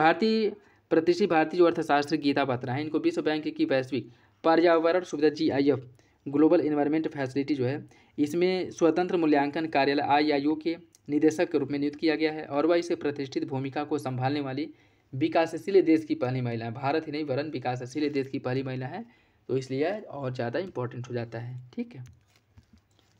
प्रतिष्ठित भारतीय जो अर्थशास्त्री गीता बत्रा हैं, इनको विश्व बैंक की वैश्विक पर्यावरण सुविधा GIF ग्लोबल इन्वायरमेंट फैसिलिटी जो है, इसमें स्वतंत्र मूल्यांकन कार्यालय IIO के निदेशक के रूप में नियुक्त किया गया है और वह इसे प्रतिष्ठित भूमिका को संभालने वाली विकासशील देश की पहली महिला है। भारत ही नहीं वरन विकासशील देश की पहली महिला है, तो इसलिए और ज़्यादा इंपॉर्टेंट हो जाता है। ठीक है,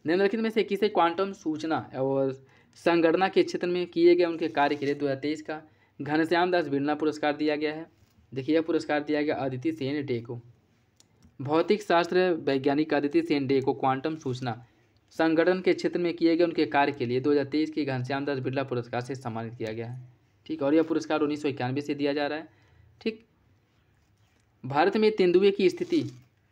निम्नलिखित में से किसे क्वांटम सूचना और संगणना के क्षेत्र में किए गए उनके कार्य के लिए 2023 का घनश्याम दास बिरला पुरस्कार दिया गया है? देखिए, यह पुरस्कार दिया गया अदिति सेन डे को। भौतिक शास्त्र वैज्ञानिक अदिति सेन डे को क्वांटम सूचना संगठन के क्षेत्र में किए गए उनके कार्य के लिए 2023 के घनश्याम दास बिरला पुरस्कार से सम्मानित किया गया है। ठीक, और यह पुरस्कार 1991 से दिया जा रहा है। ठीक, भारत में तेंदुए की स्थिति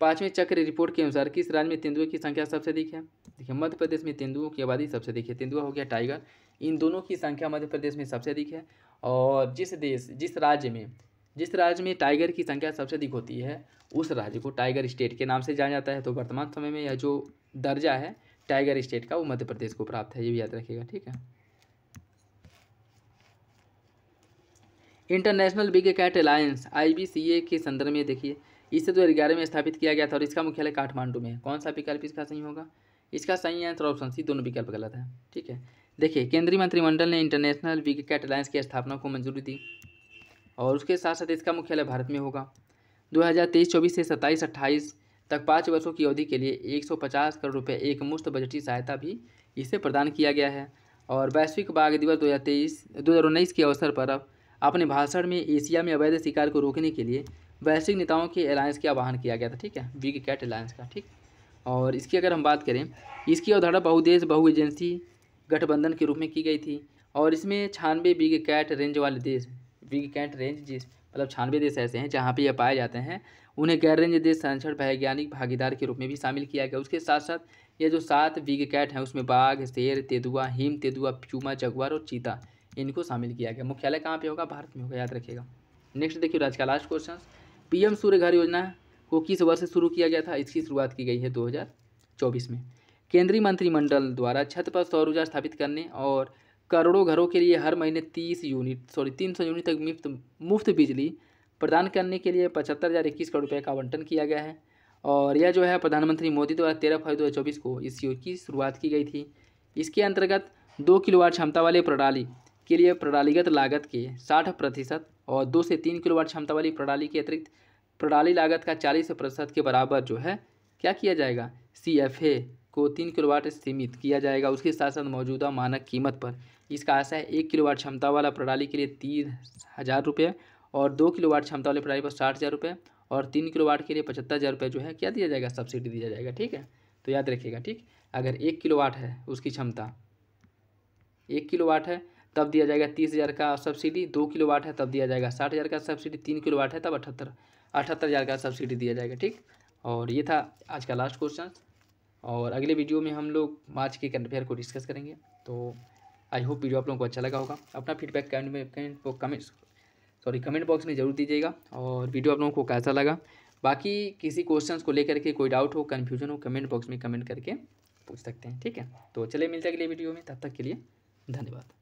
5वें चक्र रिपोर्ट के अनुसार किस राज्य में तेंदुए की संख्या सबसे अधिक है? देखिए, मध्य प्रदेश में तेंदुओं की आबादी सबसे अधिक है। तेंदुआ हो गया टाइगर, इन दोनों की संख्या मध्य प्रदेश में सबसे अधिक है। और जिस राज्य में टाइगर की संख्या सबसे अधिक होती है उस राज्य को टाइगर स्टेट के नाम से जाना जाता है। तो वर्तमान समय में यह जो दर्जा है टाइगर स्टेट का, वो मध्य प्रदेश को प्राप्त है, ये भी याद रखिएगा। ठीक है, international big cat alliance IBCA के संदर्भ में देखिए, इसे 2011 में स्थापित किया गया था और इसका मुख्यालय काठमांडू में है। कौन सा विकल्प इसका सही होगा? इसका सही आंसर ऑप्शन सी, दोनों विकल्प गलत है। ठीक है, देखिए, केंद्रीय मंत्रिमंडल ने इंटरनेशनल बिग कैट अलायंस की स्थापना को मंजूरी दी और उसके साथ साथ इसका मुख्यालय भारत में होगा। 2023-24 से 27-28 तक 5 वर्षों की अवधि के लिए 150 करोड़ रुपये एक मुश्त बजटीय सहायता भी इसे प्रदान किया गया है। और वैश्विक बाघ दिवस 2019 के अवसर पर अब अपने भाषण में एशिया में अवैध शिकार को रोकने के लिए वैश्विक नेताओं के अलायंस का आह्वान किया गया था। ठीक है, बिग कैट अलायंस का। ठीक, और इसकी अगर हम बात करें, इसकी अवधारणा बहुदेश बहु एजेंसी गठबंधन के रूप में की गई थी और इसमें 96 बिग कैट रेंज वाले देश, बिग कैट रेंज मतलब 96 देश ऐसे हैं जहाँ पे ये पाए जाते हैं, उन्हें गैर रेंज देश संरक्षण वैज्ञानिक भागीदार के रूप में भी शामिल किया गया। उसके साथ साथ ये जो 7 बिग कैट हैं उसमें बाघ, शेर, तेंदुआ, हिम तेंदुआ, प्यूमा, जगुआर और चीता, इनको शामिल किया गया। मुख्यालय कहाँ पे होगा? भारत में होगा, याद रखिएगा। नेक्स्ट देखिए, आज का लास्ट क्वेश्चन, PM सूर्य घर योजना को किस वर्ष शुरू किया गया था? इसकी शुरुआत की गई है 2014 2024 में केंद्रीय मंत्रिमंडल द्वारा छत पर सौर ऊर्जा स्थापित करने और करोड़ों घरों के लिए हर महीने 300 यूनिट तक मुफ्त बिजली प्रदान करने के लिए 75,021 करोड़ रुपये का आवंटन किया गया है। और यह जो है प्रधानमंत्री मोदी द्वारा 13 फरवरी 2024 को इस योजना की शुरुआत की गई थी। इसके अंतर्गत 2 किलोवाट क्षमता वाले प्रणाली के लिए प्रणालीगत लागत के 60% और 2 से 3 किलोवाट क्षमता वाली प्रणाली के अतिरिक्त प्रणाली लागत का 40% के बराबर जो है क्या किया जाएगा, CFA को 3 किलोवाट सीमित किया जाएगा। उसके साथ साथ मौजूदा मानक कीमत पर इसका आशा है 1 किलोवाट क्षमता वाला प्रणाली के लिए 30,000 रुपये और 2 किलोवाट क्षमता वाली प्रणाली पर 60,000 रुपये और 3 किलोवाट के लिए 75,000 रुपये जो है क्या दिया जाएगा, सब्सिडी दिया जाएगा। ठीक है, तो याद रखिएगा। ठीक, अगर 1 किलोवाट है उसकी क्षमता 1 किलोवाट है तब दिया जाएगा 30,000 का सब्सिडी, 2 किलोवाट है तब दिया जाएगा 60,000 का सब्सिडी, 3 किलोवाट है तब 78,000 का सब्सिडी दिया जाएगा। ठीक, और ये था आज का लास्ट क्वेश्चन। और अगले वीडियो में हम लोग मार्च के करंट अफेयर को डिस्कस करेंगे। तो आई होप वीडियो आप लोगों को अच्छा लगा होगा। अपना फीडबैक कमेंट बॉक्स में ज़रूर दीजिएगा और वीडियो आप लोगों को कैसा लगा। बाकी किसी क्वेश्चंस को लेकर के कोई डाउट हो, कन्फ्यूजन हो, कमेंट बॉक्स में कमेंट करके पूछ सकते हैं। ठीक है, तो चलिए मिलते हैं अगले वीडियो में, तब तक के लिए धन्यवाद।